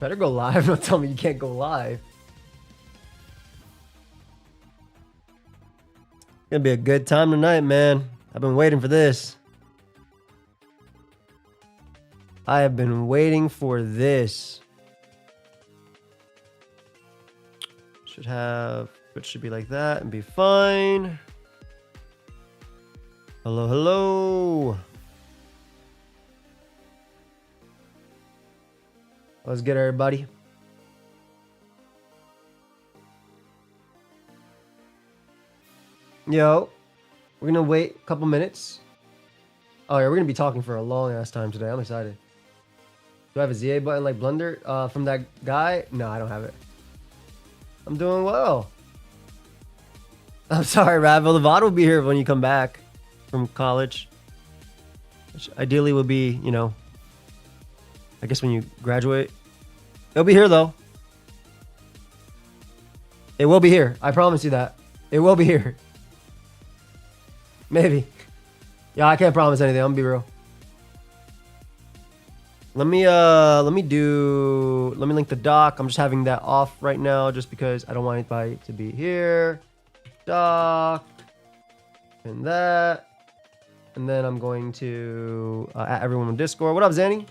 Better go live. Don't tell me you can't go live. Gonna be a good time tonight, man. I've been waiting for this. I have been waiting for this. It should be like that and be fine. Hello, hello. Let's get everybody. Yo, we're gonna wait a couple minutes. Oh yeah, we're gonna be talking for a long ass time today. I'm excited. Do I have a ZA button like Blunder from that guy? No, I don't have it. I'm doing well. I'm sorry, Ravel. The VOD will be here when you come back from college. Which ideally will be, you know, I guess when you graduate. It'll be here though. It will be here. I promise you that. It will be here. Maybe. Yeah, I can't promise anything. I'm gonna be real. Let me link the doc. I'm just having that off right now just because I don't want anybody to be here. Doc. And that. And then I'm going to add everyone on Discord. What up, Zanny?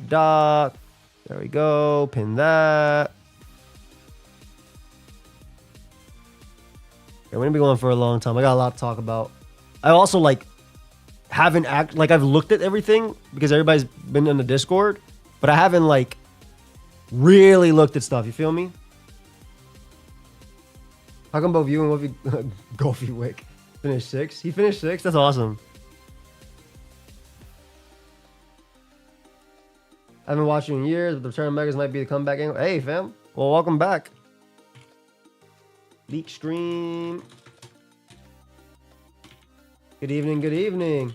Doc. There we go. Pin that. Yeah, we're gonna be going for a long time. I got a lot to talk about. I also haven't I've looked at everything because everybody's been in the Discord, but I haven't really looked at stuff. You feel me? How come both you and Goofy Wick finished 6th? He finished 6th? That's awesome. I haven't watched you in years, but the return of Megas might be the comeback angle. Hey, fam. Well, welcome back. Leak stream. Good evening, good evening.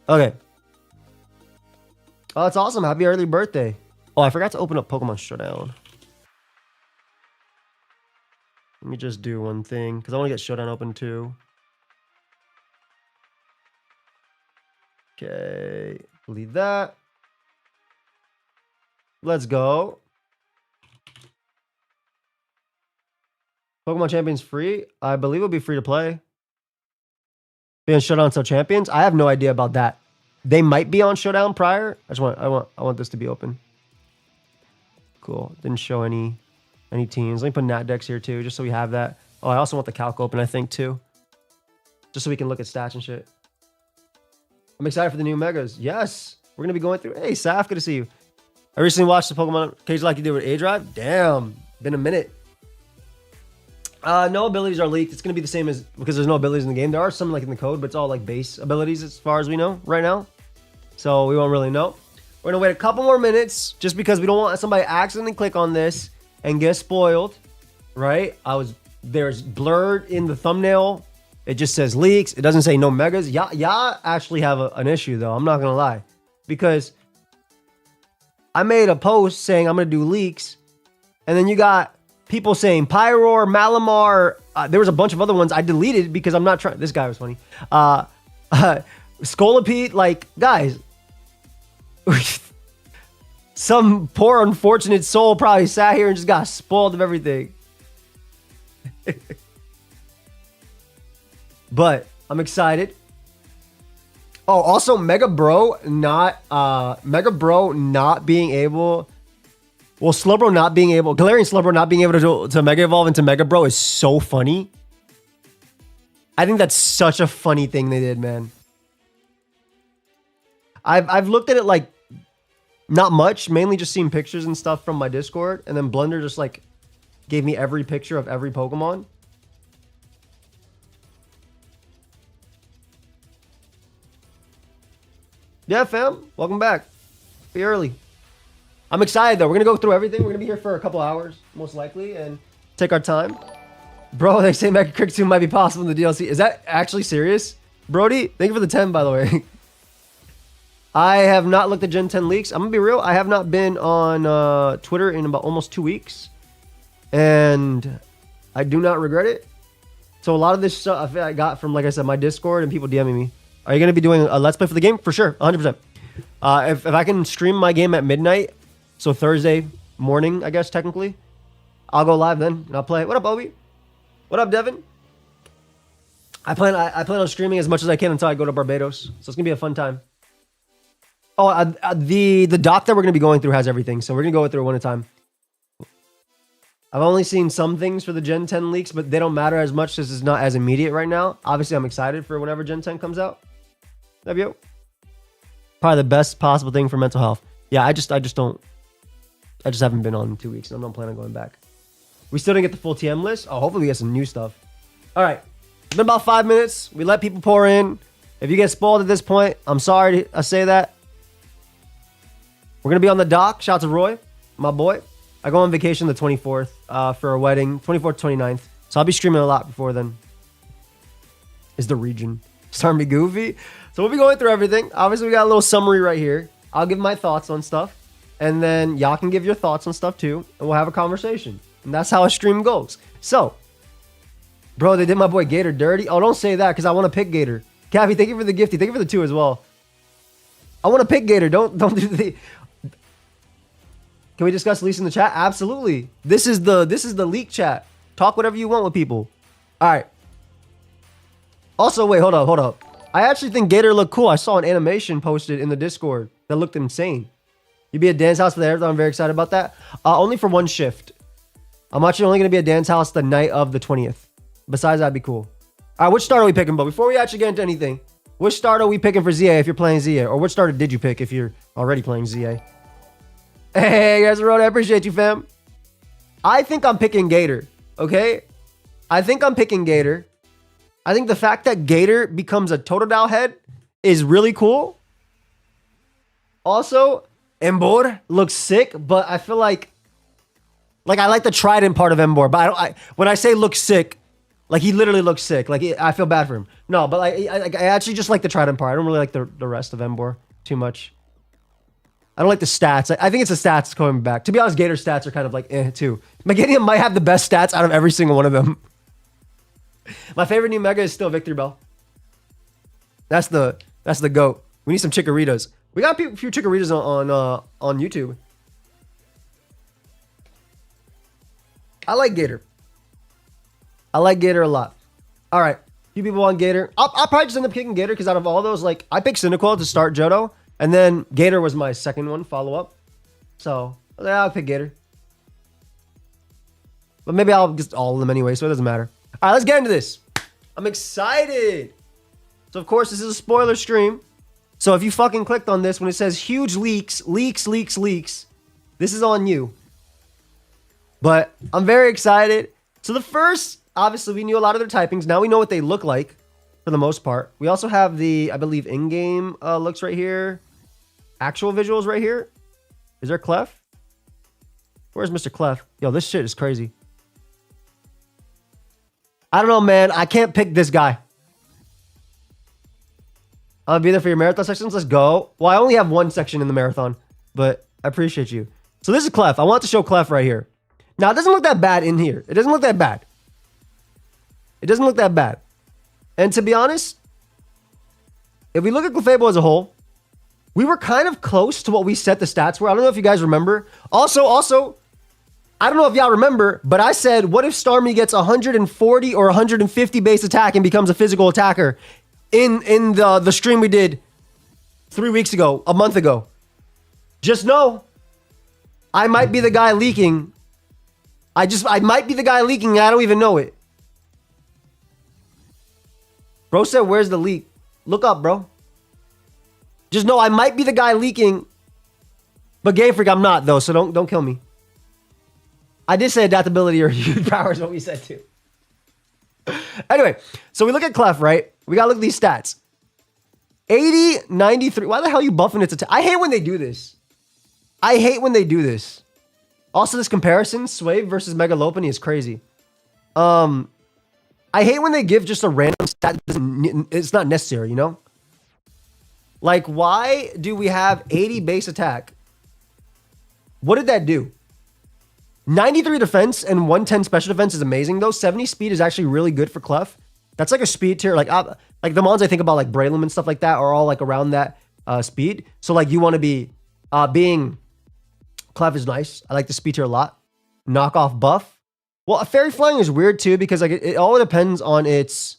Okay. Oh, that's awesome. Happy early birthday. Oh, I forgot to open up Pokemon Showdown. Let me just do one thing, because I want to get Showdown open too. Okay. Delete that. Let's go. Pokemon Champions free? I believe it'll be free to play. Being Showdown until Champions? I have no idea about that. They might be on Showdown prior. I want this to be open. Cool. Didn't show any teams. Let me put Nat Dex here too, just so we have that. Oh, I also want the calc open, I think, too. Just so we can look at stats and shit. I'm excited for the new Megas. Yes. We're gonna be going through. Hey, Saf, good to see you. I recently watched the Pokemon Cage like you did with A-Drive. Damn. Been a minute. No abilities are leaked. It's going to be the same as, because there's no abilities in the game. There are some in the code, but it's all base abilities as far as we know right now. So we won't really know. We're going to wait a couple more minutes just because we don't want somebody to accidentally click on this and get spoiled, right? There's blurred in the thumbnail. It just says leaks. It doesn't say no Megas. Y'all actually have an issue though. I'm not going to lie, because I made a post saying I'm going to do leaks, and then you got people saying Pyroar, Malamar. There was a bunch of other ones I deleted because I'm not trying. This guy was funny. Scolipede, guys. Some poor unfortunate soul probably sat here and just got spoiled of everything. But I'm excited. Oh, also Mega Bro not being able. Well, Slowbro not being able, Galarian Slowbro not being able to Mega Evolve into Mega Bro is so funny. I think that's such a funny thing they did, man. I've looked at it not much, mainly just seen pictures and stuff from my Discord, and then Blunder just gave me every picture of every Pokemon. Yeah, fam, welcome back. Be early. I'm excited though. We're gonna go through everything. We're gonna be here for a couple hours, most likely, and take our time. Bro, they say Mega Crick 2 might be possible in the DLC. Is that actually serious? Brody, thank you for the 10, by the way. I have not looked at Gen 10 leaks. I'm gonna be real. I have not been on Twitter in about almost 2 weeks, and I do not regret it. So a lot of this stuff I got from, like I said, my Discord and people DMing me. Are you gonna be doing a Let's Play for the game? For sure, 100%. If I can stream my game at midnight, So Thursday morning, I guess, technically. I'll go live then, and I'll play. What up, Obi? What up, Devin? I plan on streaming as much as I can until I go to Barbados. So it's going to be a fun time. Oh, the doc that we're going to be going through has everything. So we're going to go through it one at a time. I've only seen some things for the Gen 10 leaks, but they don't matter as much as it's not as immediate right now. Obviously, I'm excited for whenever Gen 10 comes out. Love you. Probably the best possible thing for mental health. Yeah, I just haven't been on in 2 weeks, and I'm not planning on going back. We still didn't get the full TM list. Oh, hopefully we get some new stuff. All right. It's been about 5 minutes. We let people pour in. If you get spoiled at this point, I'm sorry I say that. We're going to be on the dock. Shout out to Roy, my boy. I go on vacation the 24th for a wedding. 24th, 29th. So I'll be streaming a lot before then. Is the region. Starting to be goofy. So we'll be going through everything. Obviously, we got a little summary right here. I'll give my thoughts on stuff. And then y'all can give your thoughts on stuff too. And we'll have a conversation. And that's how a stream goes. So, bro, they did my boy Gator dirty. Oh, don't say that because I want to pick Gator. Cappy, thank you for the gifty. Thank you for the 2 as well. I want to pick Gator. Don't do the... Can we discuss leaks in the chat? Absolutely. This is the leak chat. Talk whatever you want with people. All right. Also, wait, hold up. I actually think Gator looked cool. I saw an animation posted in the Discord that looked insane. You'd be at Dan's house for the marathon. I'm very excited about that. Only for one shift. I'm actually only going to be at Dan's house the night of the 20th. Besides, that'd be cool. All right, which starter are we picking? But before we actually get into anything, which starter are we picking for ZA if you're playing ZA? Or which starter did you pick if you're already playing ZA? Hey, guys, Rhoda, I appreciate you, fam. I think I'm picking Gator, okay? I think I'm picking Gator. I think the fact that Gator becomes a Totodile head is really cool. Also, Embor looks sick, but I feel like I like the Trident part of Embor, but when I say looks sick, like he literally looks sick. Like I feel bad for him. No, but I actually just like the Trident part. I don't really like the rest of Embor too much. I don't like the stats. I think it's the stats coming back. To be honest, Gator's stats are kind of like too. Meganium might have the best stats out of every single one of them. My favorite new mega is still Victory Bell. That's the GOAT. We need some Chikorritas. We got a few Chikorritas on YouTube. I like Gator. I like Gator a lot. All right. Few people on Gator. I'll probably just end up kicking Gator because out of all those, like, I picked Cynical to start Johto. And then Gator was my second one, follow-up. So, I'll pick Gator. But maybe I'll just all of them anyway, so it doesn't matter. All right, let's get into this. I'm excited. So, of course, this is a spoiler stream. So, if you fucking clicked on this when it says huge leaks, this is on you. But I'm very excited. So, the first, obviously, we knew a lot of their typings. Now we know what they look like for the most part. We also have the, I believe, in-game looks right here. Actual visuals right here. Is there Clef? Where's Mr. Clef? Yo, this shit is crazy. I don't know, man. I can't pick this guy. I'll be there for your marathon sections. Let's go. Well, I only have one section in the marathon, but I appreciate you. So this is Clef. I want to show Clef right here. Now, it doesn't look that bad in here. It doesn't look that bad. It doesn't look that bad. And to be honest, if we look at Clefable as a whole, we were kind of close to what we set the stats were. I don't know if you guys remember. Also, I don't know if y'all remember, but I said, what if Starmie gets 140 or 150 base attack and becomes a physical attacker in the stream we did 3 weeks ago, a month ago? Just know, I might be the guy leaking. I might be the guy leaking and I don't even know it. Bro said, where's the leak? Look up, bro. Just know I might be the guy leaking, but Game Freak, I'm not, though, so don't kill me. I did say adaptability or huge power is what we said, too. Anyway, so we look at Clef, right? We got to look at these stats. 80, 93. Why the hell are you buffing its attack? I hate when they do this. Also, this comparison, Suave versus Mega Lopunny, is crazy. I hate when they give just a random stat. It's not necessary, you know? Like, why do we have 80 base attack? What did that do? 93 defense and 110 special defense is amazing, though. 70 speed is actually really good for Clef. That's like a speed tier. Like the mons I think about, like Breloom and stuff like that, are all like around that speed. So, like, you want to be being Clef is nice. I like the speed tier a lot. Knockoff buff. Well, fairy flying is weird too because like it all depends on its...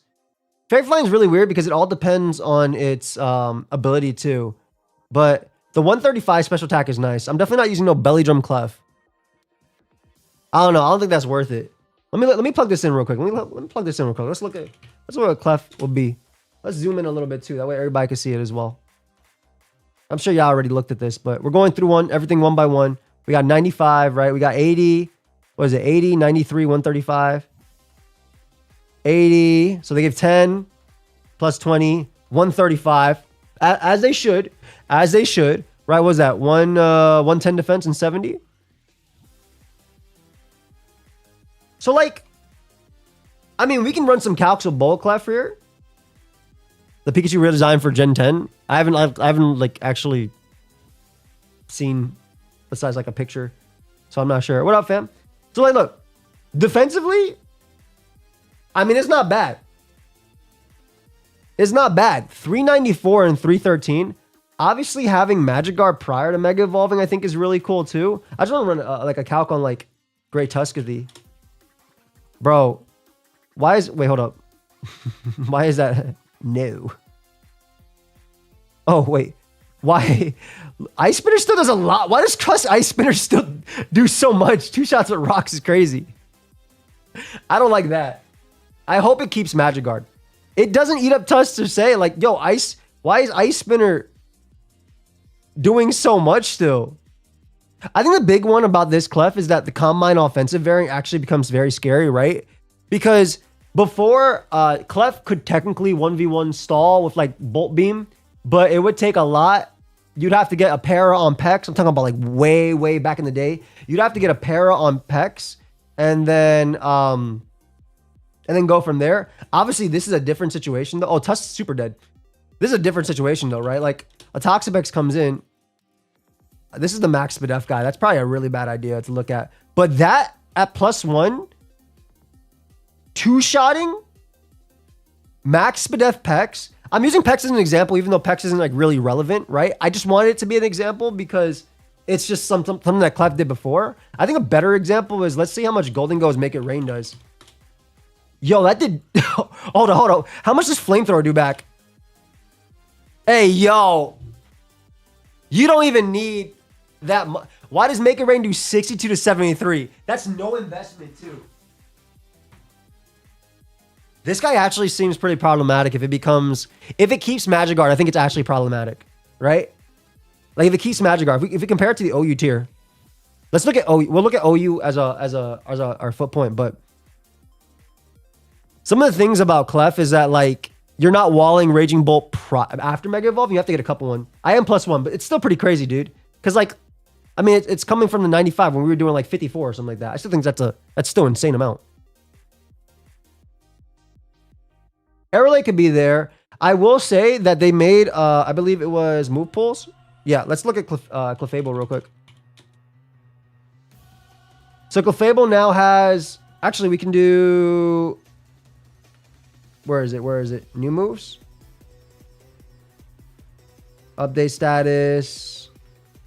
Fairy flying is really weird because it all depends on its ability too. But the 135 special attack is nice. I'm definitely not using no belly drum Clef. I don't know. I don't think that's worth it. Let me plug this in real quick. Let me plug this in real quick. Let's look at what a Clef will be. Let's zoom in a little bit too. That way everybody can see it as well. I'm sure y'all already looked at this, but we're going through everything one by one. We got 95, right? We got 80. What is it? 80, 93, 135. 80. So they give 10 plus 20, 135. As they should. As they should. Right? What was that? 110 defense and 70. So like, I mean, we can run some calcs with Bullet Clef here. The Pikachu redesign for Gen 10. I haven't like actually seen besides like a picture, so I'm not sure. What up, fam? So like, look, defensively, I mean, it's not bad. It's not bad. 394 and 313. Obviously, having Magic Guard prior to Mega Evolving, I think, is really cool too. I just want to run like a calc on like Great Tuscany. Bro, wait, hold up. Why is that? No. Oh, wait. Why? Ice Spinner still does a lot. Why does Cuss Ice Spinner still do so much? 2 shots with rocks is crazy. I don't like that. I hope it keeps Magic Guard. It doesn't eat up Tusk to say, like, yo, why is Ice Spinner doing so much still? I think the big one about this Clef is that the Combine offensive variant actually becomes very scary, right? Because before, Clef could technically 1v1 stall with like Bolt Beam, but it would take a lot. You'd have to get a para on Pex. I'm talking about like way back in the day. You'd have to get a para on Pex and then go from there. Obviously, this is a different situation though. Oh, Tusk is super dead. This is a different situation though, right? Like a Toxapex comes in. This is the max Spadef guy. That's probably a really bad idea to look at. But that at +1, 2-shotting max Spadef Pex. I'm using Pex as an example, even though Pex isn't like really relevant, right? I just wanted it to be an example because it's just something that Clef did before. I think a better example is, let's see how much Golden Go's Make It Rain does. Yo, that did... hold on. How much does Flamethrower do back? Hey, yo. You don't even need that much. Why does Make It Rain do 62 to 73? That's no investment too. This guy actually seems pretty problematic if it keeps Magic Guard. I think it's actually problematic, right? Like if it keeps Magic Guard, if we compare it to the OU tier, let's look at OU. We'll look at OU as our foot point, but some of the things about Clef is that like you're not walling Raging Bolt after Mega Evolve. You have to get a couple one. I am +1, but it's still pretty crazy, dude. Because like, I mean, it's coming from the 95 when we were doing like 54 or something like that. I still think that's still an insane amount. Aerolite could be there. I will say that they made, I believe it was move pools. Yeah, let's look at Clefable real quick. So Clefable now has, actually we can do, where is it? New moves? Update status.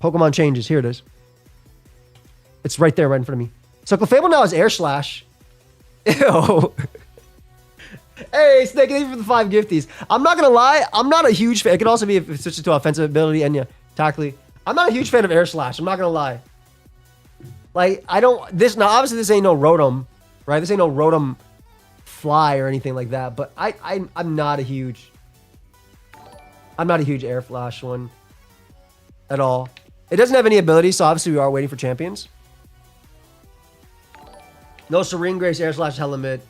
Pokemon changes. Here it is. It's right there, right in front of me. So Clefable now has Air Slash. Ew. Hey, Snake, thank you for the 5 gifties. I'm not gonna lie, I'm not a huge fan. It could also be if it switches to offensive ability and yeah, tactically. I'm not a huge fan of Air Slash. I'm not gonna lie. Like, now obviously this ain't no Rotom, right? This ain't no Rotom Fly or anything like that, but I'm not a huge Air Flash one at all. It doesn't have any ability, so obviously we are waiting for champions. No Serene Grace, Air Slash, hella mid.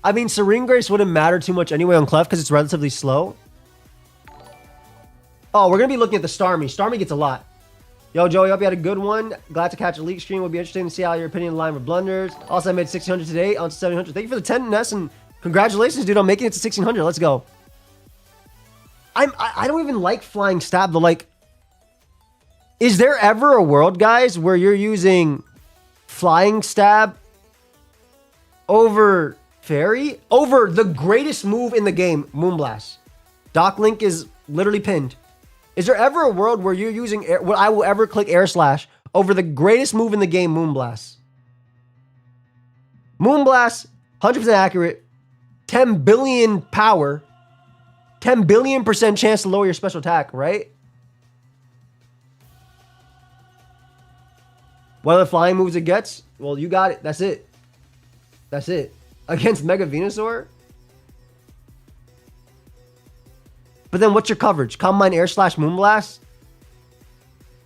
I mean, Serene Grace wouldn't matter too much anyway on Clef because it's relatively slow. Oh, we're going to be looking at the Starmie. Starmie gets a lot. Yo, Joey, hope you had a good one. Glad to catch a leak stream. Will be interesting to see how your opinion align with blunders. Also, I made 1600 today on 700. Thank you for the 10, Ness, and congratulations, dude, on making it to 1600. Let's go. I don't even like Flying Stab, though. Like, is there ever a world, guys, where you're using Flying Stab over Fairy? Over the greatest move in the game, Moonblast. Doc Link is literally pinned. Is there ever a world where you're using where I will ever click Air Slash over the greatest move in the game, Moonblast. Moonblast, 100% accurate, 10 billion power, 10 billion% chance to lower your special attack, right? What other flying moves it gets? Well, you got it. That's it. That's it. Against Mega Venusaur? But then what's your coverage? Combine Air Slash Moonblast?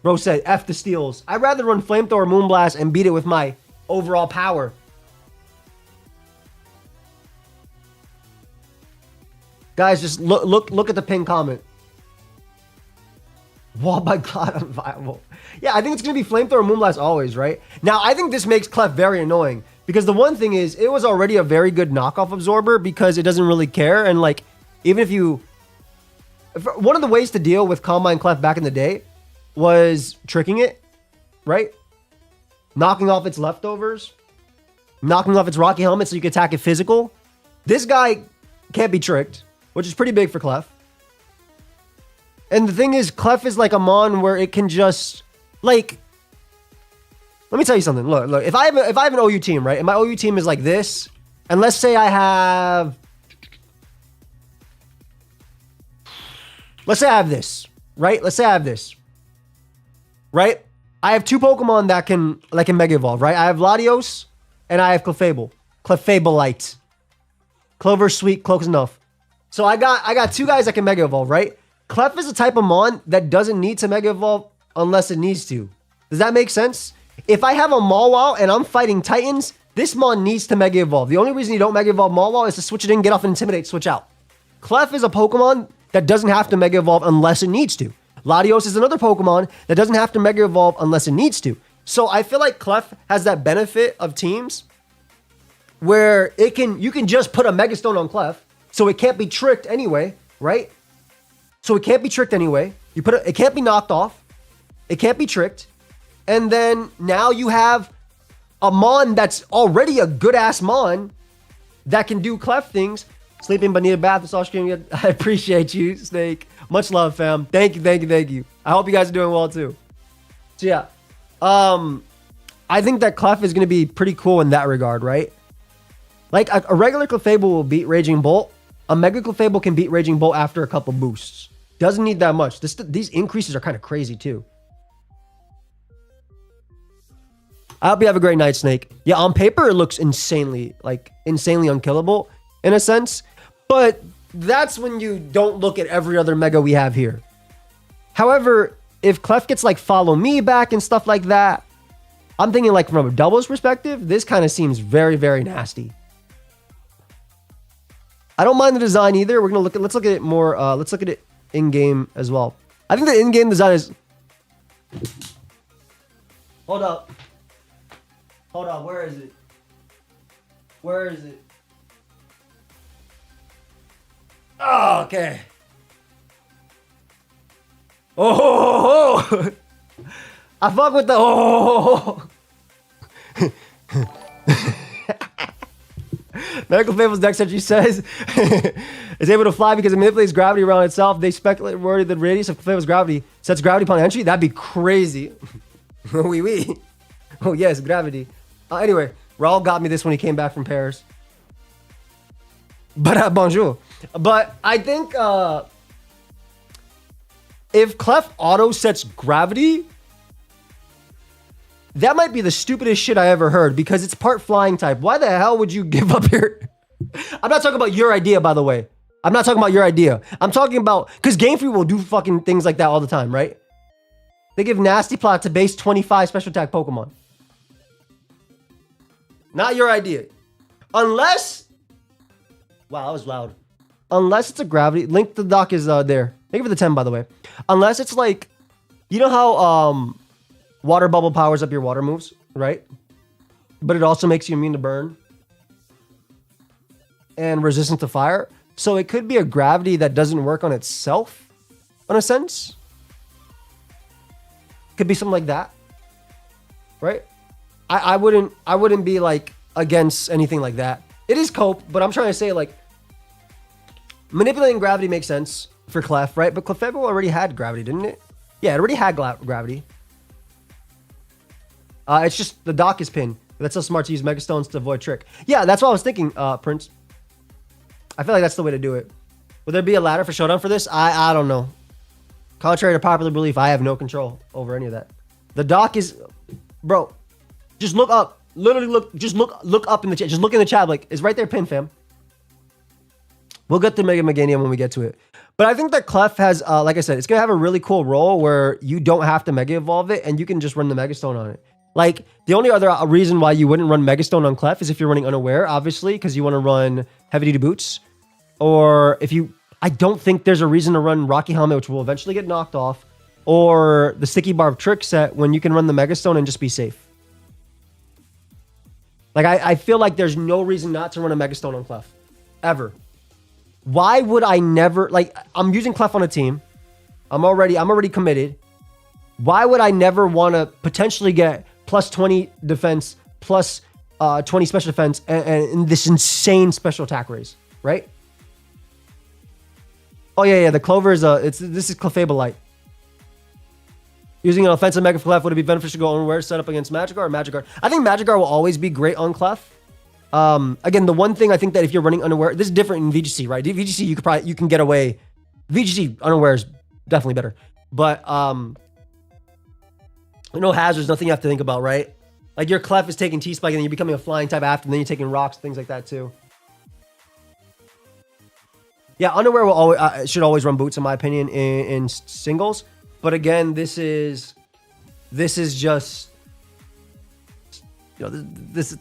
Bro said, F the steals. I'd rather run Flamethrower Moonblast and beat it with my overall power. Guys, just look at the pinned comment. Wall by God unviable. Yeah, I think it's going to be Flamethrower Moonblast always, right? Now, I think this makes Clef very annoying. Because the one thing is, it was already a very good knockoff Absorber because it doesn't really care. And like, even if you... One of the ways to deal with Combine Clef back in the day was tricking it, right? Knocking off its leftovers. Knocking off its Rocky Helmet so you can attack it physical. This guy can't be tricked, which is pretty big for Clef. And the thing is, Clef is like a mon where it can just, like... Let me tell you something. Look. If I have an OU team, right? And my OU team is like this. And let's say I have... Let's say I have this, right? Let's say I have this, right? I have two Pokemon that can Mega Evolve, right? I have Latios and I have Clefable. Clefableite. Clover, sweet, close enough. So I got two guys that can Mega Evolve, right? Clef is a type of mon that doesn't need to Mega Evolve unless it needs to. Does that make sense? If I have a Mawile and I'm fighting Titans, this mon needs to Mega Evolve. The only reason you don't Mega Evolve Mawile is to switch it in, get off, and Intimidate, switch out. Clef is a Pokemon that doesn't have to Mega Evolve unless it needs to. Latios is another Pokemon that doesn't have to Mega Evolve unless it needs to. So I feel like Clef has that benefit of teams where you can just put a Mega Stone on Clef, so it can't be tricked anyway, right? So it can't be tricked anyway. It can't be knocked off. It can't be tricked. And then now you have a mon that's already a good-ass mon that can do Clef things. Sleeping but need a bath. It's all streaming. I appreciate you, Snake. Much love, fam. Thank you. I hope you guys are doing well, too. So, yeah. I think that Clef is going to be pretty cool in that regard, right? Like, a regular Clefable will beat Raging Bolt. A Mega Clefable can beat Raging Bolt after a couple boosts. Doesn't need that much. These increases are kind of crazy, too. I hope you have a great night, Snake. Yeah, on paper, it looks insanely unkillable in a sense. But that's when you don't look at every other Mega we have here. However, if Clef gets like Follow Me back and stuff like that, I'm thinking like from a doubles perspective, this kind of seems very, very nasty. I don't mind the design either. We're gonna let's look at it more. Let's look at it in game as well. I think the in-game design is. Hold up. Where is it? Oh, okay. Oh, I fuck with the oh. Medical Fables deck Sentry says is able to fly because it manipulates gravity around itself. They speculate worded the radius of Fables gravity sets gravity upon entry. That'd be crazy. Oui. Oh yes, gravity. Anyway, Raul got me this when he came back from Paris. But bonjour. But I think if Clef auto sets gravity, that might be the stupidest shit I ever heard because it's part flying type. Why the hell would you give up your... I'm not talking about your idea, by the way. I'm not talking about your idea. I'm talking about... Because Game Freak will do fucking things like that all the time, right? They give Nasty Plot to base 25 special attack Pokemon. Not your idea. Unless... Wow, that was loud. Unless it's a gravity... Link to the doc is there. Thank you for the 10, by the way. Unless it's like... You know how water bubble powers up your water moves, right? But it also makes you immune to burn. And resistant to fire. So it could be a gravity that doesn't work on itself. In a sense. Could be something like that. Right? I wouldn't be like against anything like that. It is cope, but I'm trying to say like manipulating gravity makes sense for Clef, right? But Clefable already had gravity, didn't it? Yeah, it already had gravity. It's just the dock is pinned. That's so smart to use Mega Stones to avoid trick. Yeah, that's what I was thinking, Prince. I feel like that's the way to do it. Would there be a ladder for showdown for this? I don't know. Contrary to popular belief, I have no control over any of that. The dock is, bro. Just look up. Literally look. Just look up in the chat. Just look in the chat. Like it's right there, pin fam. We'll get to Mega Meganium when we get to it. But I think that Clef has, like I said, it's gonna have a really cool role where you don't have to Mega Evolve it, and you can just run the Mega Stone on it. Like the only other reason why you wouldn't run Mega Stone on Clef is if you're running Unaware, obviously, because you want to run heavy duty boots, or if you. I don't think there's a reason to run Rocky Helmet, which will eventually get knocked off, or the Sticky Barb Trick Set when you can run the Mega Stone and just be safe. Like, I feel like there's no reason not to run a Mega Stone on Clef. Ever. Why would I never... Like, I'm using Clef on a team. I'm already committed. Why would I never want to potentially get plus 20 defense, plus 20 special defense, and this insane special attack raise, right? Oh yeah, the Clover is this is Clefable-Light. Using an offensive Mega Clef, would it be beneficial to go Unaware set up against Magikarp or Magikarp? I think Magikarp will always be great on Clef. Again, the one thing I think that if you're running Unaware, this is different in VGC, right? VGC you can get away. VGC Unaware is definitely better, but no hazards, nothing you have to think about, right? Like your Clef is taking T-Spike and then you're becoming a flying type after, and then you're taking rocks, things like that too. Yeah, Unaware will always should always run boots in my opinion in singles. But again, this is just, you know, this is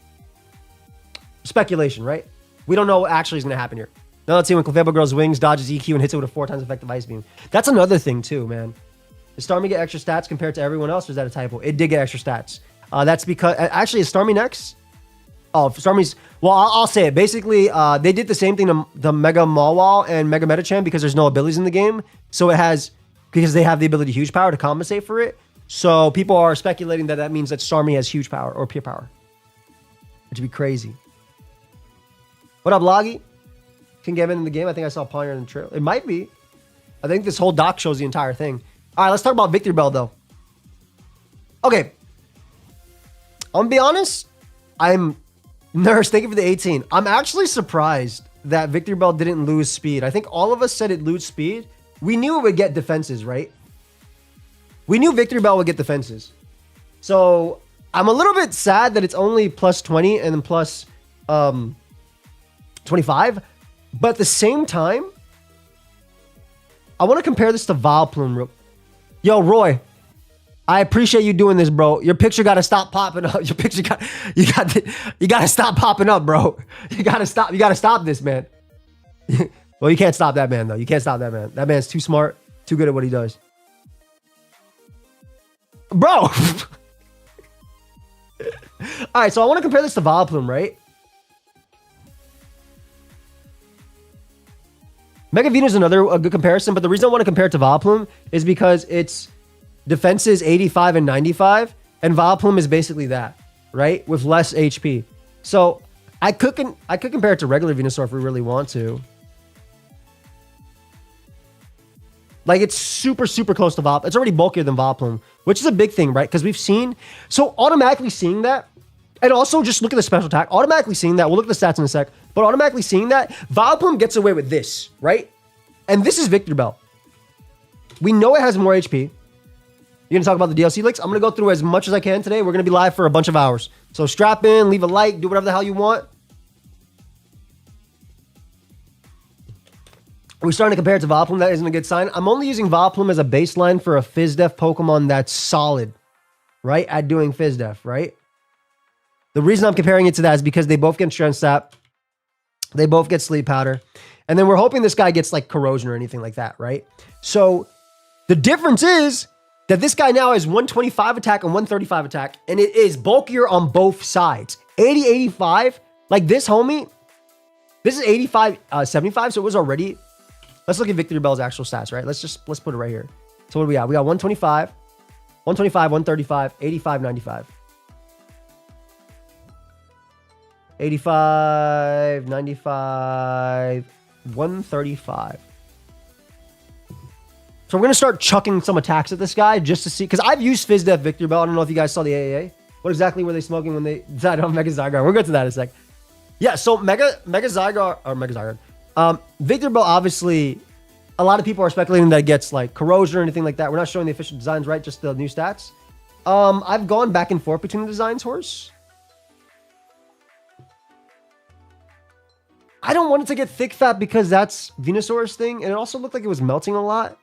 speculation, right? We don't know what actually is going to happen here. Now let's see when Clefable grows wings, dodges EQ, and hits it with a 4 times effective Ice Beam. That's another thing too, man. Does Starmie get extra stats compared to everyone else, or is that a typo? It did get extra stats. That's because, actually, is Starmie next? Oh, Starmie's, well, I'll say it. Basically, they did the same thing to the Mega Mawile and Mega Metachan because there's no abilities in the game. So it has, because they have the ability Huge Power to compensate for it. So people are speculating that that means that Starmie has Huge Power or Pure Power. Which would be crazy. What up, Loggy? Can get in the game. I think I saw Pioneer in the trail. It might be. I think this whole doc shows the entire thing. All right, let's talk about Victory Bell, though. Okay. I'm gonna be honest. Nurse, thank you for the 18. I'm actually surprised that Victory Bell didn't lose speed. I think all of us said it lose speed. We knew it would get defenses, right? We knew Victory Bell would get defenses. So I'm a little bit sad that it's only plus 20 and then plus 25. But at the same time, I want to compare this to Vileplume. Yo, Roy, I appreciate you doing this, bro. Your picture got to stop popping up. Your picture you got to stop popping up, bro. You got to stop this, man. Well, you can't stop that man, though. You can't stop that man. That man's too smart, too good at what he does. Bro. All right, so I want to compare this to Vileplume, right? Mega Venus is a good comparison, but the reason I want to compare it to Vileplume is because it's defenses 85 and 95, and Vileplume is basically that, right? With less HP. So I could compare it to regular Venusaur if we really want to. Like, it's super, super close to Vileplume. It's already bulkier than Vileplume, which is a big thing, right? Because we've seen... So, automatically seeing that, and also just look at the special attack, automatically seeing that, we'll look at the stats in a sec, but automatically seeing that, Vileplume gets away with this, right? And this is Victory Bell. We know it has more HP. You're going to talk about the DLC leaks? I'm going to go through as much as I can today. We're going to be live for a bunch of hours. So, strap in, leave a like, do whatever the hell you want. Are we starting to compare it to Vileplume? That isn't a good sign. I'm only using Vileplume as a baseline for a Fizz-Def Pokemon that's solid, right? At doing Fizz-Def, right? The reason I'm comparing it to that is because they both get Strength Sap. They both get Sleep Powder. And then we're hoping this guy gets like Corrosion or anything like that, right? So the difference is that this guy now has 125 attack and 135 attack, and it is bulkier on both sides. 80, 85, like this homie, this is 85, 75, so it was already... Let's look at Victory Bell's actual stats, right? Let's put it right here. So what do we got? We got 125, 135, 85, 95. 85, 95, 135. So I'm going to start chucking some attacks at this guy just to see, because I've used Fizz-Def Victory Bell. I don't know if you guys saw the AAA. What exactly were they smoking when they decided on Mega Zygarde? We'll get to that in a sec. Yeah, so Mega Zygarde, or Mega Zygarde. Victor Bell, obviously, a lot of people are speculating that it gets like corrosion or anything like that. We're not showing the official designs, right? Just the new stats. I've gone back and forth between the designs, Horse. I don't want it to get thick fat because that's Venusaur's thing, and it also looked like it was melting a lot.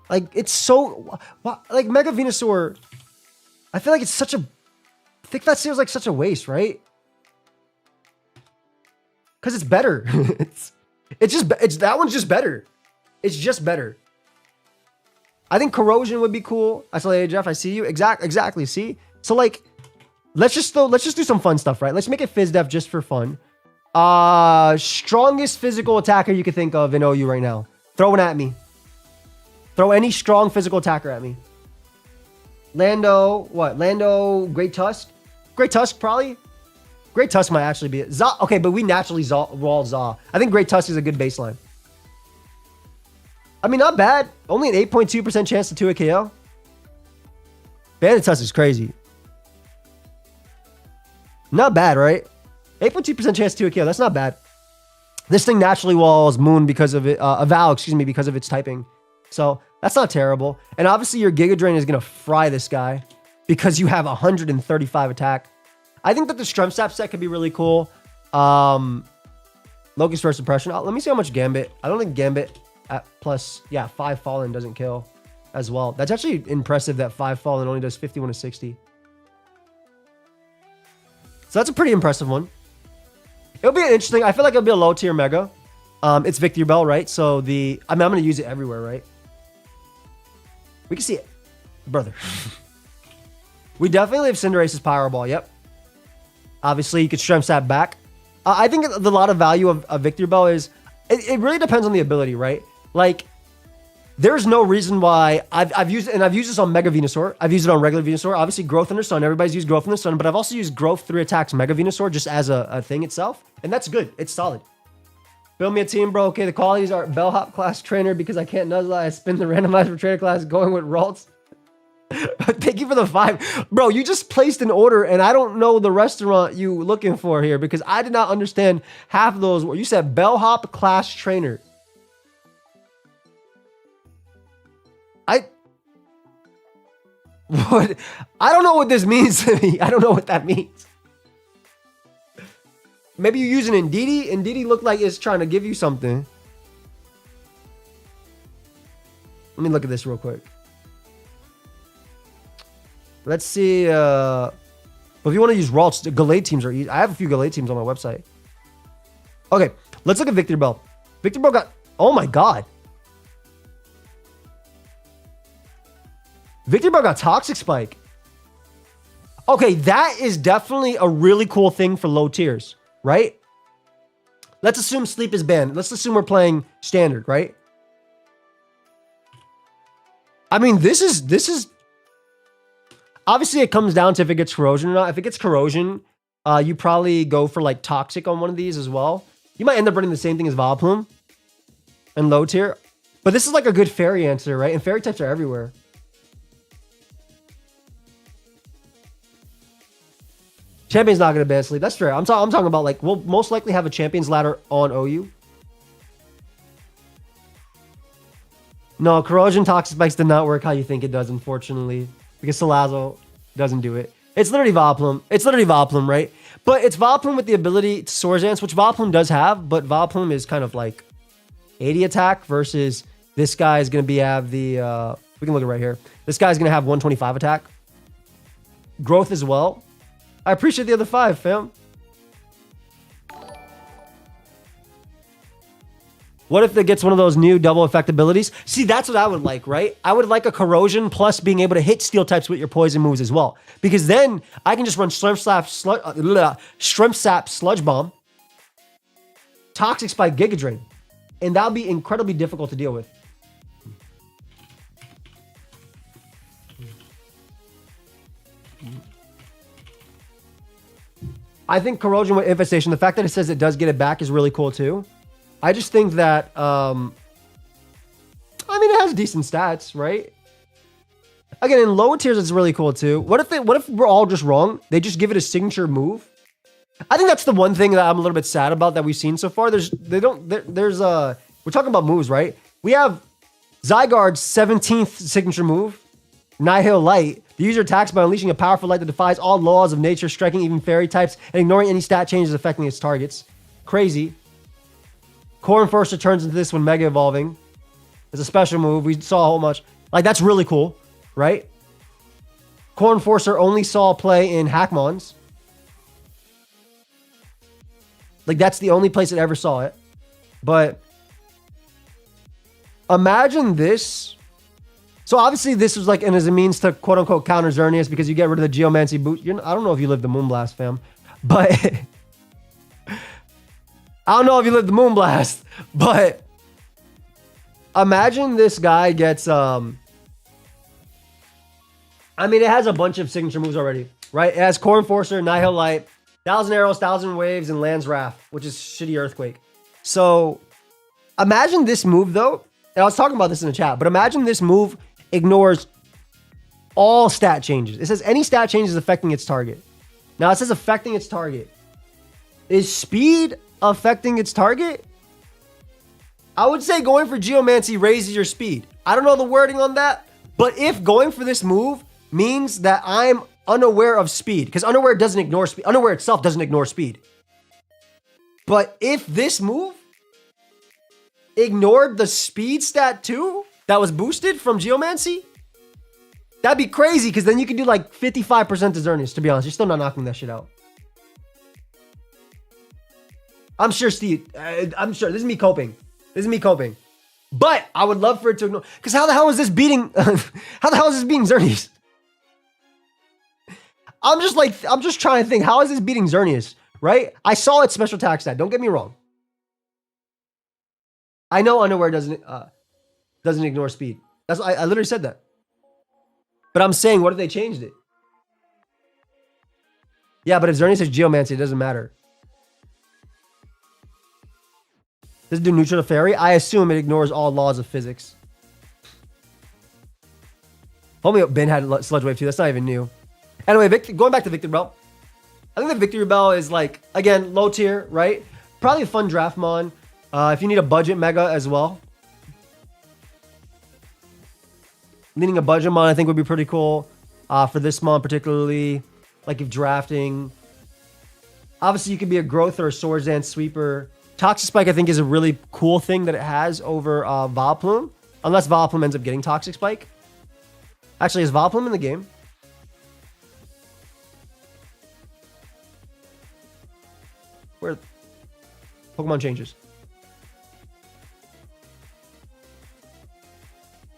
Like, it's so... Like, Mega Venusaur... I feel like it's such a... Thick fat seems like such a waste, right? Because it's better. it's that one's just better. It's just better. I think corrosion would be cool. I saw you, Jeff. I see you. Exactly. See? So, like, let's just do some fun stuff, right? Let's make it phys def just for fun. Strongest physical attacker you could think of in OU right now. Throw one at me. Throw any strong physical attacker at me. Lando, what? Lando, Great Tusk? Great Tusk, probably. Great Tusk might actually be it. Za, okay, but we naturally roll Za. I think Great Tusk is a good baseline. I mean, not bad. Only an 8.2% chance to 2-hit KO. Bandit Tusk is crazy. Not bad, right? 8.2% chance to 2-hit KO. That's not bad. This thing naturally walls Moon because of it. Val, excuse me, because of its typing. So that's not terrible. And obviously your Giga Drain is going to fry this guy because you have 135 attack. I think that the Strump Sap set could be really cool. Loki's First Impression. Let me see how much Gambit. I don't think Gambit at plus, 5 Fallen doesn't kill as well. That's actually impressive that 5 Fallen only does 51 to 60. So that's a pretty impressive one. It'll be interesting. I feel like it'll be a low tier Mega. It's Victory Bell, right? So I'm going to use it everywhere, right? We can see it. Brother. We definitely have Cinderace's Powerball. Yep. Obviously, you could Strength Sap back. I think the lot of value of Victory Bell is... It really depends on the ability, right? Like, there's no reason why... I've used it, and I've used this on Mega Venusaur. I've used it on regular Venusaur. Obviously, Growth Under Sun. Everybody's used Growth Under Sun, but I've also used Growth 3 attacks Mega Venusaur just as a thing itself. And that's good. It's solid. Build me a team, bro. Okay, the qualities are Bellhop class trainer because I can't Nuzzle. I spin the randomizer for trainer class going with Ralts. Thank you for the 5. Bro, you just placed an order and I don't know the restaurant you looking for here because I did not understand half of those. You said Bellhop class trainer. What? I don't know what this means to me. I don't know what that means. Maybe you're using Indeedee. Indeedee looked like it's trying to give you something. Let me look at this real quick. Let's see. But if you want to use Ralts, the Gallade teams are easy. I have a few Gallade teams on my website. Okay, let's look at Victor Bell. Victor Bell got... Oh my god. Victor Bell got Toxic Spike. Okay, that is definitely a really cool thing for low tiers, right? Let's assume Sleep is banned. Let's assume we're playing standard, right? I mean, this is... Obviously, it comes down to if it gets corrosion or not. If it gets corrosion, you probably go for like Toxic on one of these as well. You might end up running the same thing as Vileplume and low tier. But this is like a good fairy answer, right? And fairy types are everywhere. Champion's not going to ban Sleep. That's fair. I'm talking about like, we'll most likely have a Champions ladder on OU. No, Corrosion Toxic Spikes did not work how you think it does, unfortunately. Because Salazzle doesn't do it. It's literally Vileplume. It's literally Vileplume, right? But it's Vileplume with the ability to Swords Dance, which Vileplume does have, but Vileplume is kind of like 80 attack versus this guy is going to have the... we can look at it right here. This guy's going to have 125 attack. Growth as well. I appreciate the other 5, fam. What if it gets one of those new double effect abilities? See, that's what I would like, right? I would like a Corrosion plus being able to hit steel types with your poison moves as well. Because then I can just run Shrimp Sap, Sludge Bomb, Toxic Spike, Giga Drain. And that would be incredibly difficult to deal with. I think Corrosion with Infestation, the fact that it says it does get it back is really cool too. I just think that, I mean, it has decent stats, right? Again, in lower tiers, it's really cool too. What if we're all just wrong? They just give it a signature move. I think that's the one thing that I'm a little bit sad about that we've seen so far. We're talking about moves, right? We have Zygarde's 17th signature move, Nihil Light. The user attacks by unleashing a powerful light that defies all laws of nature, striking even fairy types, and ignoring any stat changes affecting its targets. Crazy. Core Enforcer turns into this when Mega Evolving. It's a special move. We saw a whole bunch. Like, that's really cool, right? Core Enforcer only saw play in Hackmons. Like, that's the only place it ever saw it. But imagine this. So obviously this was like, and as a means to quote unquote counter Xerneas because you get rid of the Geomancy boost. I don't know if you lived the Moonblast, fam, but I don't know if you lived the Moonblast, but imagine this guy gets, I mean, it has a bunch of signature moves already, right? It has Core Enforcer, Nihil Light, 1,000 Arrows, 1,000 Waves, and Land's Wrath, which is shitty Earthquake. So imagine this move though, and I was talking about this in the chat, but imagine this move ignores all stat changes. It says any stat changes affecting its target. Now it says affecting its target. Is speed affecting its target? I would say going for Geomancy raises your speed. I don't know the wording on that, but if going for this move means that I'm unaware of speed, because unaware doesn't ignore speed. Unaware itself doesn't ignore speed. But if this move ignored the speed stat too that was boosted from Geomancy, that'd be crazy, because then you could do like 55% to Xerneas, to be honest. You're still not knocking that shit out. I'm sure, Steve. I'm sure. This is me coping. But I would love for it to ignore. Because how the hell is this beating? How the hell is this beating Xerneas? I'm just trying to think. How is this beating Xerneas? Right? I saw its special attack stat. Don't get me wrong. I know Unaware doesn't ignore speed. I literally said that. But I'm saying, what if they changed it? Yeah, but if Xerneas has Geomancy, it doesn't matter. Does it do neutral to fairy? I assume it ignores all laws of physics. Homie Ben had Sludge Wave too. That's not even new. Anyway, going back to Victory Bell. I think the Victory Bell is like, again, low tier, right? Probably a fun draft mon. If you need a budget mega as well. Needing a budget mon, I think would be pretty cool. For this mon particularly. Like if drafting. Obviously, you could be a growth or a Swords Dance sweeper. Toxic Spike, I think, is a really cool thing that it has over Vileplume. Unless Vileplume ends up getting Toxic Spike. Actually, is Vileplume in the game? Where Pokemon changes.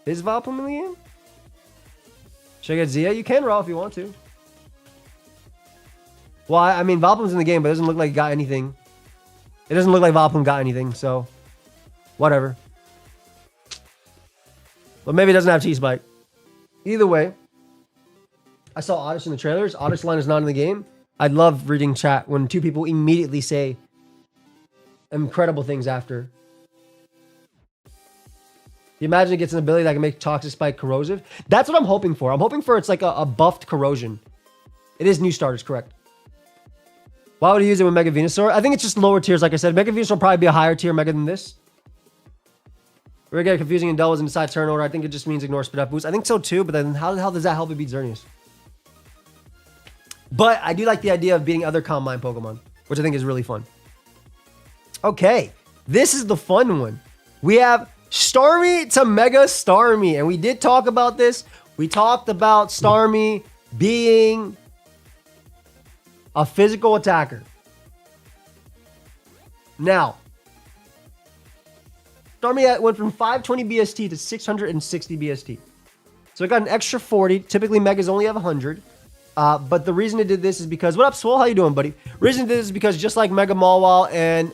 Is Vileplume in the game? Should I get Zia? You can raw if you want to. Well, I mean, Vileplume's in the game, but it doesn't look like it got anything. It doesn't look like Vileplume got anything, so whatever. But maybe it doesn't have T-Spike. Either way, I saw Oddish in the trailers. Oddish line is not in the game. I'd love reading chat when two people immediately say incredible things after. You imagine it gets an ability that can make Toxic Spike corrosive. That's what I'm hoping for. I'm hoping for it's like a buffed corrosion. It is new starters, correct. Why would he use it with Mega Venusaur? I think it's just lower tiers, like I said. Mega Venusaur will probably be a higher tier Mega than this. We're going to get confusing in doubles and decide turn order. I think it just means ignore speed up boost. I think so too, but then how the hell does that help it beat Xerneas? But I do like the idea of beating other Calm Mind Pokemon, which I think is really fun. Okay, this is the fun one. We have Starmie to Mega Starmie, and we did talk about this. We talked about Starmie being a physical attacker. Now, Starmie went from 520 BST to 660 BST. So it got an extra 40. Typically, Megas only have 100. But the reason it did this is because... What up, Swole? How you doing, buddy? Reason it did this is because just like Mega Mawile and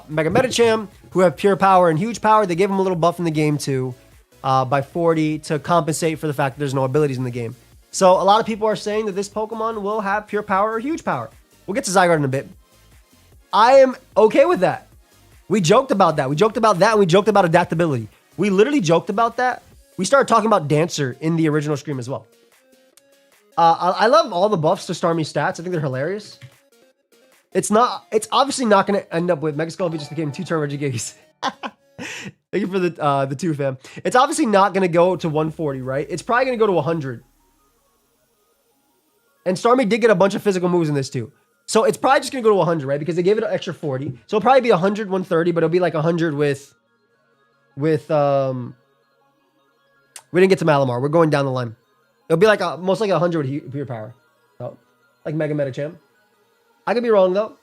Mega Medicham, who have pure power and huge power, they gave them a little buff in the game too by 40 to compensate for the fact that there's no abilities in the game. So a lot of people are saying that this Pokemon will have pure power or huge power. We'll get to Zygarde in a bit. I am okay with that. We joked about that. We joked about that and we joked about adaptability. We literally joked about that We started talking about Dancer in the original stream as well. I love all the buffs to Starmie stats. I think they're hilarious. It's obviously not going to end up with Mega Skull if he just became 2-turn Reggie Gigs. Thank you for the 2, fam. It's obviously not going to go to 140, right? It's probably going to go to 100. And Starmie did get a bunch of physical moves in this too. So it's probably just going to go to 100, right? Because they gave it an extra 40. So it'll probably be 100, 130, but it'll be like 100 with we didn't get to Malamar. We're going down the line. It'll be like most likely 100 with pure power. So, like Mega Medicham. I could be wrong though.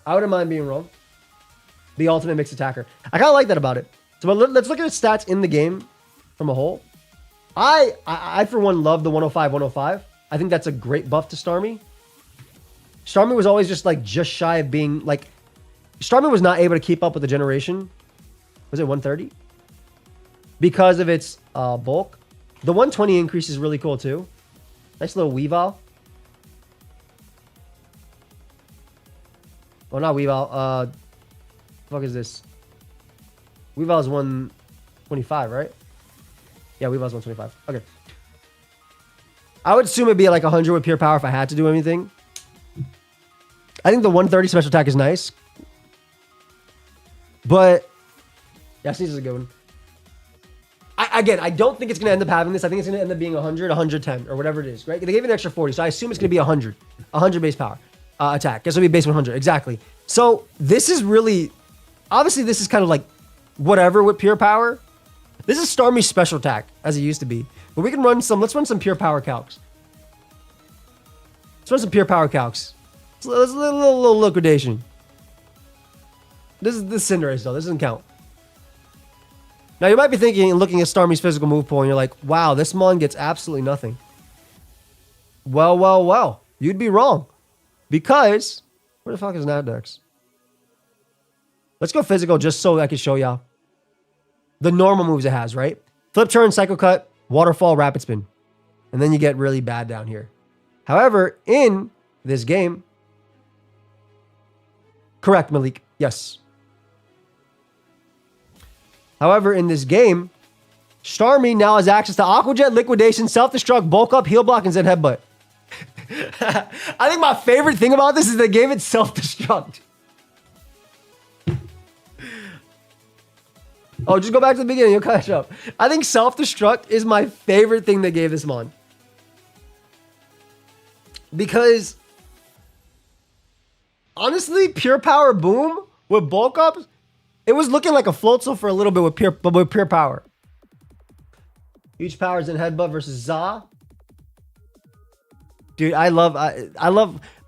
I wouldn't mind being wrong. The ultimate mixed attacker. I kind of like that about it. So let's look at his stats in the game from a whole. I for one love the 105, 105. I think that's a great buff to Starmie. Starmie was always just shy of being like, Starmie was not able to keep up with the generation. Was it 130? Because of its bulk. The 120 increase is really cool too. Nice little Weavile. Well, not Weavile. Fuck is this? Weavile is 125, right? Yeah, Weavile's 125. Okay. I would assume it'd be like 100 with pure power if I had to do anything. I think the 130 special attack is nice. But yeah, Sneeze is a good one. Again, I don't think it's going to end up having this. I think it's going to end up being 100, 110, or whatever it is, right? They gave it an extra 40, so I assume it's going to be 100. 100 base power attack. Guess it'll be base 100, exactly. So this is really... Obviously, this is kind of like whatever with pure power. This is Starmie's special attack, as it used to be. But we can run some... Let's run some pure power calcs. Let's run some pure power calcs. Let's a little liquidation. This is Cinderace, though. This doesn't count. Now, you might be thinking and looking at Starmie's physical move pool, and you're like, wow, this Mon gets absolutely nothing. Well. You'd be wrong. Because, where the fuck is Nadex? Let's go physical just so I can show y'all the normal moves it has, right? Flip turn, Psycho Cut, Waterfall, Rapid Spin. And then you get really bad down here. However, in this game... Correct, Malik. Yes. However, in this game, Starmie now has access to Aqua Jet, Liquidation, Self-Destruct, Bulk Up, Heal Block, and Zen Headbutt. I think my favorite thing about this is they gave it Self-Destruct. Oh, just go back to the beginning. You'll catch up. I think Self-Destruct is my favorite thing they gave this Mon. Because, honestly, Pure Power Boom with Bulk Ups, it was looking like a Floatzel for a little bit with pure power. Huge powers in Headbutt versus Za. Dude, I love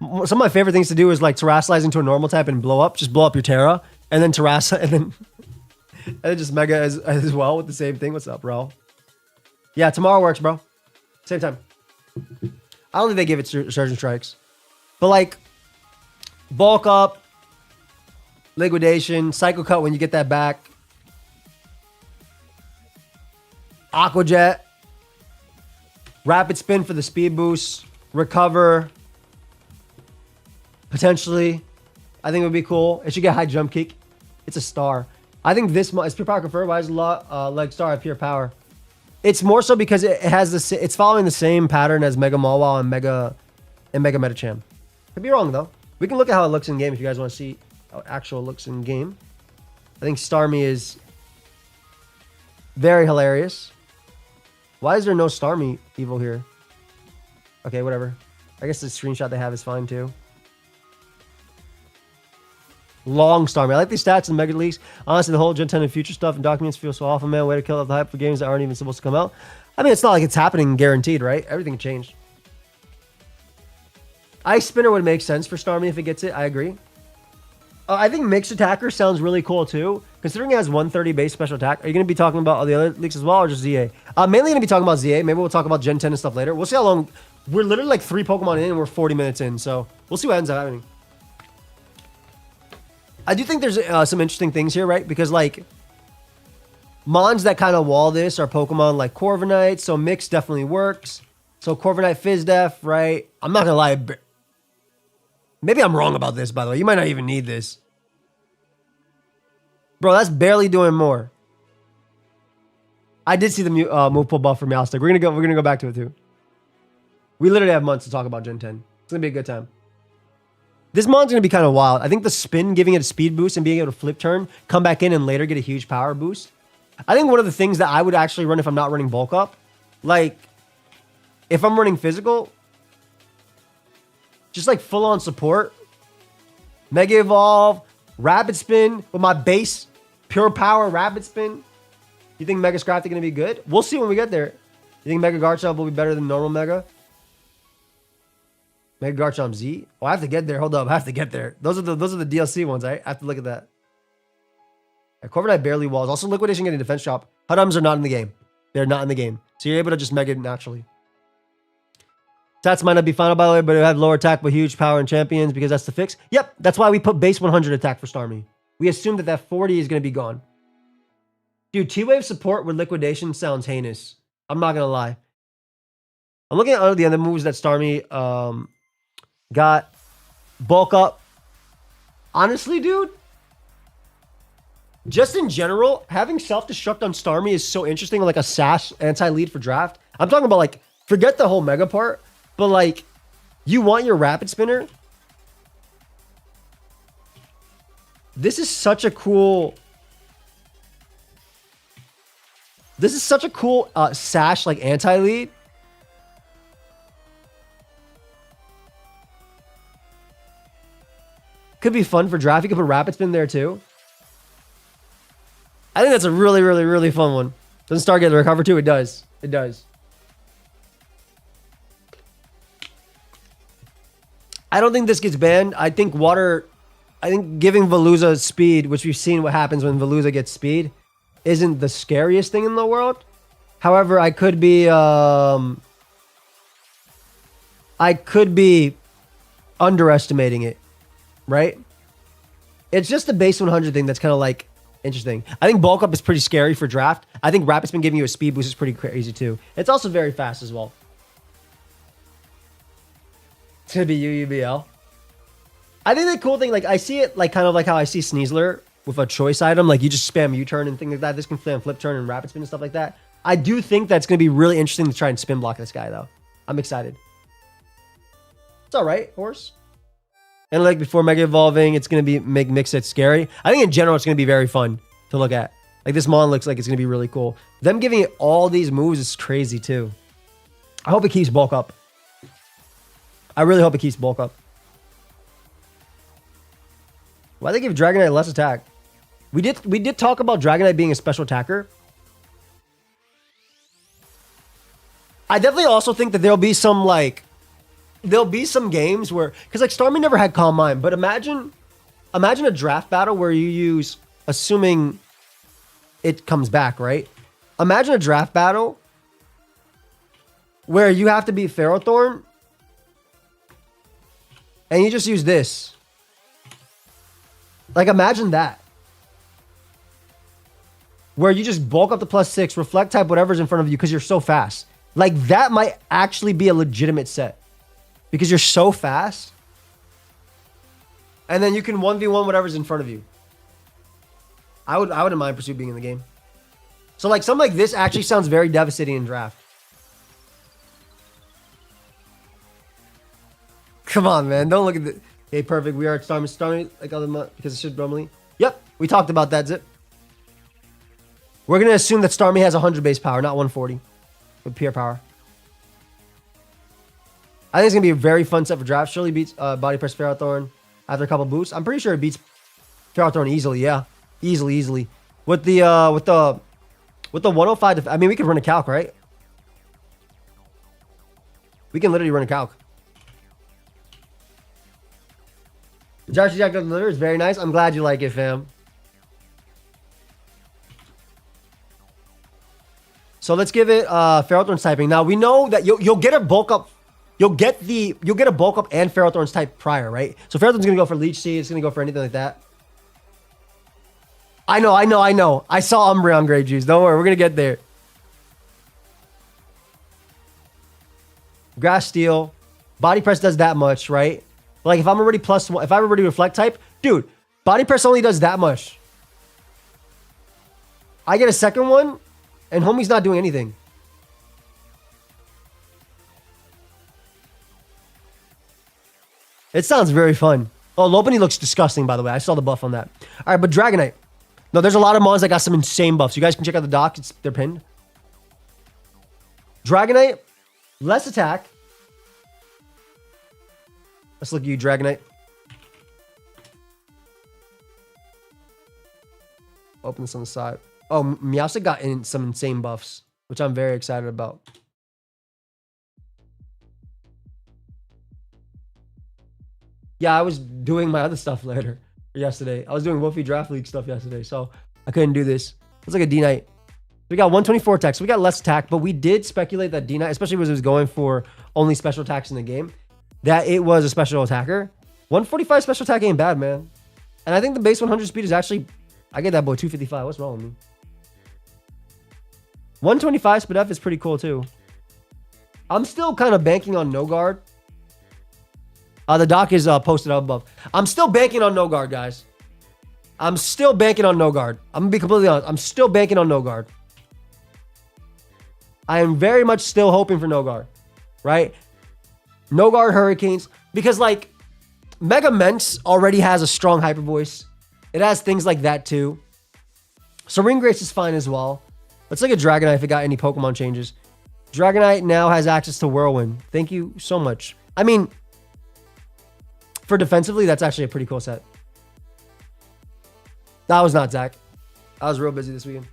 some of my favorite things to do is like Terrasilize into a normal type and blow up. Just blow up your Terra. And then Terrasilize and then just Mega as well with the same thing. What's up, bro? Yeah, tomorrow works, bro. Same time. I don't think they give it Surgeon Strikes. But like Bulk Up, Liquidation, Psycho Cut when you get that back. Aqua Jet. Rapid Spin for the speed boost. Recover. Potentially. I think it would be cool. It should get high jump kick. It's a star. I think this is Pure Power confirmed. Why is a lot like star at Pure Power? It's more so because it has it's following the same pattern as Mega Mawile and Mega Medicham. Could be wrong though. We can look at how it looks in game if you guys want to see how it actual looks in game. I think Starmie is very hilarious. Why is there no Starmie Evo here? Okay, whatever. I guess the screenshot they have is fine too. Long Starmie. I like these stats in Mega Leagues. Honestly, the whole Gen 10 and future stuff and documents feel so awful, man. Way to kill off the hype for games that aren't even supposed to come out. I mean, it's not like it's happening guaranteed, right? Everything can change. Ice Spinner would make sense for Starmie if it gets it. I agree. I think Mixed Attacker sounds really cool too. Considering it has 130 base special attack, are you going to be talking about all the other leaks as well or just ZA? Mainly going to be talking about ZA. Maybe we'll talk about Gen 10 and stuff later. We'll see how long. We're literally like 3 Pokemon in and we're 40 minutes in. So we'll see what ends up happening. I do think there's some interesting things here, right? Because like Mons that kind of wall this are Pokemon like Corviknight. So Mix definitely works. So Corviknight Fizdef, right? I'm not going to lie. Maybe I'm wrong about this, by the way. You might not even need this. Bro, that's barely doing more. I did see the move pull buff for Meowstic. We're gonna go back to it too. We literally have months to talk about Gen 10. It's gonna be a good time. This mon's gonna be kind of wild. I think the spin, giving it a speed boost and being able to flip turn, come back in and later get a huge power boost. I think one of the things that I would actually run if I'm not running bulk up, like if I'm running physical, just like full on support, Mega Evolve, Rapid Spin with my base, pure power Rapid Spin. You think Mega Scrafty gonna be good? We'll see when we get there. You think Mega Garchomp will be better than normal Mega? Mega Garchomp Z? Oh, I have to get there. Hold up, I have to get there. Those are the DLC ones, right? I have to look at that. Corviknight barely walls. Also, Liquidation getting defense drop. Hudums are not in the game. They're not in the game. So you're able to just Mega it naturally. Stats might not be final, by the way, but it had lower attack but huge power in champions because that's the fix. Yep, that's why we put base 100 attack for Starmie. We assume that 40 is going to be gone. Dude, T-Wave support with Liquidation sounds heinous. I'm not going to lie. I'm looking at the other moves that Starmie got. Bulk up. Honestly, dude, just in general, having self-destruct on Starmie is so interesting, like a Sash anti-lead for draft. I'm talking about, like, forget the whole Mega part, but, like, you want your Rapid Spinner. This is such a cool... This is such a cool Sash, like, anti-lead. Could be fun for draft. You could put Rapid Spin there, too. I think that's a really, really, really fun one. Doesn't Star get the recover too? It does. It does. I don't think this gets banned. I think giving Veluza speed, which we've seen what happens when Veluza gets speed, isn't the scariest thing in the world. However, I could be underestimating it, right? It's just the base 100 thing that's kind of like interesting. I think bulk up is pretty scary for draft. I think Rapid Spin giving you a speed boost is pretty crazy too. It's also very fast as well. It's gonna be UUBL. I think the cool thing, like I see it like kind of like how I see Sneasler with a choice item, like you just spam U-turn and things like that. This can flip turn and Rapid Spin and stuff like that. I do think that's gonna be really interesting to try and spin block this guy though. I'm excited. It's all right, horse. And like before Mega Evolving, it's going to be mix it scary. I think in general, it's going to be very fun to look at. Like this Mon looks like it's going to be really cool. Them giving it all these moves is crazy too. I hope it keeps bulk up. I really hope it keeps bulk up. Why they give Dragonite less attack? We did talk about Dragonite being a special attacker. I definitely also think that there'll be some games where, because like Starmie never had Calm Mind, but imagine a draft battle where you use, assuming it comes back, right? Imagine a draft battle where you have to beat Ferrothorn and you just use this. Like imagine that. Where you just bulk up the +6, reflect type whatever's in front of you because you're so fast. Like that might actually be a legitimate set. Because you're so fast. And then you can 1v1 whatever's in front of you. I wouldn't mind Pursuit being in the game. So like something like this actually sounds very devastating in draft. Come on, man. Don't look at the... Okay, perfect. We are at Starmie like other month because it should normally... Yep. We talked about that, Zip. We're going to assume that Starmie has 100 base power, not 140. With pure power. I think it's going to be a very fun set for draft. Surely beats Body Press Ferrothorn after a couple boosts. I'm pretty sure it beats Ferrothorn easily, yeah. Easily. With the 105... I mean, we could run a calc, right? We can literally run a calc. Josh Jack Deliver is very nice. I'm glad you like it, fam. So let's give it Ferrothorn's typing. Now we know that you'll get a bulk up. You'll get a bulk up and Ferrothorn's type prior, right? So Ferrothorn's gonna go for Leech Seed. It's gonna go for anything like that. I know. I saw Umbreon Grape Juice. Don't worry, we're gonna get there. Grass Steel, Body Press does that much, right? Like if I'm already +1, if I'm already Reflect type, dude, Body Press only does that much. I get a second one. And homie's not doing anything. It sounds very fun. Oh, Lopunny looks disgusting, by the way. I saw the buff on that. All right, but Dragonite. No, there's a lot of mons that got some insane buffs. You guys can check out the doc. They're pinned. Dragonite, less attack. Let's look at you, Dragonite. Open this on the side. Oh, Meowstic got in some insane buffs, which I'm very excited about. Yeah, I was doing my other stuff later yesterday. I was doing Wolfie Draft League stuff yesterday, so I couldn't do this. It's like a D-Knight. We got 124 attack, so we got less attack, but we did speculate that D-Knight, especially when it was going for only special attacks in the game, that it was a special attacker. 145 special attack ain't bad, man. And I think the base 100 speed is actually... I get that boy 255. What's wrong with me? 125 speed F is pretty cool, too. I'm still kind of banking on no guard. The doc is posted up above. I'm still banking on no guard, guys. I'm still banking on no guard. I'm going to be completely honest. I'm still banking on no guard. I am very much still hoping for no guard, right? No guard Hurricanes. Because, like, Mega Mence already has a strong hyper voice. It has things like that, too. Serene Grace is fine as well. Let's look at Dragonite if it got any Pokemon changes. Dragonite now has access to Whirlwind. Thank you so much. I mean... For defensively, that's actually a pretty cool set. That was not Zach. I was real busy this weekend.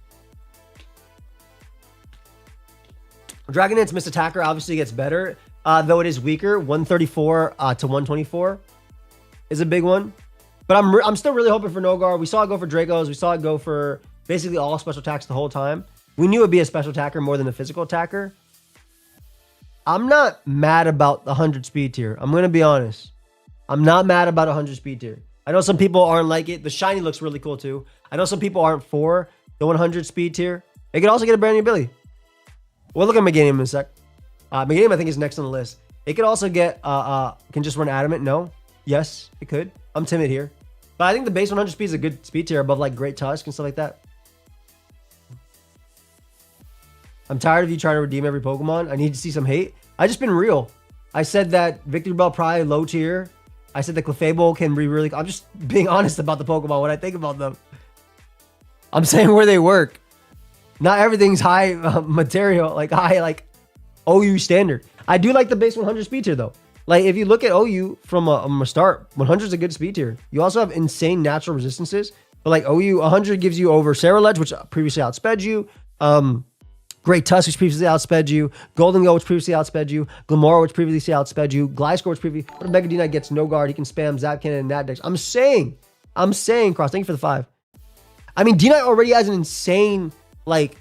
Dragonite's missed attacker obviously gets better, though it is weaker. 134 to 124 is a big one. But I'm still really hoping for no guard. We saw it go for Dracos. We saw it go for basically all special attacks the whole time. We knew it would be a special attacker more than a physical attacker. I'm not mad about the 100 speed tier. I'm going to be honest. I'm not mad about 100 speed tier. I know some people aren't like it. The shiny looks really cool too. I know some people aren't for the 100 speed tier. They could also get a brand new ability. We'll look at Meganium in a sec. Meganium I think is next on the list. It could also get, can just run Adamant. No. Yes, it could. I'm timid here. But I think the base 100 speed is a good speed tier above like Great Tusk and stuff like that. I'm tired of you trying to redeem every Pokemon. I need to see some hate. I just been real. I said that Victor Bell probably low tier. I said that Clefable can be really... I'm just being honest about the Pokemon, what I think about them. I'm saying where they work. Not everything's high material, like high, like OU standard. I do like the base 100 speed tier, though. Like, if you look at OU from a start, 100 is a good speed tier. You also have insane natural resistances. But, like, OU, 100 gives you over Ceruledge, which previously outsped you. Great Tusk, which previously outsped you. Golden Go, which previously outsped you. Glamora, which previously outsped you. Gliscor, which previously... But Mega D-Knight gets no guard. He can spam Zap Cannon and Nat Dex. I'm saying, Cross, thank you for the 5. I mean, D-Knight already has an insane, like...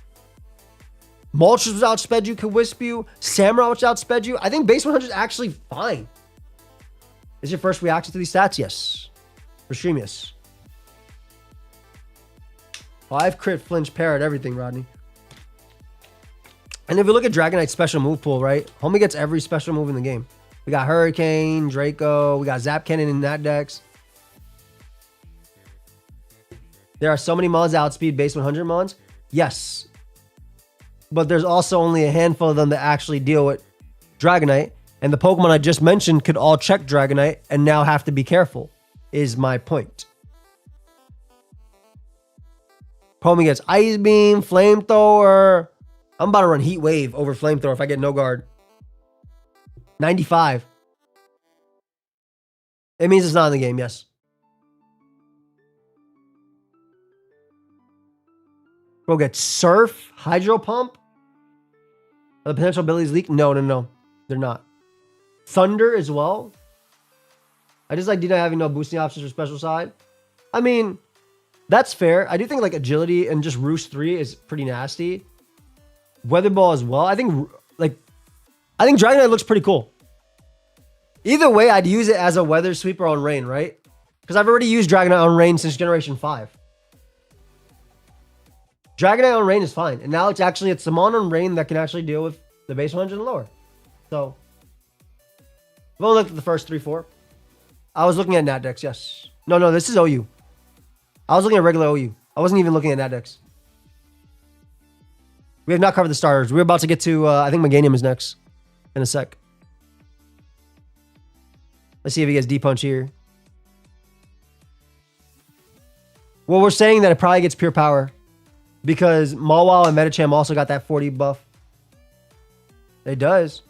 Moltres was outsped you, could wisp you. Samurai, which outsped you. I think base 100 is actually fine. Is your first reaction to these stats? Yes. For stream, yes. 5 crit, flinch, parrot, everything, Rodney. And if we look at Dragonite's special move pool, right? Homie gets every special move in the game. We got Hurricane, Draco. We got Zap Cannon and Nat Dex. There are so many mons that outspeed base 100 mons. Yes. But there's also only a handful of them that actually deal with Dragonite. And the Pokemon I just mentioned could all check Dragonite and now have to be careful, is my point. Homie gets Ice Beam, Flamethrower. I'm about to run Heat Wave over Flamethrower if I get no guard. 95. It means it's not in the game, yes. Bro, get Surf, Hydro Pump. Are the potential abilities leak? No. They're not. Thunder as well. I just like D-Knight having no boosting options for special side. I mean, that's fair. I do think like Agility and just Roost 3 is pretty nasty. Weather Ball as well. I think Dragonite looks pretty cool. Either way, I'd use it as a Weather Sweeper on Rain, right? Because I've already used Dragonite on Rain since Generation 5. Dragonite on Rain is fine. And now it's the Mon on Rain that can actually deal with the base 100 and lower. So, we'll look at the first 3-4. I was looking at Nat Dex, yes. No, this is OU. I was looking at regular OU. I wasn't even looking at Nat Dex. We have not covered the starters. We're about to get to, I think Meganium is next in a sec. Let's see if he gets D-Punch here. Well, we're saying that it probably gets pure power because Mawile and Metacham also got that 40 buff. It does.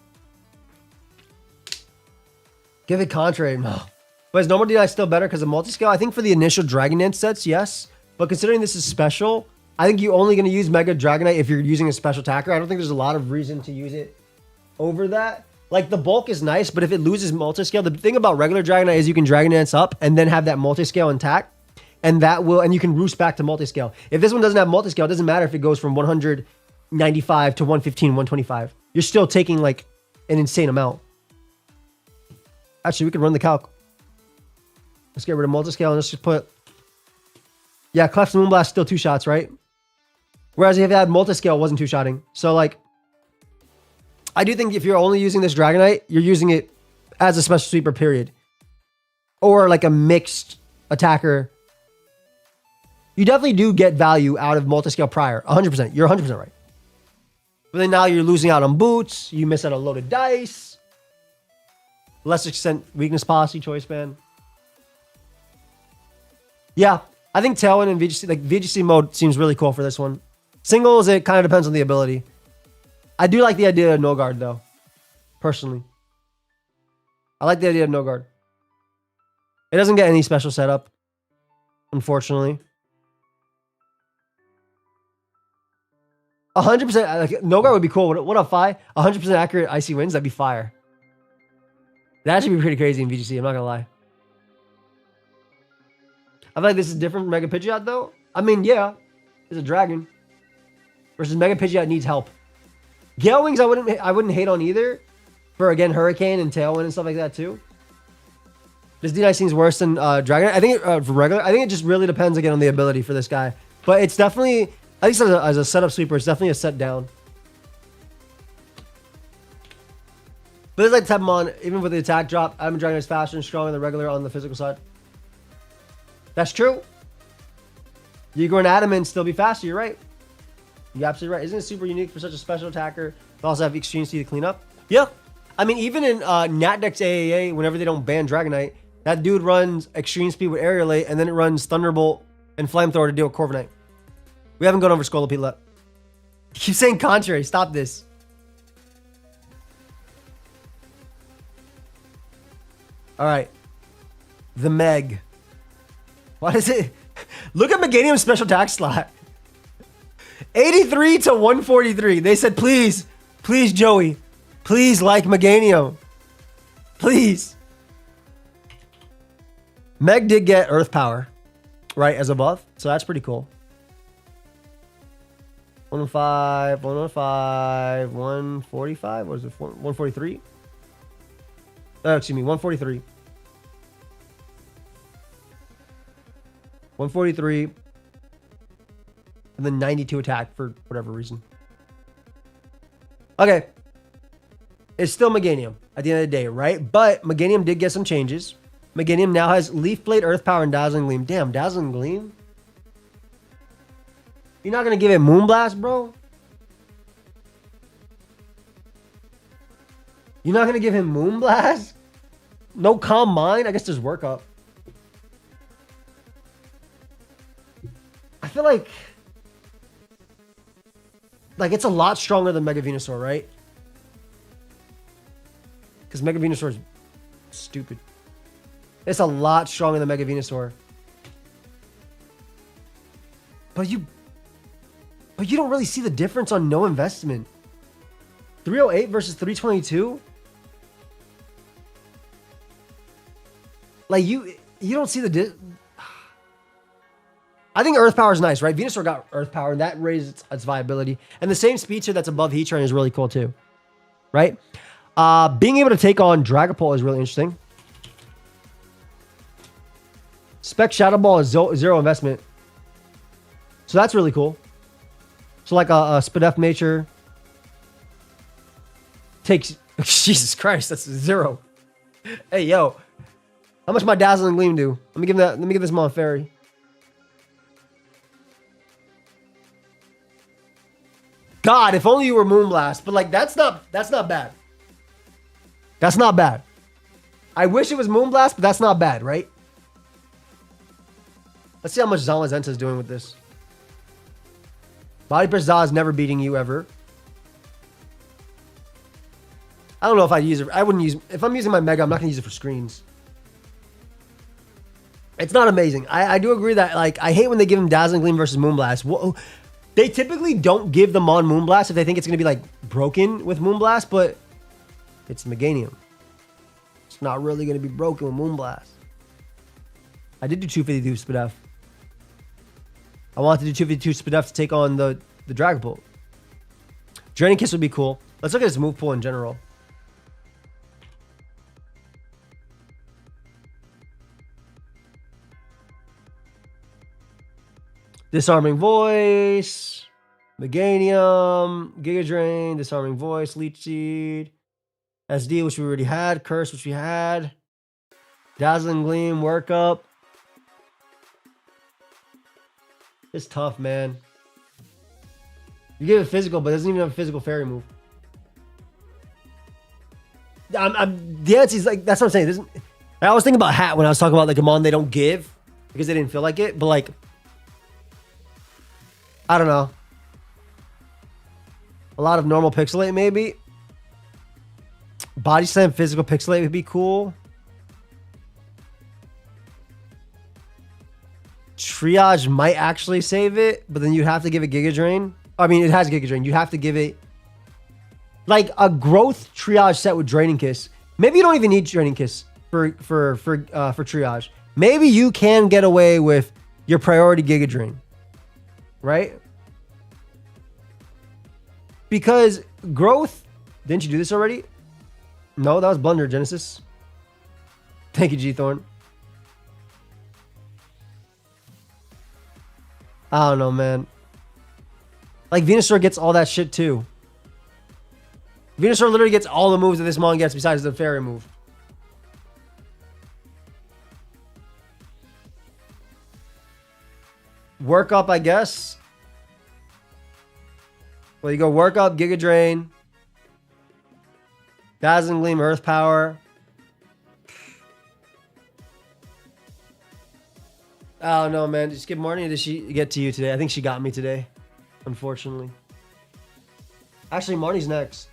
Give it contrary. No. But is normal DI still better because of multi-scale? I think for the initial Dragon Dance sets, yes. But considering this is special, I think you're only going to use Mega Dragonite if you're using a special attacker. I don't think there's a lot of reason to use it over that. Like, the bulk is nice, but if it loses multi-scale, the thing about regular Dragonite is you can Dragon Dance up and then have that multi-scale intact. And that will, and you can roost back to multi-scale. If this one doesn't have multi-scale, it doesn't matter if it goes from 195 to 115, 125. You're still taking, like, an insane amount. Actually, we could run the calc. Let's get rid of multi-scale and let's just put... Yeah, Clef's Moonblast still 2 shots, right? Whereas if it had multi-scale, it wasn't 2-shotting. So, like... I do think if you're only using this Dragonite, you're using it as a special sweeper, period. Or, like, a mixed attacker. You definitely do get value out of multi-scale prior. 100%. You're 100% right. But then now you're losing out on boots. You miss out on loaded dice. Less extent weakness policy choice ban. Yeah, I think Tailwind and VGC, like VGC mode seems really cool for this one. Singles, it kind of depends on the ability. I do like the idea of no guard though, personally. I like the idea of no guard. It doesn't get any special setup, unfortunately. 100%, like, no guard would be cool. What up, Fi? 100% accurate icy wins, that'd be fire. That'd actually be pretty crazy in VGC, I'm not gonna lie. I feel like this is different from Mega Pidgeot though. I mean, yeah, it's a dragon. Versus Mega Pidgeot needs help. Gale Wings I wouldn't hate on either. For again, Hurricane and Tailwind and stuff like that too. This D9 seems worse than Dragon. I think for regular, I think it just really depends again on the ability for this guy. But it's definitely, at least as a setup sweeper, it's definitely a set down. But it's like type him on, even with the attack drop, I'm Dragon is faster and stronger than regular on the physical side. That's true. You go in Adamant and still be faster, you're right. You're absolutely right. Isn't it super unique for such a special attacker to also have extreme speed to clean up? Yeah. I mean, even in Natdex AAA, whenever they don't ban Dragonite, that dude runs extreme speed with Aerialate, and then it runs Thunderbolt and Flamethrower to deal with Corviknight. We haven't gone over Scolipede yet. Keep saying contrary. Stop this. All right. The Meg. What is it? Look at Meganium's special attack slot. 83 to 143. They said, please, please, Joey, please like Meganium. Please. Meg did get Earth Power, right, as a buff. So that's pretty cool. 105, 105, 145. What is it? 143? Excuse me, 143. 143. And then 92 attack for whatever reason. Okay. It's still Meganium at the end of the day, right? But Meganium did get some changes. Meganium now has Leaf Blade, Earth Power, and Dazzling Gleam. Damn, Dazzling Gleam? You're not going to give it Moonblast, bro? You're not going to give him Moonblast? No Calm Mind? I guess there's Work Up. I feel like it's a lot stronger than Mega Venusaur, right? Because Mega Venusaur is stupid. It's a lot stronger than Mega Venusaur. But you don't really see the difference on no investment. 308 versus 322? Like, you don't see the... I think Earth Power is nice, right? Venusaur got Earth Power, and that raised its viability. And the same speed tier that's above Heatran is really cool, too. Right? Being able to take on Dragapult is really interesting. Spec Shadow Ball is zero investment. So that's really cool. So like a Spadef Nature takes... Jesus Christ, that's 0. Hey, yo. How much my Dazzling Gleam do? Let me give this Monferry. God, if only you were Moonblast. But like, that's not bad. That's not bad. I wish it was Moonblast, but that's not bad, right? Let's see how much Zamazenta is doing with this. Body Press Za is never beating you ever. I don't know if I'd use it. I wouldn't use... If I'm using my Mega, I'm not going to use it for screens. It's not amazing. I do agree that, like, I hate when they give him Dazzling Gleam versus Moonblast. Whoa. They typically don't give them on Moonblast if they think it's going to be, like, broken with Moonblast, but it's Meganium. It's not really going to be broken with Moonblast. I did do 252 Spadef. I wanted to do 252 Spadef to take on the Dragon Bolt. Draining Kiss would be cool. Let's look at his move pool in general. Disarming Voice, Meganium, Giga Drain, Disarming Voice, Leech Seed, SD, which we already had, Curse, which we had, Dazzling Gleam, Work Up. It's tough, man. You give it physical, but it doesn't even have a physical fairy move. The answer is like, that's what I'm saying. I was thinking about Hat when I was talking about like a mon they don't give because they didn't feel like it, but like, I don't know. A lot of normal Pixelate, maybe. Body Slam physical Pixelate would be cool. Triage might actually save it, but then you have to give it Giga Drain. I mean, it has Giga Drain. You have to give it like a growth Triage set with Draining Kiss. Maybe you don't even need Draining Kiss for Triage. Maybe you can get away with your priority Giga Drain. Right? Because growth... Didn't you do this already? No, that was Blunder, Genesis. Thank you, G-Thorn. I don't know, man. Like, Venusaur gets all that shit, too. Venusaur literally gets all the moves that this mon gets besides the fairy move. Work Up, I guess. Well, you go Work Up, Giga Drain, Dazzling Gleam, Earth Power. I don't know, man. Did you skip Marnie or did she get to you today? I think she got me today, unfortunately. Actually, Marnie's next.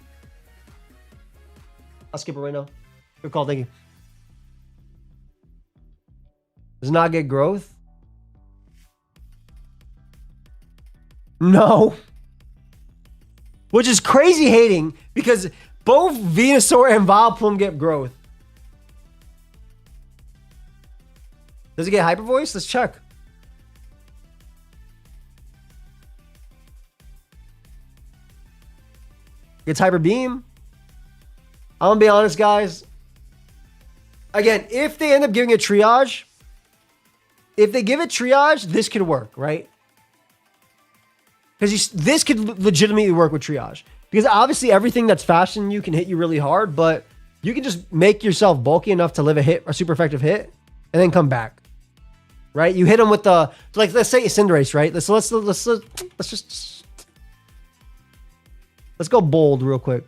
I'll skip her right now. Good call, thank you. Does not get growth? No. Which is crazy hating because both Venusaur and Vileplume get growth. Does it get Hyper Voice? Let's check. Gets Hyper Beam. I'm gonna be honest, guys. Again, if they end up giving it Triage, if they give it Triage, this could work, right? Because this could legitimately work with Triage. Because obviously everything that's faster than you can hit you really hard, but you can just make yourself bulky enough to live a hit, a super effective hit, and then come back. Right? You hit them with the, like, let's say Cinderace, right? Let's go bold real quick.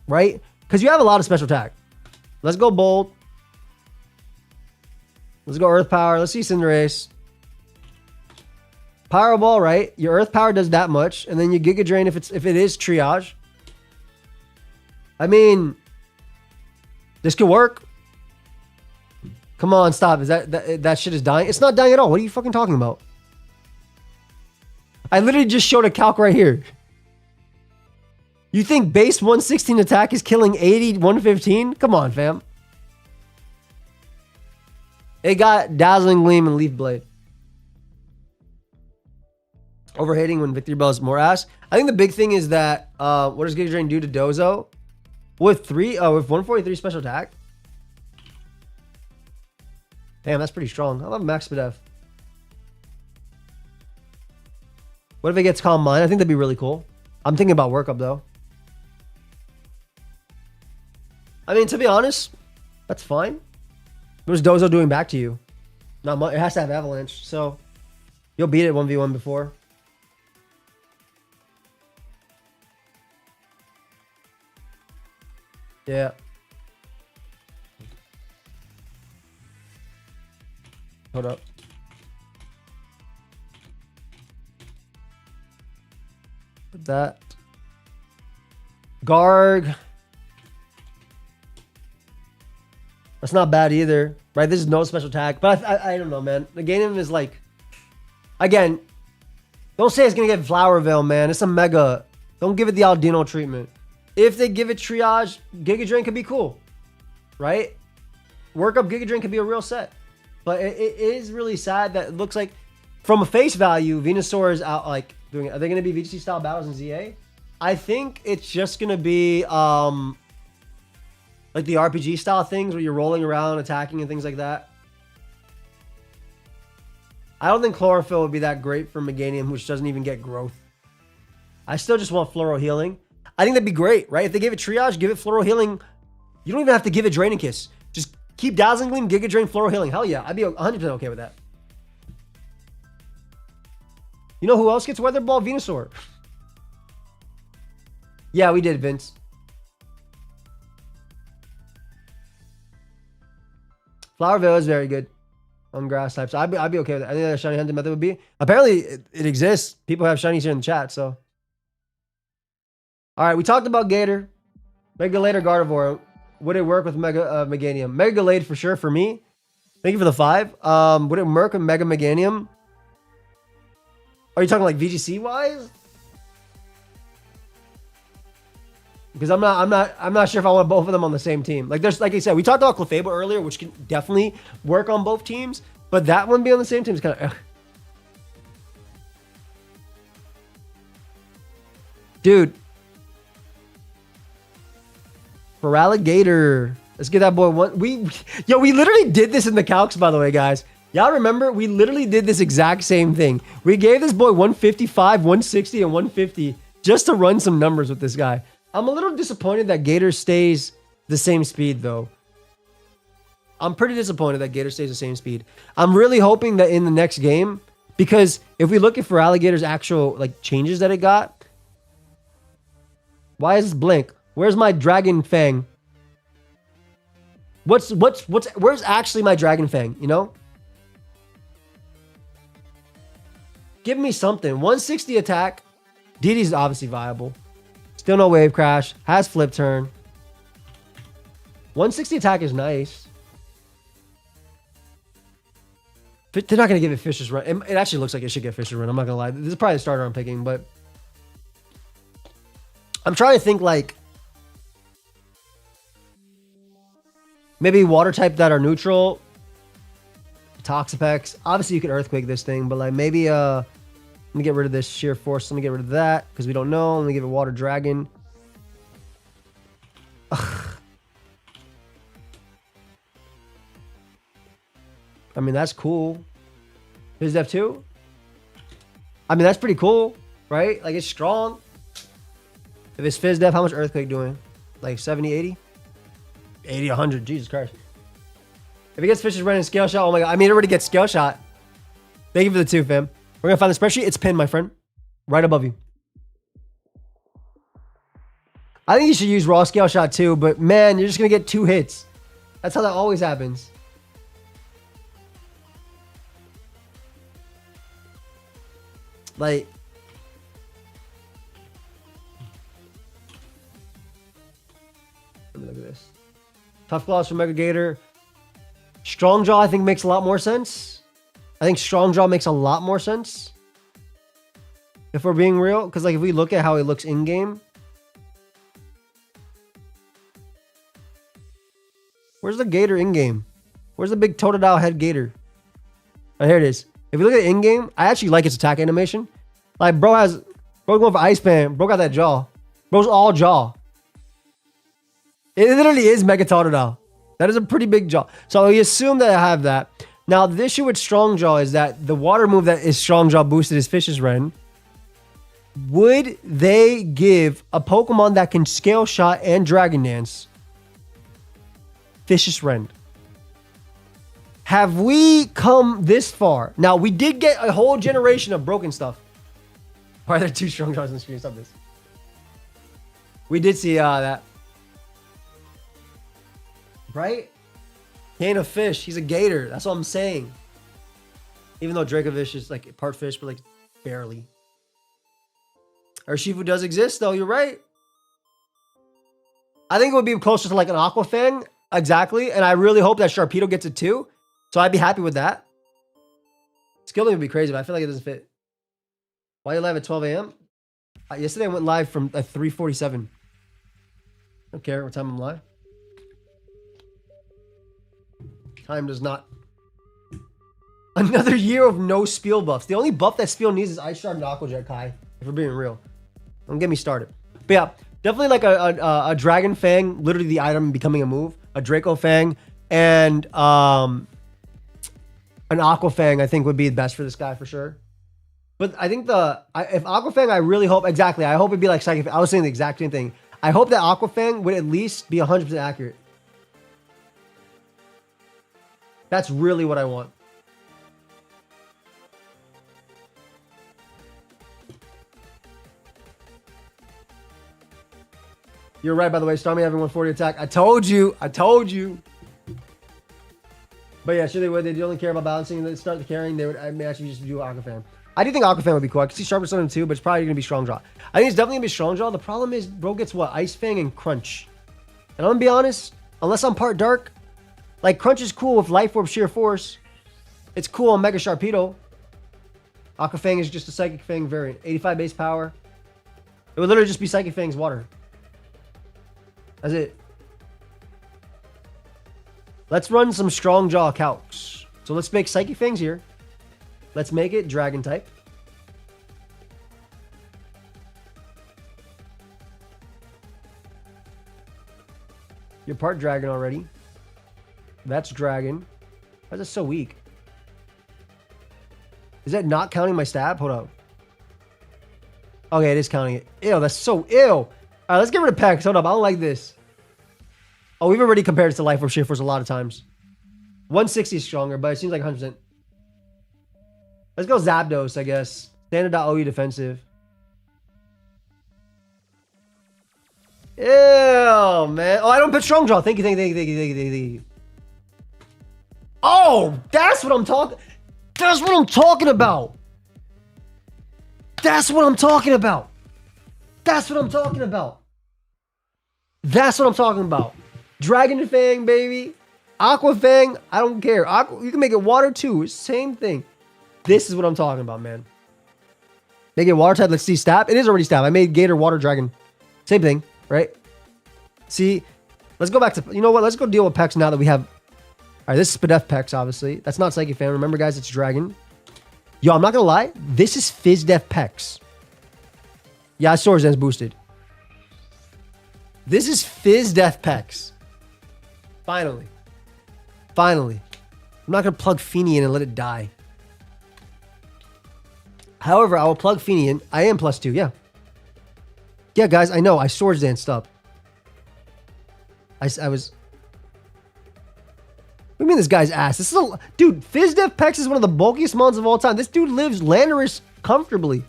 Right? Because you have a lot of special attack. Let's go bold. Let's go Earth Power. Let's see Cinderace. Power Ball, right? Your Earth Power does that much, and then you Giga Drain if it is Triage. I mean, this could work. Come on, stop. Is that shit is dying? It's not dying at all. What are you fucking talking about? I literally just showed a calc right here. You think base 116 attack is killing 80, 115? Come on, fam. It got Dazzling Gleam and Leaf Blade. Overhitting when Victory Bell is more ass. I think the big thing is that what does Giga Drain do to Dozo? With 143 special attack? Damn, that's pretty strong. I love Max Spadef. What if it gets Calm Mind? I think that'd be really cool. I'm thinking about Work Up though. I mean, to be honest, that's fine. What is Dozo doing back to you? Not much. It has to have Avalanche, so you'll beat it 1v1 before. Yeah. Hold up. That. Garg. That's not bad either, right? This is no special attack, but I don't know, man. The game is like, again, don't say it's gonna get Flower Veil, man. It's a mega. Don't give it the Aldino treatment. If they give it Triage, Giga Drain could be cool, right? Work Up Giga Drain could be a real set, but it is really sad that it looks like, from a face value, Venusaur is out like doing it. Are they gonna be VGC style battles in ZA? I think it's just gonna be like the RPG style things where you're rolling around, attacking and things like that. I don't think Chlorophyll would be that great for Meganium, which doesn't even get growth. I still just want Floral Healing. I think that'd be great, right? If they gave it Triage, give it Floral Healing. You don't even have to give it Draining Kiss. Just keep Dazzling Gleam, Giga Drain, Floral Healing. Hell yeah, I'd be 100% okay with that. You know who else gets Weather Ball? Venusaur. Yeah, we did, Vince. Flower Veil is very good on grass types. So I'd be okay with that. I think that a shiny hunting method would be. Apparently, it exists. People have shinies here in the chat, so. All right, we talked about Gator. Mega Galade or Gardevoir. Would it work with Meganium? Mega Galade for sure for me. Thank you for the 5. Would it work with Mega Meganium? Are you talking like VGC wise? Because I'm not sure if I want both of them on the same team. Like there's, like I said, we talked about Clefable earlier, which can definitely work on both teams, but that one being on the same team is kind of. Dude. For Alligator. Let's get that boy one. We literally did this in the calcs, by the way, guys. Y'all remember? We literally did this exact same thing. We gave this boy 155, 160, and 150 just to run some numbers with this guy. I'm a little disappointed that Gator stays the same speed, though. I'm pretty disappointed that Gator stays the same speed. I'm really hoping that in the next game, because if we look at for Alligator's actual like changes that it got, why is this Blink? Where's my Dragon Fang? Where's actually my Dragon Fang? You know? Give me something. 160 attack. DD's obviously viable. Still no Wave Crash. Has Flip Turn. 160 attack is nice. They're not going to give it Fisher's Run. It actually looks like it should get Fisher's Run. I'm not going to lie. This is probably the starter I'm picking, but I'm trying to think like maybe water type that are neutral. Toxapex. Obviously, you could Earthquake this thing, but like maybe let me get rid of this Sheer Force. Let me get rid of that because we don't know. Let me give it Water Dragon. Ugh. I mean, that's cool. Fizz Def 2? I mean, that's pretty cool, right? Like, it's strong. If it's Fizz Def, how much Earthquake doing? Like 70, 80? 80, 100. Jesus Christ. If it gets Fisher's Run and Scale Shot, oh my God. I mean, it already gets Scale Shot. Thank you for the 2, fam. We're going to find the spreadsheet. It's pinned, my friend. Right above you. I think you should use Raw Scale Shot too, but man, you're just going to get 2 hits. That's how that always happens. Like, let me look at this. Tough Claws from Mega Gator. Strong Jaw, I think, makes a lot more sense. I think Strong Jaw makes a lot more sense. If we're being real. Because, like, if we look at how it looks in-game. Where's the Gator in-game? Where's the big Totodile head Gator? Oh, here it is. If you look at it in-game, I actually like its attack animation. Like, bro's going for Ice Pan. Bro got that jaw. Bro's all jaw. It literally is Mega Totodile. That is a pretty big jaw. So we assume that I have that. Now, the issue with Strong Jaw is that the water move that is Strong Jaw boosted is Fish's Wren. Would they give a Pokemon that can Scale Shot and Dragon Dance Fish's Wren? Have we come this far? Now, we did get a whole generation of broken stuff. Why are there 2 Strong Jaws on the screen? Stop this. We did see that. Right? He ain't a fish. He's a gator. That's what I'm saying. Even though Dracovish is like part fish, but like barely. Urshifu does exist though. You're right. I think it would be closer to like an Aquafang. Exactly. And I really hope that Sharpedo gets it too. So I'd be happy with that. Skilling would be crazy, but I feel like it doesn't fit. Why are you live at 12 a.m.? Yesterday I went live from 3:47. Don't care what time I'm live. Time does not. Another year of no Spiel buffs. The only buff that Spiel needs is Ice Shard and Aqua Jet, Kai. If we're being real. Don't get me started. But yeah, definitely like a Dragon Fang, literally the item becoming a move. A Draco Fang and an Aqua Fang I think would be the best for this guy for sure. But I think if Aqua Fang, I really hope, exactly, I hope it'd be like Psychic Fang. I was saying the exact same thing. I hope that Aqua Fang would at least be 100% accurate. That's really what I want. You're right, by the way. Starmie having 140 attack. I told you. I told you. But yeah, sure they would. They only care about balancing. They start the carrying. They would. I may actually just do Aqua Fan. I do think Aqua Fan would be cool. I can see Sharper Summon too, but it's probably going to be Strong Draw. I think it's definitely going to be Strong Draw. The problem is, bro gets what? Ice Fang and Crunch. And I'm going to be honest, unless I'm part Dark, like Crunch is cool with Life Orb Sheer Force. It's cool on Mega Sharpedo. Aqua Fang is just a Psychic Fang variant. 85 base power. It would literally just be Psychic Fang's water. That's it. Let's run some Strong Jaw calcs. So let's make Psychic Fangs here. Let's make it Dragon type. You're part Dragon already. That's Dragon. Why is it so weak? Is that not counting my stab? Hold up. Okay, it is counting it. Ew, that's so ew. All right, let's get rid of Pex. Hold up, I don't like this. Oh, we've already compared it to Life Orb Sheer Force a lot of times. 160 is stronger, but it seems like 100%. Let's go Zapdos, I guess. Standard.OE defensive. Ew, man. Oh, I don't put Strong Jaw. Thank you. Oh, that's what I'm talking. That's what I'm talking about. That's what I'm talking about. That's what I'm talking about. That's what I'm talking about. Dragon Fang, baby. Aqua Fang, I don't care. You can make it water too. It's the same thing. This is what I'm talking about, man. Make it water type. Let's see. Stab. It is already stab. I made Gator Water Dragon. Same thing, right? See, let's go back to, you know what? Let's go deal with Pex now that we have. All right, this is Spadef Pex, obviously. That's not Psychic Fan. Remember, guys, it's Dragon. Yo, I'm not going to lie. This is Fizdef Pex. Yeah, Swords Dance boosted. This is Fizdef Pex. Finally. Finally. I'm not going to plug Feeny in and let it die. However, I will plug Feeny in. I am +2, yeah. Yeah, guys, I know. I Swords Danced up. I was... What do you mean this guy's ass? This is a... Dude, Fizdef Pex is one of the bulkiest mons of all time. This dude lives Landorus comfortably.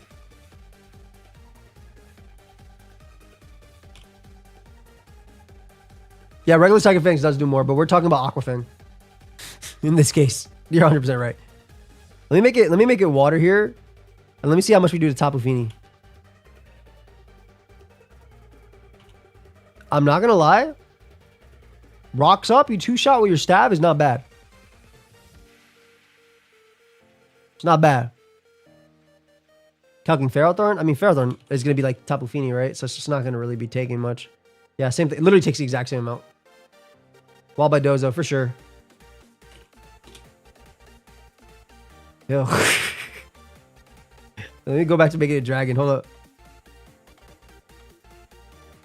Yeah, regular Psychic Fangs does do more, but we're talking about Aqua Fang. In this case. You're 100% right. Let me make it water here. And let me see how much we do to Tapu Fini. I'm not going to lie. Rocks up, you two-shot with your stab is not bad. It's not bad. Calcing Ferrothorn? I mean, Ferrothorn is going to be like Tapu Fini, right? So it's just not going to really be taking much. Yeah, same thing. It literally takes the exact same amount. Wall by Dozo, for sure. Yo. Let me go back to making it a dragon. Hold up.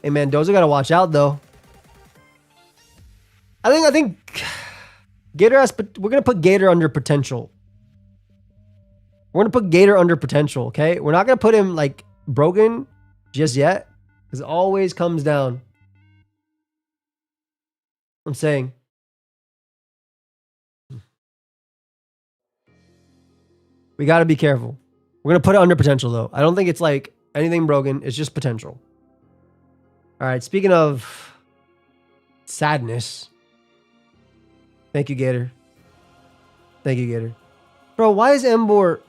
Hey, man, Dozo got to watch out, though. I think Gator has... We're going to put Gator under potential. We're going to put Gator under potential, okay? We're not going to put him, like, broken just yet. Because it always comes down. I'm saying. We got to be careful. We're going to put it under potential, though. I don't think it's, like, anything broken. It's just potential. All right, speaking of sadness... Thank you, Gator. Thank you, Gator. Bro, why is Embor...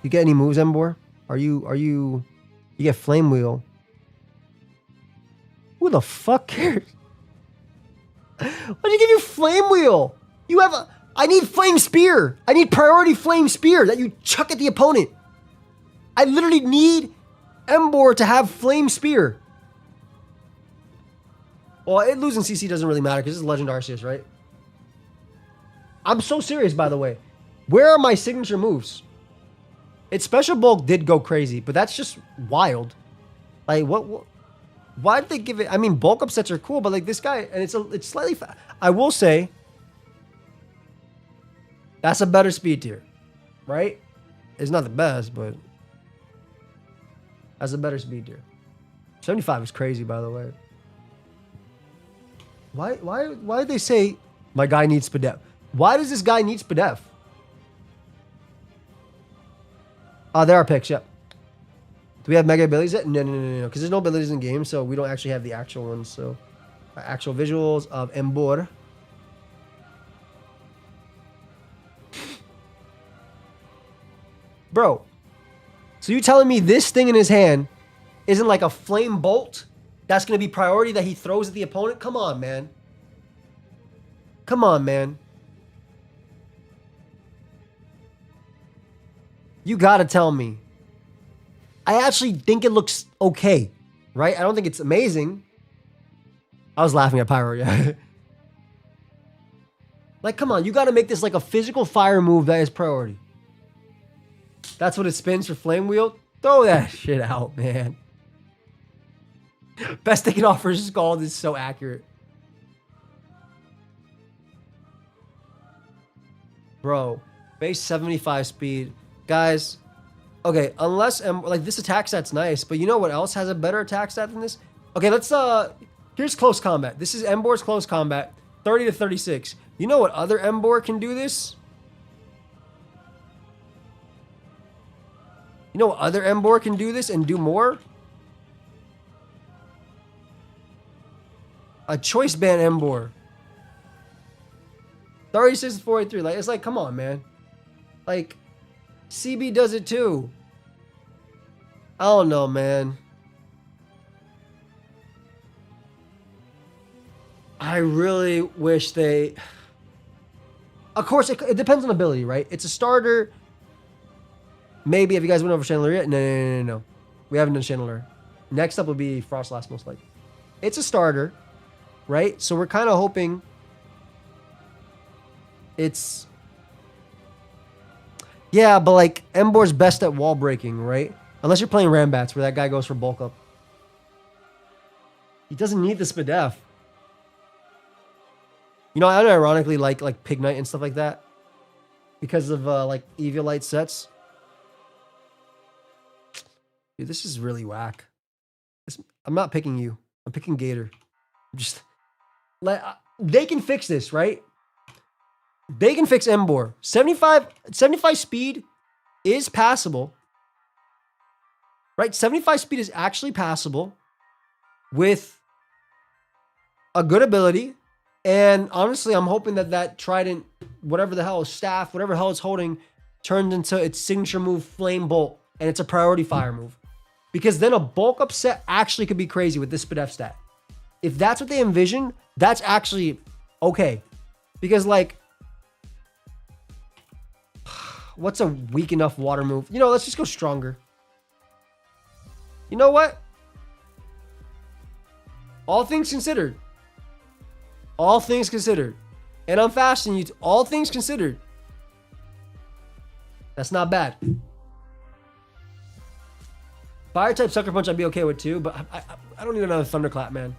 You get any moves, Embor? You get Flame Wheel. Who the fuck cares? Why'd you give you Flame Wheel? You have a... I need Flame Spear. I need priority Flame Spear that you chuck at the opponent. I literally need Embor to have Flame Spear. Well, it losing CC doesn't really matter because it's Legend Arceus, right? I'm so serious, by the way. Where are my signature moves? Its Special Bulk did go crazy, but that's just wild. Like, what why did they give it? I mean, bulk upsets are cool, but like this guy, and it's slightly... I will say, that's a better speed tier, right? It's not the best, but that's a better speed tier. 75 is crazy, by the way. Why did they say my guy needs Spadef? Why does this guy need Spadef? Oh, there are picks, yep. Do we have mega abilities yet? No. Because there's no abilities in the game, so we don't actually have the actual ones. So, actual visuals of Embor. Bro, so you telling me this thing in his hand isn't like a flame bolt that's going to be priority that he throws at the opponent? Come on, man. Come on, man. You got to tell me. I actually think it looks okay, right? I don't think it's amazing. I was laughing at Pyro, yeah. Like, come on. You got to make this like a physical fire move that is priority. That's what it spins for Flame Wheel. Throw that shit out, man. Best they can offer is Scald is so accurate. Bro, base 75 speed. Guys, okay, unless, like, this attack stat's nice, but you know what else has a better attack stat than this? Okay, let's, here's close combat. This is Embor's close combat, 30 to 36. You know what other Embor can do this? You know what other Embor can do this and do more? A Choice Band Embor. 36 to 43. Like, it's like, come on, man. Like, CB does it too. I don't know, man. I really wish they... Of course, it depends on ability, right? It's a starter. Maybe, have you guys went over Chandelier yet? No. We haven't done Chandelier. Next up will be Frostlass, most likely. It's a starter, right? So we're kind of hoping it's... Yeah, but like, Embor's best at wall breaking, right? Unless you're playing Rambats, where that guy goes for bulk up. He doesn't need the Spadef. You know, I ironically like Pignite and stuff like that. Because of, like, Eviolite sets. Dude, this is really whack. I'm not picking you. I'm picking Gator. They can fix this, right? They can fix Embor. 75 speed is passable. Right? 75 speed is actually passable with a good ability. And honestly, I'm hoping that Trident, whatever the hell, staff, whatever the hell it's holding, turns into its signature move, Flame Bolt. And it's a priority fire move. Because then a bulk upset actually could be crazy with this Spadef stat. If that's what they envision, that's actually okay. Because, like, what's a weak enough water move? You know, let's just go stronger. You know what? All things considered. All things considered. And I'm fasting you to all things considered. That's not bad. Fire type Sucker Punch I'd be okay with too, but I don't need another Thunderclap, man.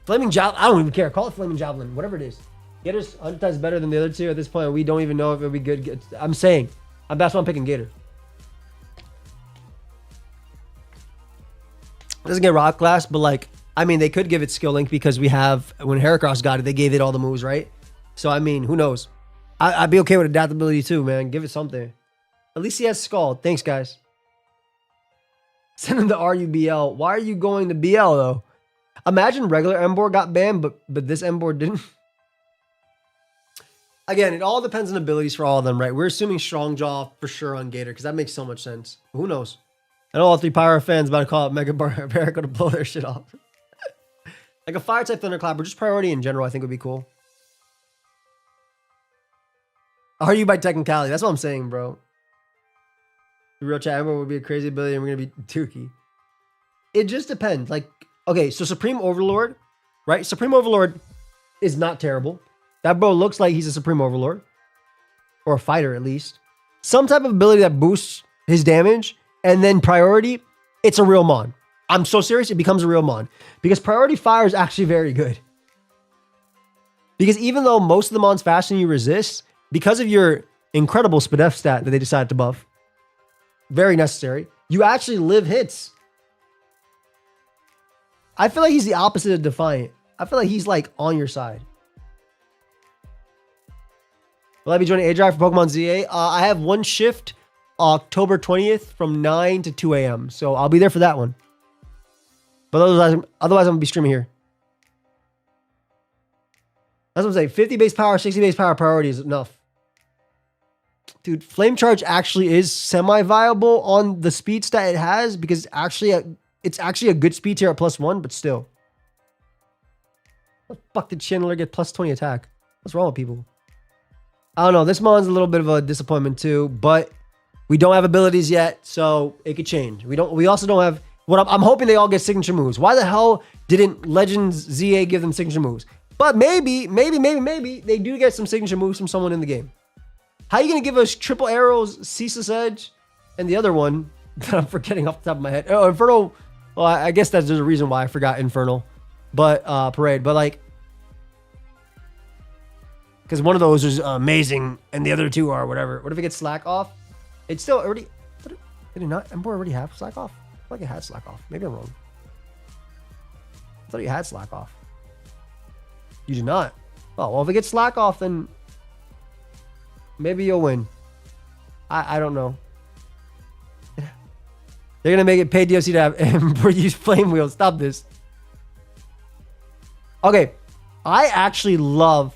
Flaming Javelin, I don't even care. Call it Flaming Javelin, whatever it is. Gator's 100 times better than the other two at this point. We don't even know if it'll be good. I'm saying. That's why I'm picking Gator. It doesn't get Rock Glass, but like, I mean, they could give it Skill Link because we have, when Heracross got it, they gave it all the moves, right? So, I mean, who knows? I'd be okay with adaptability too, man. Give it something. At least he has Skull. Thanks, guys. Send him to RUBL. Why are you going to BL, though? Imagine regular Emboar got banned, but this Emboar didn't. Again, it all depends on abilities for all of them, right? We're assuming Strong Jaw for sure on Gator, because that makes so much sense. Who knows? I know all 3 Pyro fans about to call it Mega Barbarico to blow their shit off. Like a Fire-type Thunderclap, or just priority in general, I think would be cool. Are you by technicality? That's what I'm saying, bro. The real chat Ember would be a crazy ability and we're going to be Dookie. It just depends. Like, okay, so Supreme Overlord, right? Supreme Overlord is not terrible. That bro looks like he's a Supreme Overlord. Or a fighter, at least. Some type of ability that boosts his damage. And then priority, it's a real Mon. I'm so serious, it becomes a real Mon. Because priority fire is actually very good. Because even though most of the Mons faster than you resist, because of your incredible SPDF stat that they decided to buff, very necessary, you actually live hits. I feel like he's the opposite of Defiant. I feel like he's like on your side. Will I be joining A-Drive for Pokemon ZA? I have one shift October 20th from 9 to 2 a.m. So I'll be there for that one. But otherwise I'm going to be streaming here. That's what I'm saying. 50 base power, 60 base power priority is enough. Dude, Flame Charge actually is semi-viable on the speed stat it has because it's actually a good speed tier at +1, but still. What the fuck did Chandler get +20 attack? What's wrong with people? I don't know. This Mon's a little bit of a disappointment too, but we don't have abilities yet, so it could change. We also don't have what I'm hoping they all get signature moves. Why the hell didn't Legends ZA give them signature moves? But maybe they do get some signature moves from someone in the game. How are you going to give us triple arrows, ceaseless edge, and the other one that I'm forgetting off the top of my head? Oh, Infernal. Well, I guess there's a reason why I forgot Infernal, but Parade. But like, because one of those is amazing, and the other two are whatever. What if it gets Slack off? It's still already. Did it not? Ember already have Slack off? I feel like it had Slack off. Maybe I'm wrong. I thought you had Slack off. You do not. Oh well, if it gets Slack off, then maybe you'll win. I don't know. They're gonna make it pay DLC to have Ember use flame wheels. Stop this. Okay, I actually love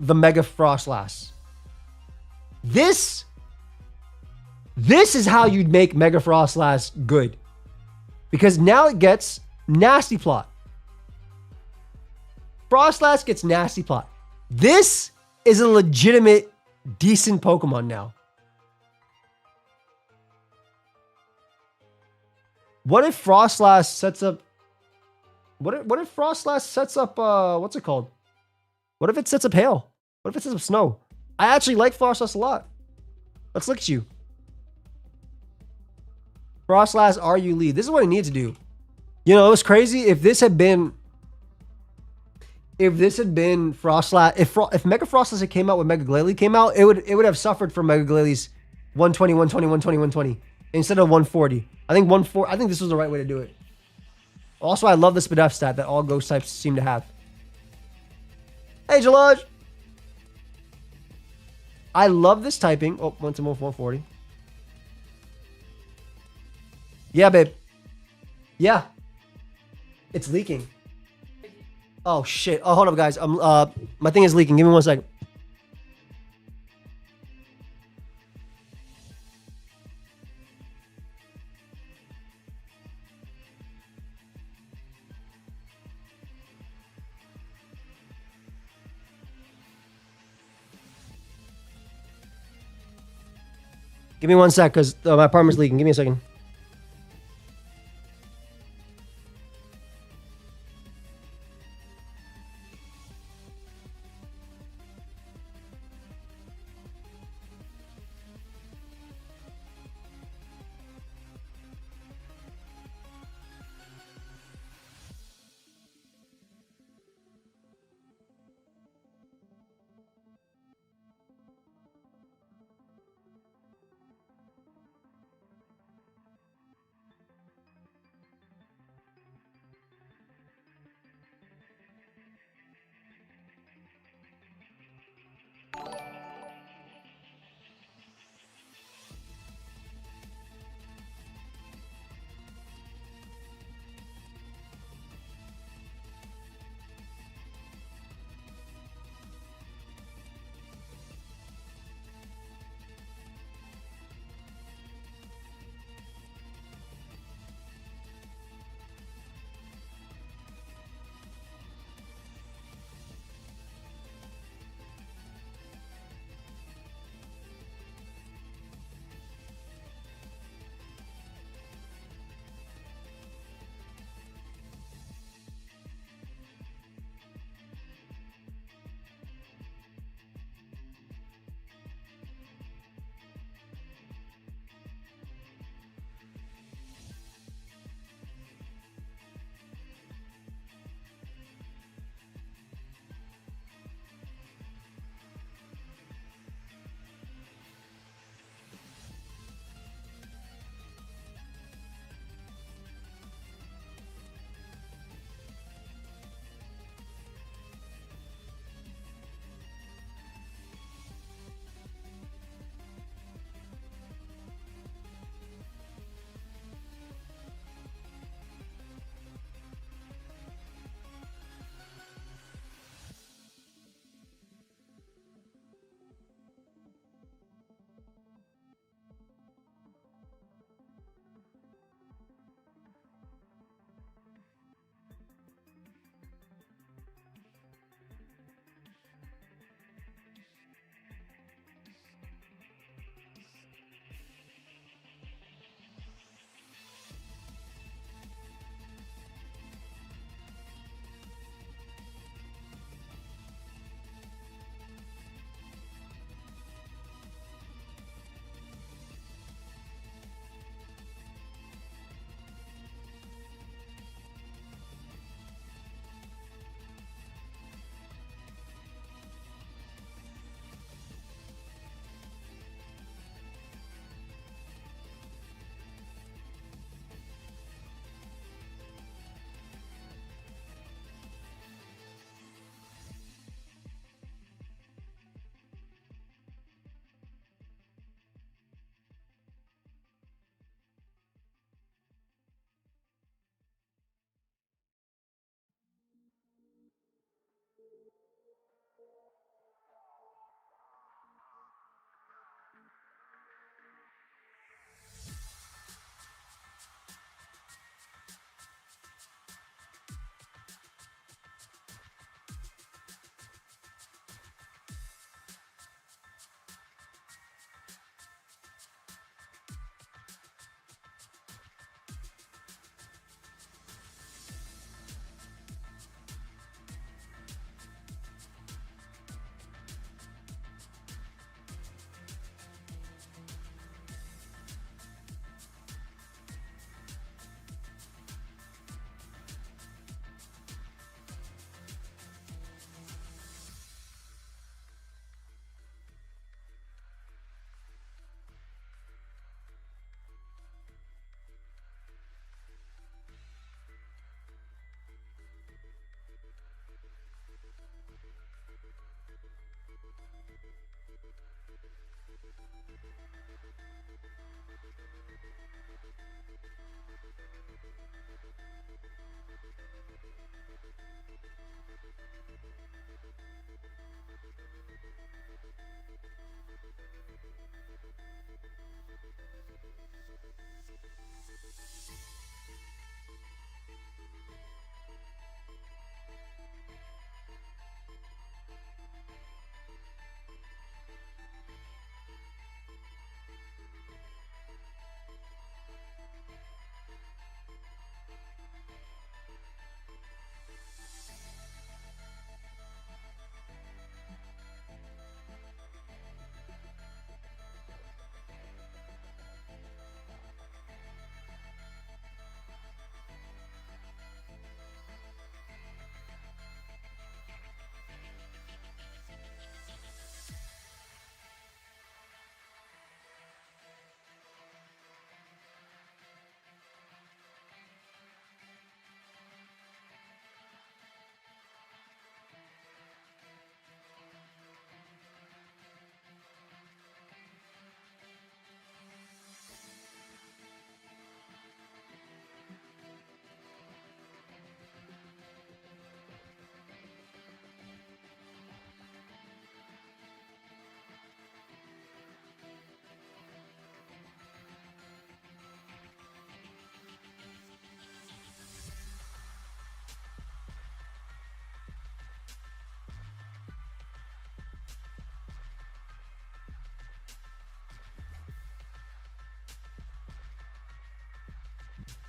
the Mega Frostlass. This is how you'd make Mega Frostlass good. Because now it gets Nasty Plot. Frostlass gets Nasty Plot. This is a legitimate, decent Pokemon now. What if Frostlass sets up... What if Frostlass sets up... what's it called? What if it sets up Hail? What if it sets up Snow? I actually like Frostlass a lot. Let's look at you. Frostlass, are you lead? This is what I need to do. You know, it was crazy. If this had been Frostlass, if Mega Frostlass had came out when Mega Glalie came out, it would have suffered from Mega Glalie's 120, 120, 120, 120 instead of 140. I think this was the right way to do it. Also, I love the SPDF stat that all ghost types seem to have. Hey, Jalaj. I love this typing. Oh, 140. Yeah, babe. Yeah. It's leaking. Oh, shit. Oh, hold up, guys. My thing is leaking. Give me 1 second. Give me 1 sec, because my apartment's leaking. Give me a second.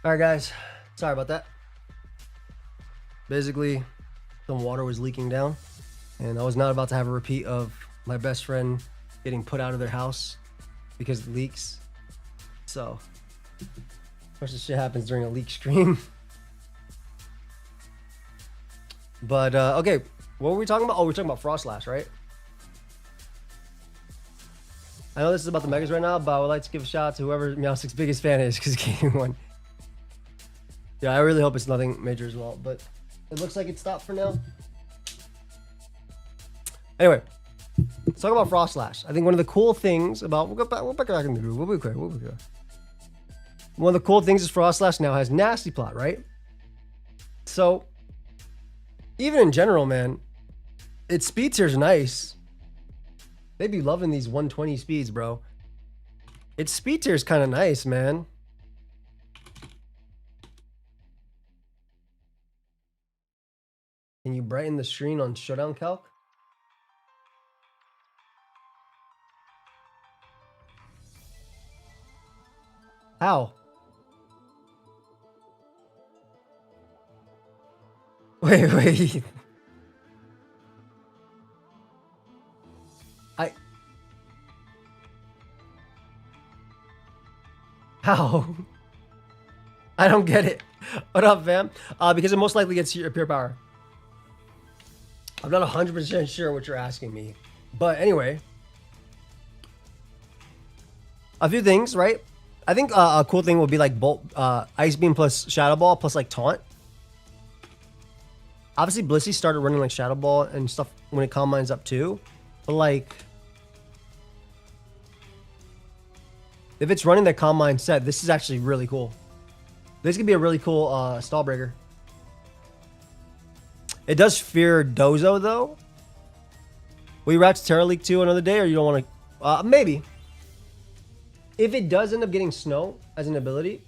All right, guys. Sorry about that. Basically, some water was leaking down, and I was not about to have a repeat of my best friend getting put out of their house because of leaks. So, of course, this shit happens during a leak stream. But, okay. What were we talking about? Oh, we're talking about Frost Slash, right? I know this is about the Megas right now, but I would like to give a shout out to whoever Meowstic's biggest fan is because getting one. Yeah, I really hope it's nothing major as well, but it looks like it stopped for now. Anyway, let's talk about Frost Slash. I think one of the cool things about we'll back in the groove. We'll be quick. One of the cool things is Frost Slash now has Nasty Plot, right? So even in general, man, its speed tier's nice. They be loving these 120 speeds, bro. Its speed tier's kind of nice, man. Can you brighten the screen on Showdown Calc? How? Wait. How? I don't get it. What up, fam? Because it most likely gets your pure power. I'm not 100% sure what you're asking me. But anyway. A few things, right? I think a cool thing would be like Bolt, Ice Beam plus Shadow Ball plus like Taunt. Obviously, Blissey started running like Shadow Ball and stuff when it combines up too. But like, if it's running that combine set, this is actually really cool. This could be a really cool stall breaker. It does fear Dozo though. Will you ratch Terra Leak 2 another day, or you don't want to? Maybe. If it does end up getting Snow as an ability,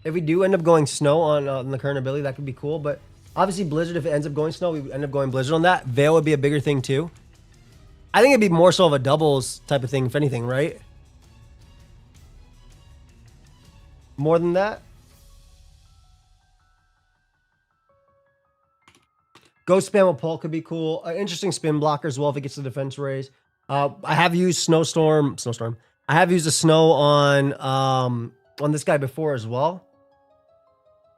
if we do end up going Snow on the current ability, that could be cool. But obviously Blizzard, if it ends up going Snow, we end up going Blizzard on that. Veil would be a bigger thing too. I think it'd be more so of a doubles type of thing, if anything, right? More than that. Ghost Spam with Pulse could be cool. An interesting spin blocker as well if it gets the defense raise. I have used Snowstorm. I have used a Snow on this guy before as well.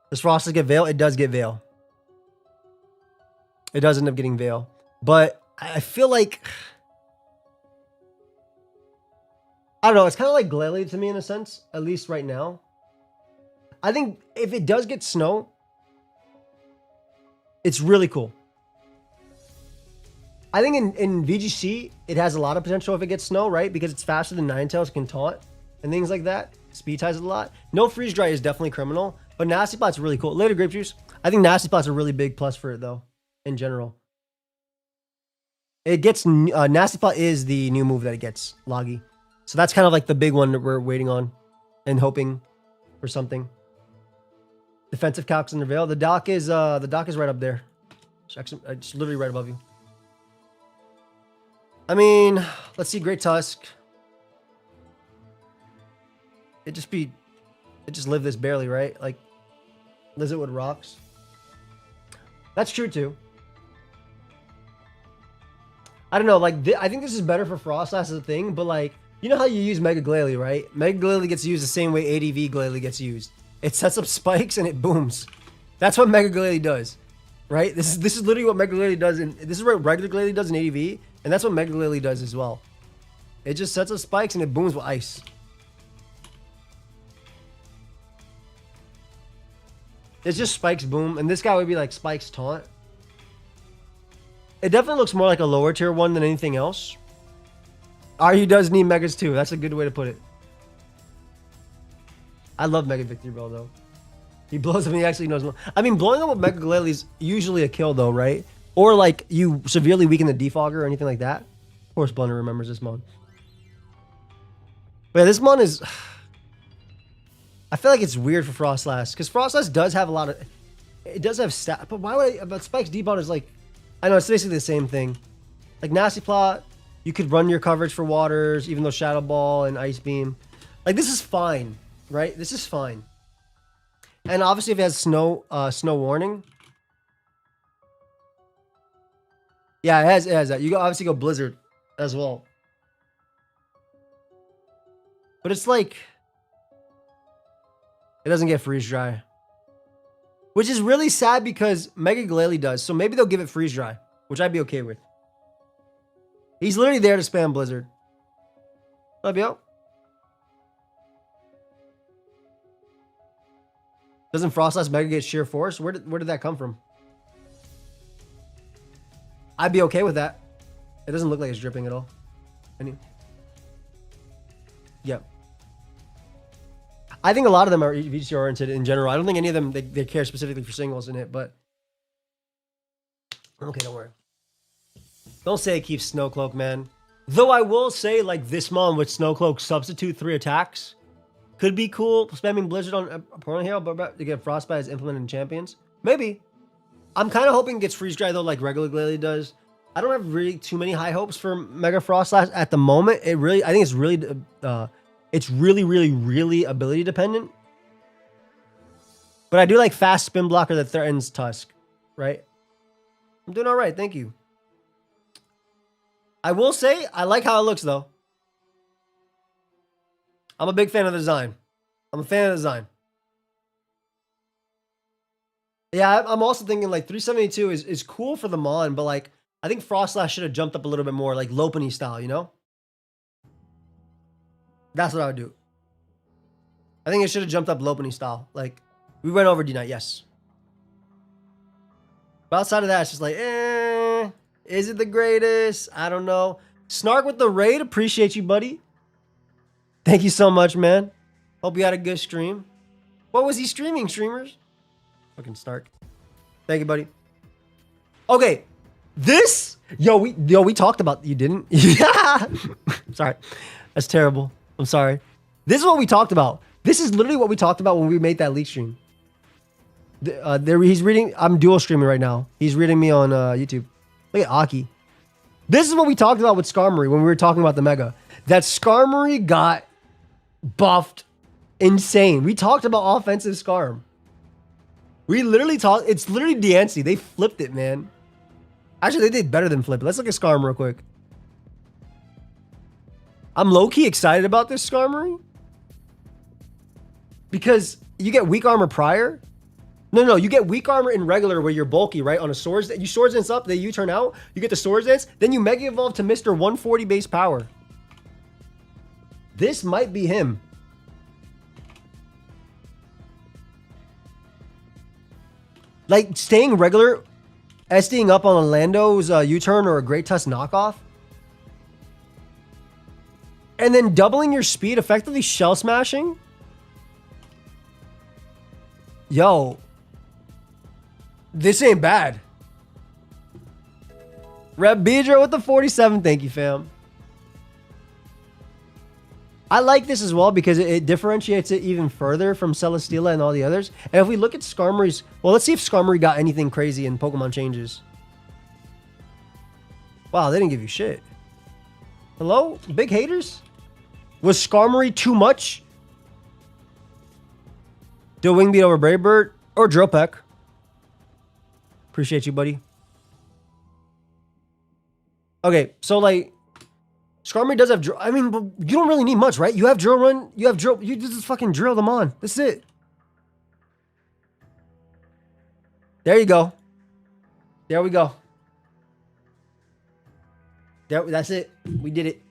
Does Frosted get Veil? It does get Veil. It does end up getting Veil. But I feel like, I don't know, it's kind of like Glalie to me in a sense, at least right now. I think if it does get Snow, it's really cool. I think in VGC, it has a lot of potential if it gets Snow, right? Because it's faster than Ninetales, can taunt, and things like that. Speed ties it a lot. No Freeze Dry is definitely criminal, but Nasty Plot's really cool. Later, Grape Juice. I think Nasty Plot's a really big plus for it, though, in general. It gets, Nasty Plot is the new move that it gets, Loggy. So that's kind of like the big one that we're waiting on and hoping for something. Defensive calcs in the Veil. The dock is right up there. It's literally right above you. I mean, let's see, Great Tusk. It just lived this barely, right? Like, Lizardwood rocks. That's true too. I don't know, like, I think this is better for Frost Slash as a thing, but like, you know how you use Mega Glalie, right? Mega Glalie gets used the same way ADV Glalie gets used. It sets up spikes and it booms. That's what Mega Glalie does, right? This is literally what Mega Glalie does, and this is what regular Glalie does in ADV, and that's what Mega Glalie does as well. It just sets up spikes and it booms with ice. It's just spikes boom, and this guy would be like spikes taunt. It definitely looks more like a lower tier one than anything else. RU does need Megas too. That's a good way to put it. I love Mega Victory Bell though. He blows up and he actually knows more. I mean, blowing up with Mega Glalie is usually a kill though, right? Or like you severely weaken the defogger or anything like that. Of course, Blunder remembers this mon. But yeah, this mon is... I feel like it's weird for Frost Slash, because Frost Slash does have a lot of... It does have stat... But why would I... But Spike's debot is like... I know, it's basically the same thing. Like Nasty Plot, You could run your coverage for waters, even though Shadow Ball and Ice Beam. Like, this is fine, right? This is fine. And obviously, if it has snow warning. Yeah, it has that. You can obviously go Blizzard as well. But it's like, it doesn't get freeze dry. Which is really sad because Mega Glalie does. So maybe they'll give it freeze dry, which I'd be okay with. He's literally there to spam Blizzard. Love you. Doesn't Frostlass Mega get sheer force? Where did that come from? I'd be okay with that. It doesn't look like it's dripping at all. Yep. I think a lot of them are VC oriented in general. I don't think any of them they care specifically for singles in it, but okay, don't worry. Don't say it keeps Snowcloak, man. Though I will say, like, this mon with Snowcloak substitute 3 attacks could be cool. Spamming Blizzard on opponent hero, but to get Frostbite as implemented in champions. Maybe. I'm kind of hoping it gets freeze dry though, like regular Glalie does. I don't have really too many high hopes for Mega Frostlash at the moment. I think it's really ability dependent. But I do like fast spin blocker that threatens Tusk, right? I'm doing all right, thank you. I will say, I like how it looks though. I'm a big fan of the design. I'm a fan of the design. Yeah, I'm also thinking like 372 is cool for the Mon, but like, I think Frostlash should have jumped up a little bit more, like Lopunny style, you know? That's what I would do. I think it should have jumped up Lopunny style. Like, we went over D-Knight, yes. But outside of that, it's just like, is it the greatest? I don't know. Snark with the raid, appreciate you, buddy. Thank you so much, man. Hope you had a good stream. What was he streaming, streamers? Fucking Snark. Thank you, buddy. Okay. This, we talked about, you didn't? Yeah. Sorry. That's terrible. I'm sorry. This is what we talked about. This is literally what we talked about when we made that leak stream. He's reading, I'm dual streaming right now. He's reading me on YouTube. Look at Aki. This is what we talked about with Skarmory when we were talking about the Mega. That Skarmory got buffed insane. We talked about offensive Skarm. We literally talked, it's literally Diancie. They flipped it, man. Actually, they did better than flip it. Let's look at Skarm real quick. I'm low-key excited about this Skarmory. Because you get weak armor prior. No, you get weak armor in regular where you're bulky, right? On a Swords, you Swords Dance up, then you turn out, you get the Swords Dance, then you Mega Evolve to Mr. 140 base power. This might be him. Like, staying regular, SDing up on a Lando's U-turn or a Great Tusk knockoff, and then doubling your speed, effectively shell smashing. Yo, this ain't bad. Rep Beedra with the 47. Thank you, fam. I like this as well because it differentiates it even further from Celesteela and all the others. And if we look at Skarmory's, well, let's see if Skarmory got anything crazy in Pokemon changes. Wow, they didn't give you shit. Hello? Big haters? Was Skarmory too much? Do a Wing Beat over Brave Bird or Drill Peck. Appreciate you, buddy. Okay, so like, Skarmory does have drill. I mean, but you don't really need much, right? You have drill run. You have drill. You just fucking drill them on. That's it. There you go. There we go. That's it. We did it.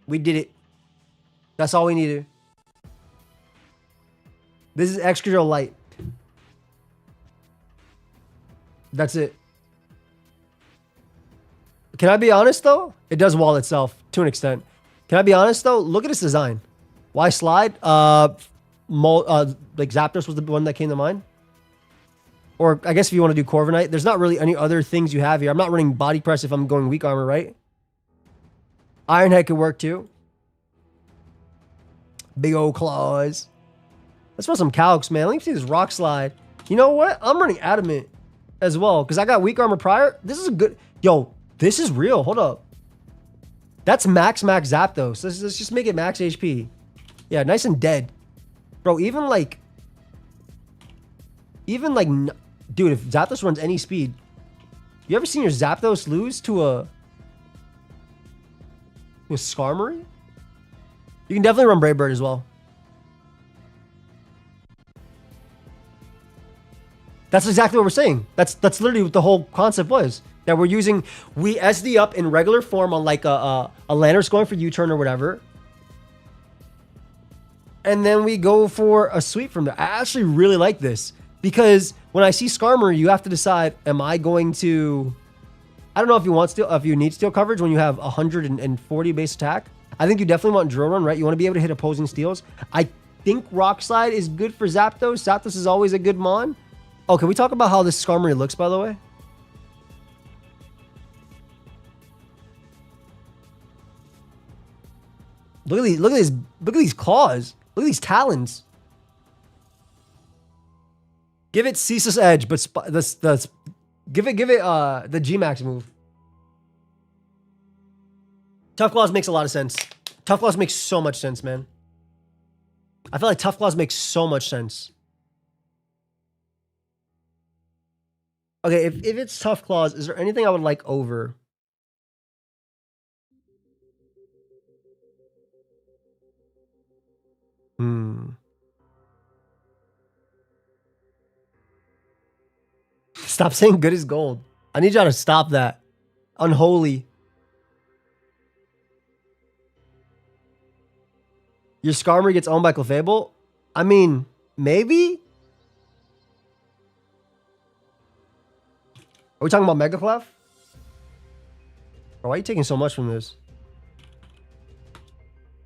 We did it. That's all we needed. This is extra drill light. That's it. Can I be honest though? It does wall itself to an extent. Can I be honest though? Look at its design. Why slide? Like Zapdos was the one that came to mind. Or I guess if you want to do Corviknight, there's not really any other things you have here. I'm not running body press if I'm going weak armor, right? Iron Head could work too. Big old claws. Let's run some Calcs, man. Let me see this Rock Slide. You know what? I'm running Adamant as well because I got weak armor prior. This is a good... Yo, this is real. Hold up. That's max Zapdos. Let's just make it max HP. Yeah, nice and dead. Bro, even like, dude, if Zapdos runs any speed, you ever seen your Zapdos lose to a Skarmory? You can definitely run Brave Bird as well. That's exactly what we're saying. That's literally what the whole concept was. That we SD up in regular form on like a Landorus going for U-turn or whatever. And then we go for a sweep from there. I actually really like this. Because when I see Skarmory, you have to decide, am I going to... I don't know if you need steel coverage when you have 140 base attack. I think you definitely want Drill Run, right? You want to be able to hit opposing steals. I think Rock Slide is good for Zapdos. Zapdos is always a good mon. Oh, can we talk about how this Skarmory looks, by the way? Look at these claws. Look at these talons. Give it Ceaseless Edge, but give it the G-Max move. Tough Claws makes a lot of sense. Tough Claws makes so much sense, man. I feel like Tough Claws makes so much sense. Okay, if it's Tough Claws, is there anything I would like over? Stop saying good as gold. I need y'all to stop that. Unholy. Your Skarmory gets owned by Clefable? I mean, maybe? Are we talking about Mega Clef? Bro, why are you taking so much from this?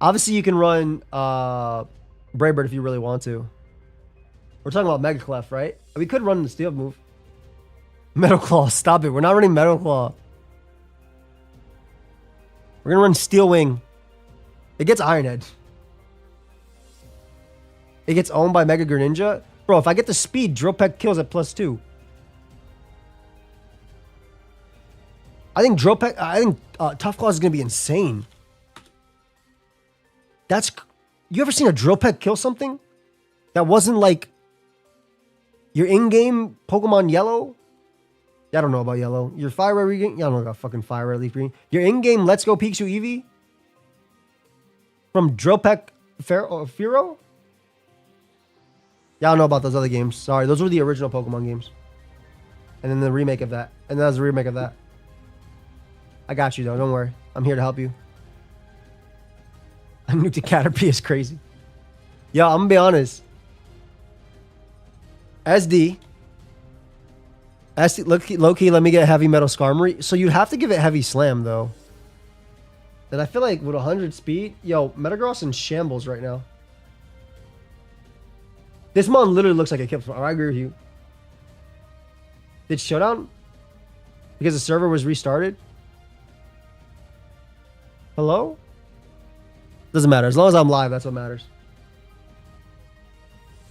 Obviously, you can run Brave Bird if you really want to. We're talking about Mega Clef, right? We could run the Steel move. Metal Claw, stop it. We're not running Metal Claw. We're gonna run Steel Wing. It gets Iron Head. It gets owned by Mega Greninja. Bro, if I get the speed, Drill Peck kills at +2. I think Tough Claws is gonna be insane. You ever seen a Drill Peck kill something that wasn't like your in-game Pokemon Yellow? I don't know about Yellow. Your Fire Red Regain? Yeah, I don't know about fucking Fire Red Leaf Green. Your in-game Let's Go Pikachu Eevee? From Drill Peck Firo? Yeah, I don't know about those other games. Sorry, those were the original Pokemon games. And then the remake of that. And that was the remake of that. I got you, though. Don't worry. I'm here to help you. I nuked a Caterpie is crazy. Yo, I'm gonna be honest. SD, low-key, let me get a Heavy Metal Skarmory. So you'd have to give it Heavy Slam, though. And I feel like with 100 speed... Yo, Metagross in shambles right now. This mon literally looks like a kill. I agree with you. Did Showdown? Because the server was restarted? Hello? Doesn't matter. As long as I'm live, that's what matters.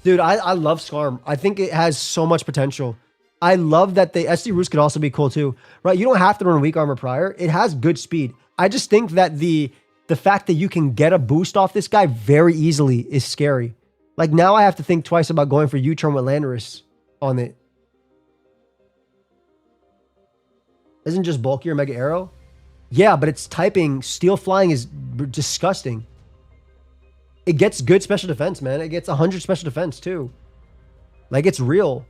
Dude, I love Skarm. I think it has so much potential. I love that the SD Roost could also be cool too. Right? You don't have to run weak armor prior. It has good speed. I just think that the fact that you can get a boost off this guy very easily is scary. Like now I have to think twice about going for U-turn with Landorus on it. Isn't just bulkier Mega Arrow? Yeah, but it's typing. Steel Flying is disgusting. It gets good special defense, man. It gets 100 special defense too. Like it's real.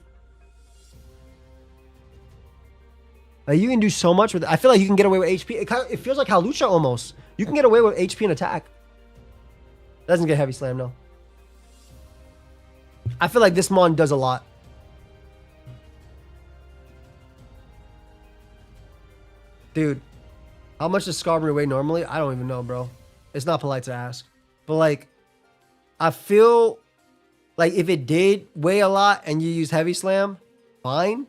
Like you can do so much with it. I feel like you can get away with HP. It feels like Hawlucha almost. You can get away with HP and attack. Doesn't get Heavy Slam, no. I feel like this mon does a lot. Dude, how much does Skarmory weigh normally? I don't even know, bro. It's not polite to ask. But like, I feel like if it did weigh a lot and you use Heavy Slam, fine.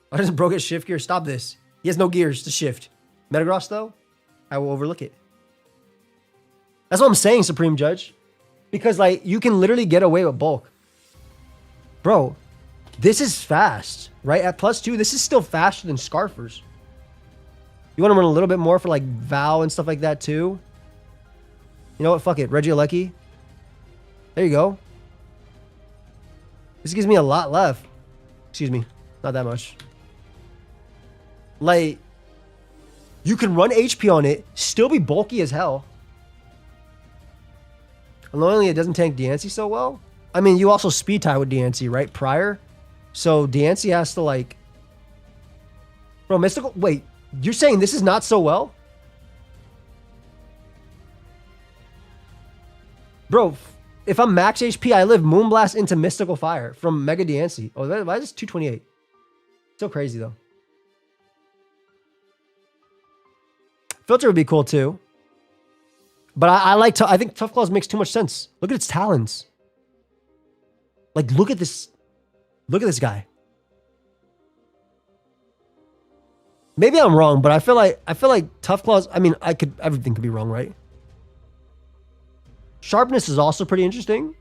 Why doesn't Bro get shift gear? Stop this. He has no gears to shift. Metagross, though, I will overlook it. That's what I'm saying, Supreme Judge. Because, like, you can literally get away with bulk. Bro, this is fast, right? At +2, this is still faster than Scarfers. You want to run a little bit more for like Val and stuff like that too. You know what? Fuck it. Regieleki. There you go. This gives me a lot left. Excuse me. Not that much. Like, you can run HP on it, still be bulky as hell. Annoyingly, it doesn't tank Diancie so well. I mean, you also speed tie with Diancie, right? Prior. So Diancie has to like... Bro, Mystical... Wait, you're saying this is not so well? Bro, if I'm max HP, I live Moonblast into Mystical Fire from Mega Diancie. Oh, why is this 228? Still crazy, though. Filter would be cool, too. But I think Tough Claws makes too much sense. Look at its talons. Like, look at this. Look at this guy. Maybe I'm wrong, but I feel like Tough Claws, I mean, everything could be wrong, right? Sharpness is also pretty interesting.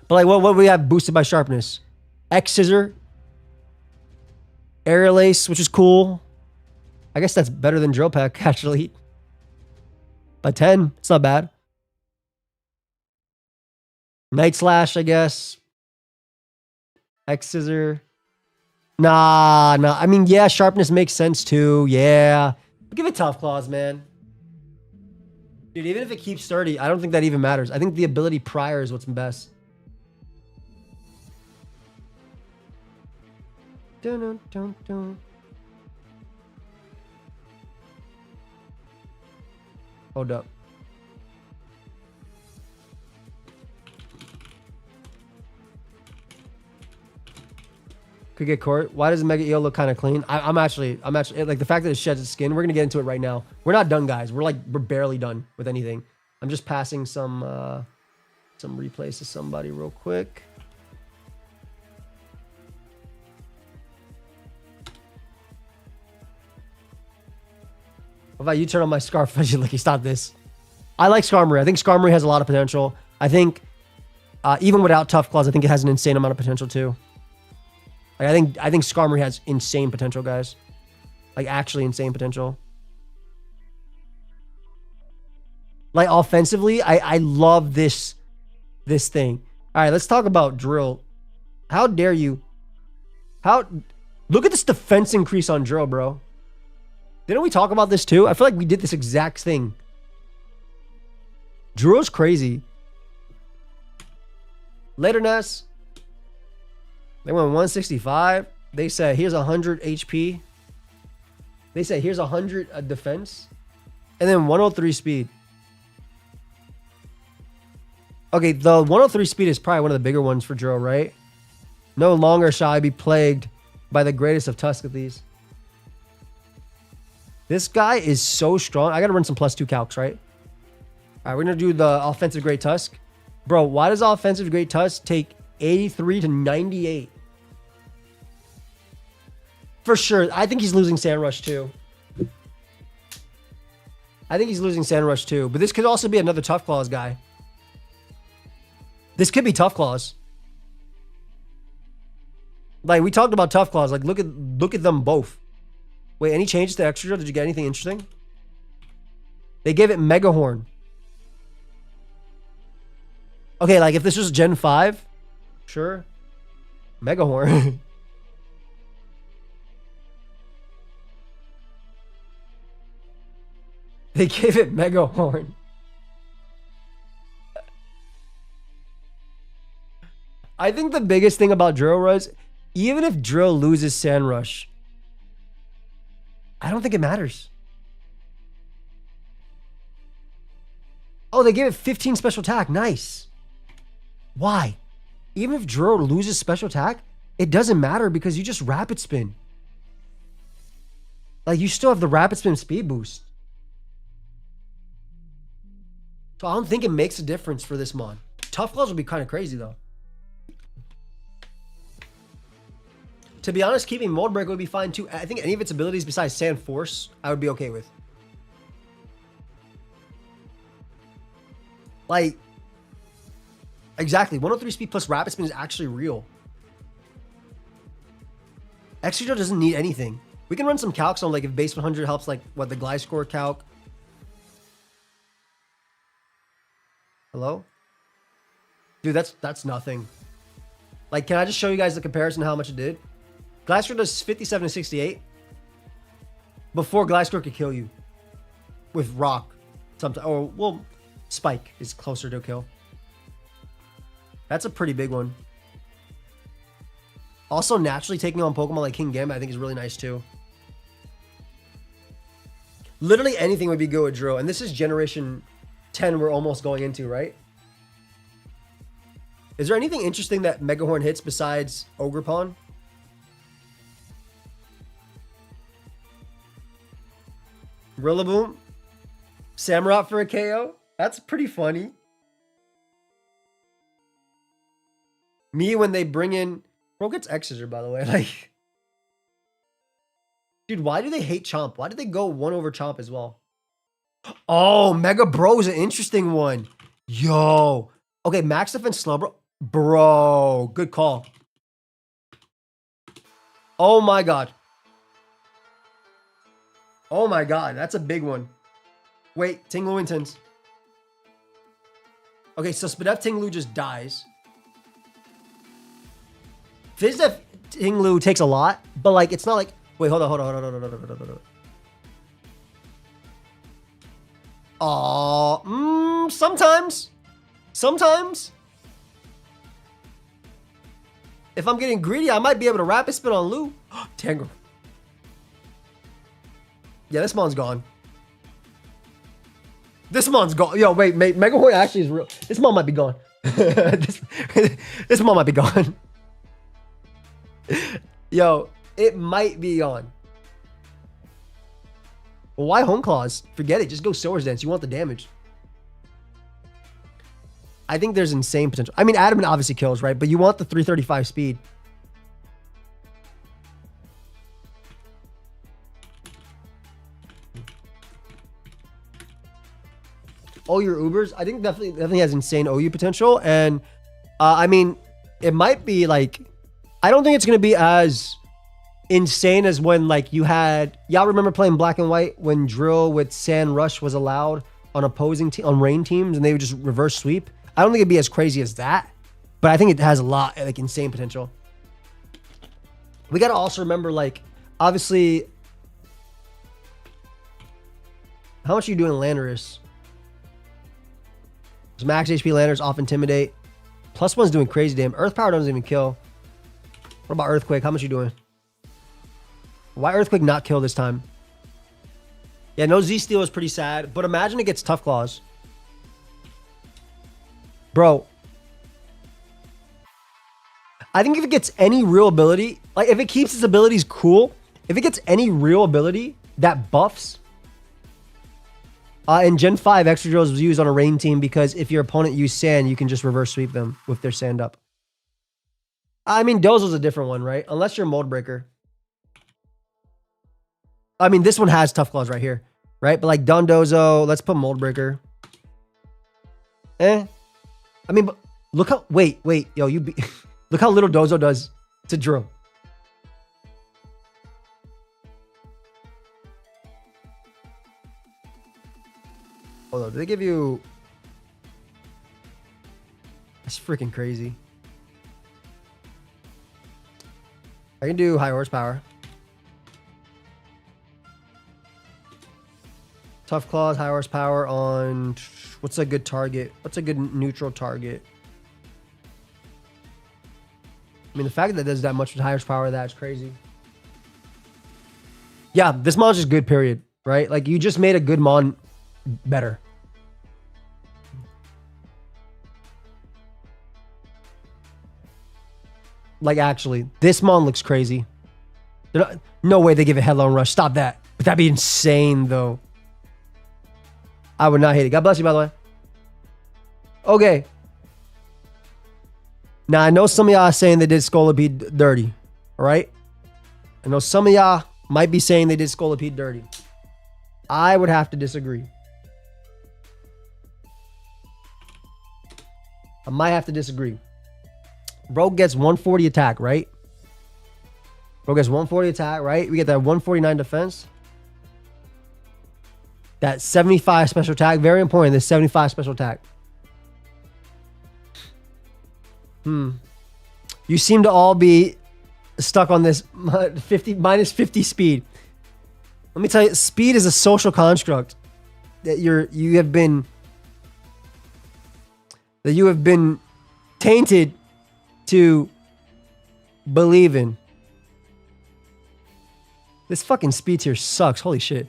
But like, what we have boosted by Sharpness? X Scissor. Aerial Ace, which is cool. I guess that's better than Drill Peck, actually. By 10, it's not bad. Night Slash, I guess. X Scissor. Nah. I mean, yeah, Sharpness makes sense too. Yeah. But give it Tough Claws, man. Dude, even if it keeps sturdy, I don't think that even matters. I think the ability prior is what's best. Dun, dun, dun. Hold up. Could get court. Why does Mega Eel look kind of clean? I'm actually like the fact that it sheds its skin. We're gonna get into it right now. We're not done, guys. We're barely done with anything. I'm just passing some replays to somebody real quick. How about you turn on my Scarf Regieleki? Stop this. I like Skarmory. I think Skarmory has a lot of potential. I think even without Tough Claws, I think it has an insane amount of potential too. Like, I think Skarmory has insane potential, guys. Like, actually insane potential. Like, offensively, I love this thing. All right, let's talk about Drill. How dare you? Look at this defense increase on Drill, bro. Didn't we talk about this too? I feel like we did this exact thing. Drill's crazy. Later, Ness. They went 165. They said, here's 100 HP. They said, here's 100 defense. And then 103 speed. Okay, the 103 speed is probably one of the bigger ones for Drill, right? No longer shall I be plagued by the greatest of Tuskathies. This guy is so strong. I got to run some +2 calcs, right? All right, we're going to do the offensive Great Tusk. Bro, why does offensive Great Tusk take 83 to 98? For sure. I think he's losing Sandrush too. But this could also be another Tough Claws guy. This could be Tough Claws. Like, we talked about Tough Claws. Like, look at them both. Wait, any changes to Extra? Did you get anything interesting? They gave it Mega Horn. Okay, like if this was Gen 5, sure. Mega Horn. They gave it Mega Horn. I think the biggest thing about Drill was, even if Drill loses Sandrush, I don't think it matters. Oh, they gave it 15 special attack. Nice. Why? Even if Drill loses special attack, it doesn't matter because you just Rapid Spin. Like, you still have the Rapid Spin speed boost. So I don't think it makes a difference for this mon. Tough Claws would be kind of crazy, though. To be honest, keeping Mold Break would be fine, too. I think any of its abilities besides Sand Force, I would be okay with. Like, exactly. 103 speed plus Rapid Spin is actually real. Extra doesn't need anything. We can run some calcs on like if base 100 helps like what the glide score calc. Hello? Dude, that's nothing. Like, can I just show you guys the comparison of how much it did? Glide score does 57 to 68 before glide score could kill you with rock. Sometimes, or well, spike is closer to a kill. That's a pretty big one. Also, naturally taking on Pokemon like King Gambit, I think is really nice too. Literally anything would be good with Drill. And this is generation 10 we're almost going into, right? Is there anything interesting that Megahorn hits besides Ogerpon? Rillaboom? Samurott for a KO? That's pretty funny. Me when they bring in... Bro gets X-Scissor, by the way. Like, dude, why do they hate Chomp? Why did they go 1 over Chomp as well? Oh, Mega Bro is an interesting one. Yo. Okay, Max Defense Slow Bro. Bro, good call. Oh my god. Oh my god, that's a big one. Wait, Tinglu Intense. Okay, so Spadef Tinglu just dies. Fizdef Tinglu takes a lot, but like it's not like wait, hold on. Oh, sometimes. If I'm getting greedy, I might be able to rapid spin on Lou. Tangrowth. Yeah, this mon's gone. This mon's gone. Yo, wait, Megahorn actually is real. This mon might be gone. this mon might be gone. Yo, it might be gone. Well, why Home Claws? Forget it. Just go Soar's Dance. You want the damage. I think there's insane potential. I mean, Adamant obviously kills, right? But you want the 335 speed. Oh, your Ubers? I think definitely has insane OU potential. And I mean, it might be like, I don't think it's going to be as insane as when like you had, y'all remember playing Black and White when Drill with Sand Rush was allowed on opposing on rain teams and they would just reverse sweep. I don't think it'd be as crazy as that, but I think it has a lot like insane potential. We got to also remember like, obviously, how much are you doing Landorus? So max HP Landorus off Intimidate. +1's doing crazy damn. Earth Power doesn't even kill. What about Earthquake? How much are you doing? Why Earthquake not kill this time? Yeah, no Z-Steel is pretty sad, but imagine it gets Tough Claws. Bro. I think if it gets any real ability, like if it keeps its abilities cool, if it gets any real ability that buffs, in Gen 5, Extra Drills was used on a rain team because if your opponent used sand, you can just reverse sweep them with their sand up. I mean, Dozo's a different one, right? Unless you're Mold Breaker. I mean, this one has Tough Claws right here, right? But like Dondozo, let's put Mold Breaker. I mean, but look how, wait, yo, look how little Dozo does to Drill. Hold on, did they give you... That's freaking crazy. I can do high horsepower. Tough Claws, high horsepower on... What's a good target? What's a good neutral target? I mean, the fact that it does that much with high horsepower, that's crazy. Yeah, this mon's just good, period. Right? Like, you just made a good mon better. Like, actually, this mon looks crazy. No way they give it Headlong Rush. Stop that. But that'd be insane, though. I would not hate it. God bless you, by the way. Okay. Now, I know some of y'all are saying they did Scolipede dirty. All right? I know some of y'all might be saying they did Scolipede dirty. I would have to disagree. I might have to disagree. Bro gets 140 attack, right? Bro gets 140 attack, right? We get that 149 defense. That 75 special attack. Very important, this 75 special attack. You seem to all be stuck on this minus 50 speed. Let me tell you, speed is a social construct that you have been tainted to believe in. This fucking speed tier sucks. Holy shit.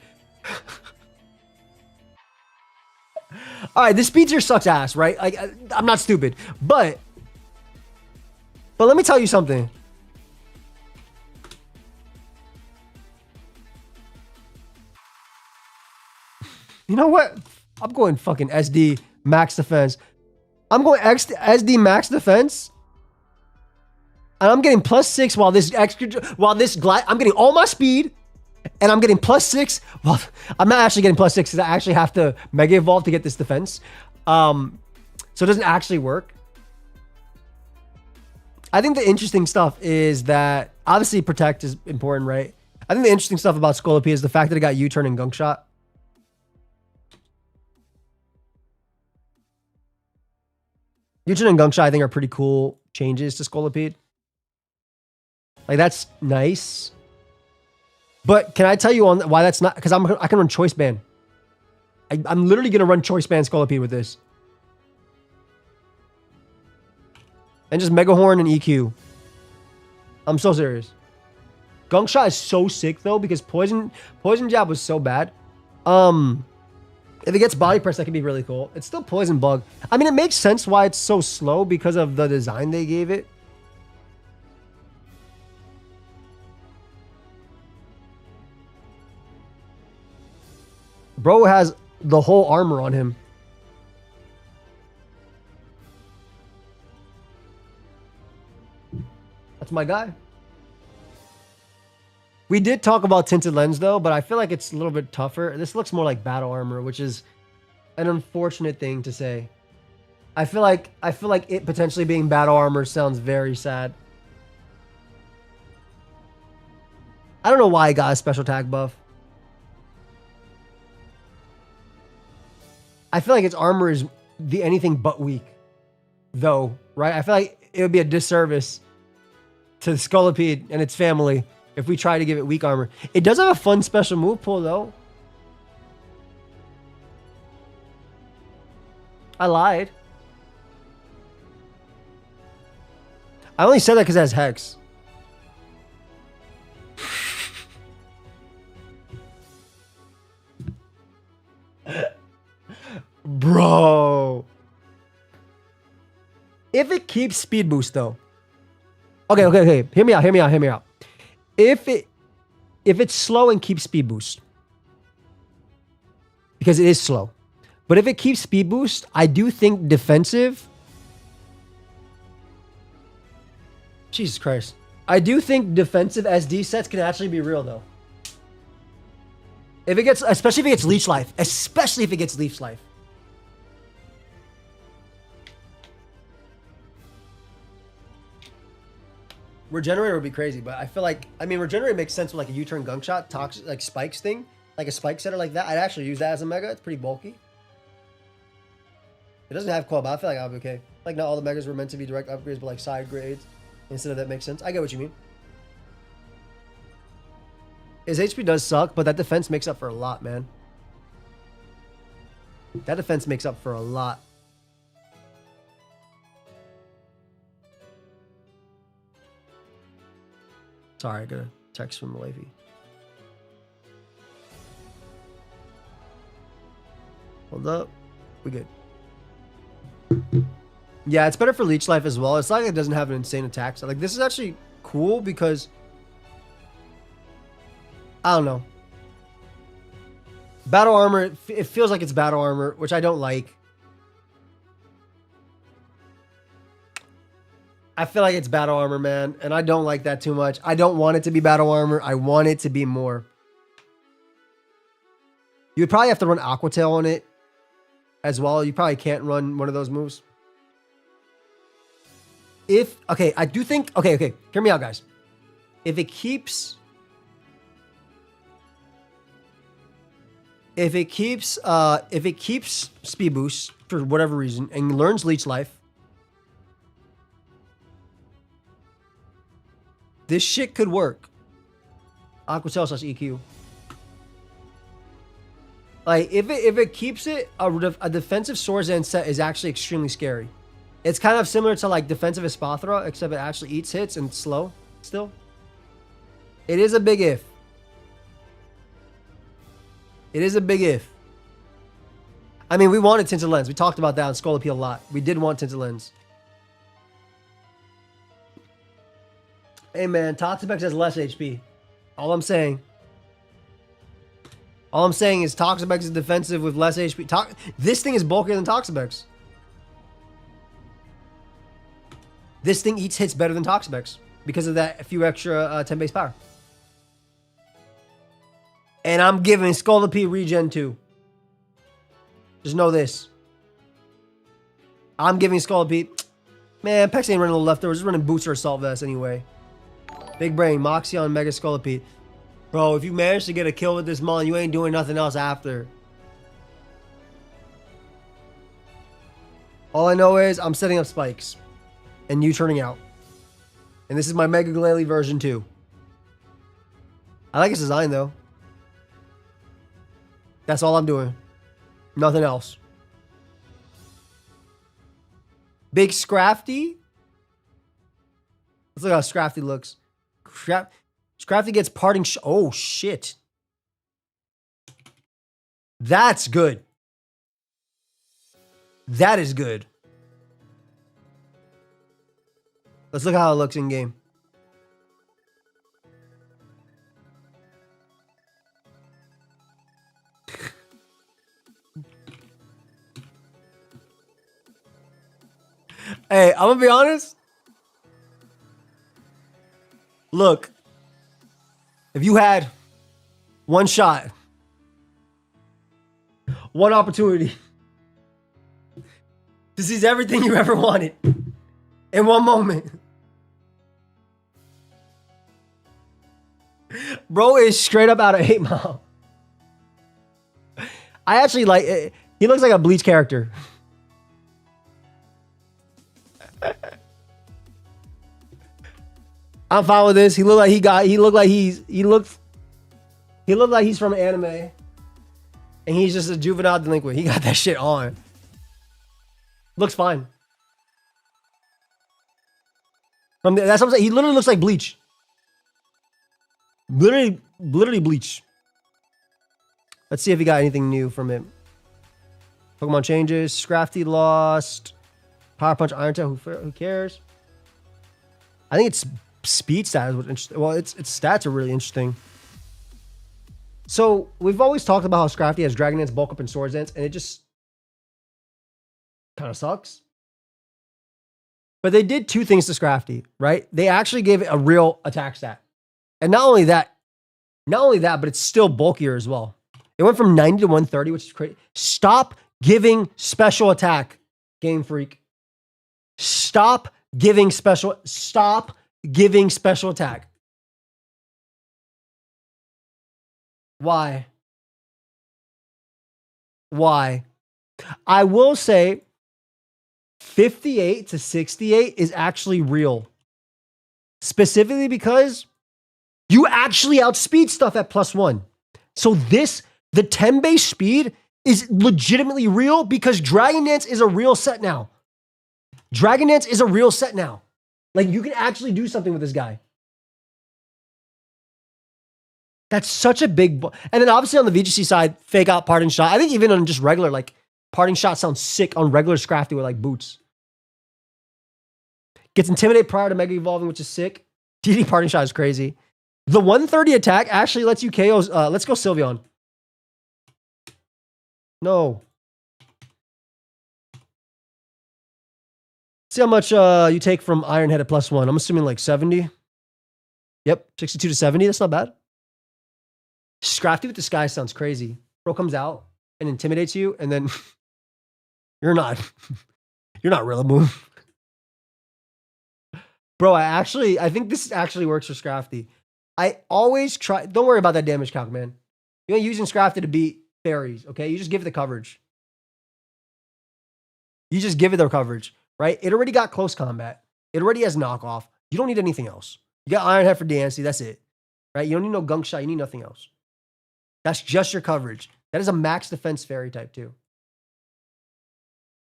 All right, this speed tier sucks ass, right? Like, I'm not stupid, but let me tell you something. You know what? I'm going fucking SD max defense. I'm going SD max defense. And I'm getting +6 I'm getting all my speed. And I'm getting +6. Well, I'm not actually getting +6 because I actually have to Mega Evolve to get this defense. So it doesn't actually work. I think the interesting stuff is that obviously protect is important, right? I think the interesting stuff about Scolipede is the fact that it got U-turn and gunk shot. U-turn and gunk shot I think are pretty cool changes to Scolipede. Like that's nice. But can I tell you on why that's not? Because I can run choice band. I'm literally gonna run choice band Scolipede with this. And just Mega Horn and EQ. I'm so serious. Gunk shot is so sick though because poison jab was so bad. If it gets body press, that could be really cool. It's still poison bug. I mean, it makes sense why it's so slow because of the design they gave it. Bro has the whole armor on him. That's my guy. We did talk about tinted lens though, but I feel like it's a little bit tougher. This looks more like battle armor, which is an unfortunate thing to say. I feel like it potentially being battle armor sounds very sad. I don't know why I got a special attack buff. I feel like its armor is anything but weak, though, right? I feel like it would be a disservice to the Scolipede and its family if we try to give it weak armor. It does have a fun special move pool, though. I lied. I only said that because it has Hex. Bro. If it keeps speed boost though. Okay. Hear me out. If it's slow and keeps speed boost. Because it is slow. But if it keeps speed boost, I do think defensive. Jesus Christ. I do think defensive SD sets can actually be real though. Especially if it gets leech life. Especially if it gets leech life. Regenerator would be crazy, but I feel like, Regenerator makes sense with like a U-turn gunk shot, toxic, like spikes thing, like a spike setter like that. I'd actually use that as a mega. It's pretty bulky. It doesn't have coil, but I feel like I'll be okay. Like not all the megas were meant to be direct upgrades, but like side grades. Instead of that makes sense. I get what you mean. His HP does suck, but that defense makes up for a lot, man. That defense makes up for a lot. Sorry, I got a text from Leafy. Hold up. We good. Yeah, it's better for leech life as well. It's not like it doesn't have an insane attack. So like this is actually cool because I don't know. Battle armor, it feels like it's battle armor, which I don't like. I feel like it's battle armor, man, and I don't like that too much. I don't want it to be battle armor. I want it to be more. You would probably have to run Aqua Tail on it as well. You probably can't run one of those moves. I do think, okay, hear me out, guys. if it keeps speed boost for whatever reason and learns leech life, this shit could work. Aquatail / EQ. Like if it keeps it, a defensive Swords End set is actually extremely scary. It's kind of similar to like defensive Espathra, except it actually eats hits and slow still. It is a big if. It is a big if. I mean, we wanted Tinted Lens. We talked about that on Skull Appeal a lot. We did want Tinted Lens. Hey man, Toxapex has less HP. All I'm saying is Toxapex is defensive with less HP. This thing is bulkier than Toxapex. This thing eats hits better than Toxapex because of that few extra 10 base power. And I'm giving Skull regen too. Just know this. I'm giving Skull Man, Pex ain't running a little leftovers. Just running Boots or Assault Vest anyway. Big Brain, Moxie on Mega Skullipede. Bro, if you manage to get a kill with this Mullen, you ain't doing nothing else after. All I know is I'm setting up spikes. And you turning out. And this is my Mega Glalie version 2. I like its design though. That's all I'm doing. Nothing else. Big Scrafty. Let's look how Scrafty looks. Scrafty gets parting oh shit. That's good. That is good. Let's look how it looks in game. Hey, I'm gonna be honest. Look, if you had one shot, one opportunity to seize everything you ever wanted in one moment, bro is straight up out of 8 Mile. I actually like it. He looks like a Bleach character. I'm fine with this. He looked like he's from anime. And he's just a juvenile delinquent. He got that shit on. Looks fine. That's what I'm saying. He literally looks like Bleach. Literally Bleach. Let's see if he got anything new from it. Pokemon changes. Scrafty lost. Power Punch, Iron Tail. Who cares? I think its speed stats was interesting. Well, its stats are really interesting. So we've always talked about how Scrafty has Dragon Dance, Bulk Up, and Swords Dance, and it just kind of sucks. But they did 2 things to Scrafty, right? They actually gave it a real attack stat. And not only that, but it's still bulkier as well. It went from 90 to 130, which is crazy. Stop giving special attack, Game Freak. Stop giving special attack. Why? I will say 58 to 68 is actually real. Specifically because you actually outspeed stuff at +1. So the 10 base speed is legitimately real because Dragon Dance is a real set now. Like, you can actually do something with this guy. That's such a big... And then obviously on the VGC side, fake out Parting Shot. I think even on just regular, like, Parting Shot sounds sick on regular Scrafty with, like, boots. Gets Intimidate prior to Mega Evolving, which is sick. TD Parting Shot is crazy. The 130 attack actually lets you KO... let's go Sylveon. No. See how much you take from Iron Head at +1. I'm assuming like 70. Yep, 62 to 70. That's not bad. Scrafty with Disguise sounds crazy. Bro comes out and intimidates you, and then you're not Rillaboom. Bro, I think this actually works for Scrafty. I always try. Don't worry about that damage calc, man. You ain't using Scrafty to beat fairies, okay? You just give it the coverage. You just give it the coverage, right? It already got close combat. It already has knockoff. You don't need anything else. You got Iron Head for Dancy. That's it, right? You don't need no gunk shot. You need nothing else. That's just your coverage. That is a max defense fairy type too.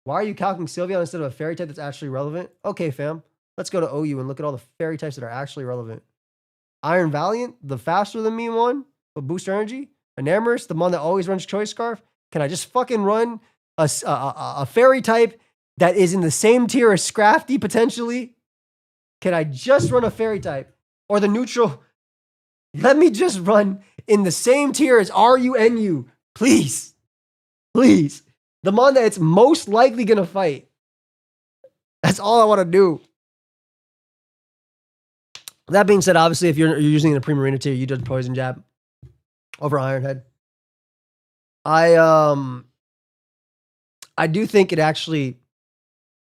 Why are you calculating Sylveon instead of a fairy type that's actually relevant? Okay, fam. Let's go to OU and look at all the fairy types that are actually relevant. Iron Valiant, the faster than me one, with booster energy. Enamorous, the one that always runs Choice Scarf. Can I just fucking run a fairy type that is in the same tier as Scrafty potentially? Can I just run a fairy type? Or the neutral? Let me just run in the same tier as RUNU. Please. Please. The mon that it's most likely going to fight. That's all I want to do. That being said, obviously, if you're using the Primarina tier, you did Poison Jab over Iron Head. I do think it actually...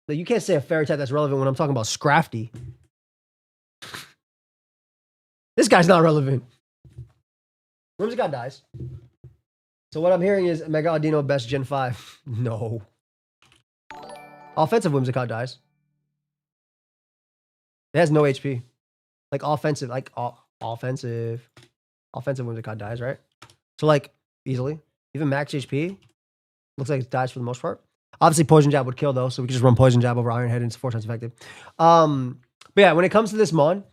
You can't say a fairy type that's relevant when I'm talking about Scrafty. This guy's not relevant. Whimsicott dies. So what I'm hearing is Mega Audino best Gen 5. No. Offensive Whimsicott dies. It has no HP. Like offensive, offensive Whimsicott dies, right? So like easily. Even max HP. Looks like it dies for the most part. Obviously Poison Jab would kill though, so we could just run Poison Jab over Iron Head and it's 4 times effective. But yeah, when it comes to this mon,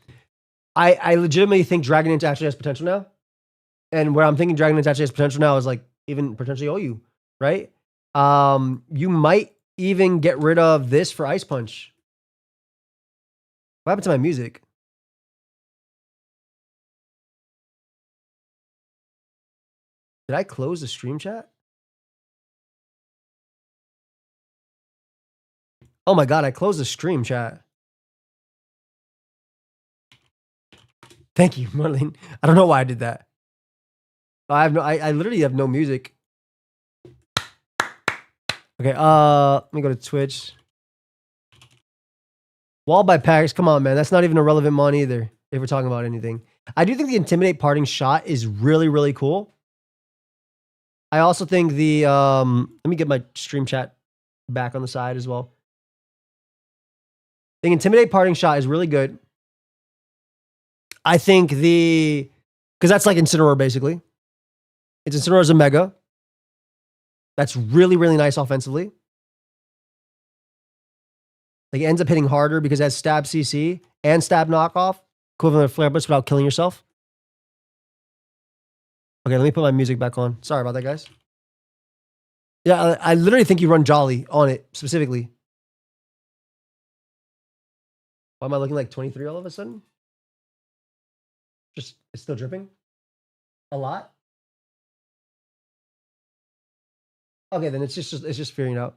I legitimately think Dragonite actually has potential now. And where I'm thinking Dragonite actually has potential now is like even potentially OU, right? You might even get rid of this for Ice Punch. What happened to my music? Did I close the stream chat? Oh my God, I closed the stream chat. Thank you, Marlene. I don't know why I did that. I literally have no music. Okay, let me go to Twitch. Wall by Paris, come on, man. That's not even a relevant mon either, if we're talking about anything. I do think the Intimidate Parting Shot is really, really cool. I also think the, let me get my stream chat back on the side as well. I think Intimidate Parting Shot is really good. I think because that's like Incineroar basically. It's Incineroar as a Mega. That's really, really nice offensively. Like it ends up hitting harder because it has Stab CC and Stab Knockoff, equivalent of Flare Blitz without killing yourself. Okay, let me put my music back on. Sorry about that, guys. Yeah, I literally think you run Jolly on it specifically. Why am I looking like 23 all of a sudden? Just, it's still dripping? A lot? Okay, then it's just figuring out.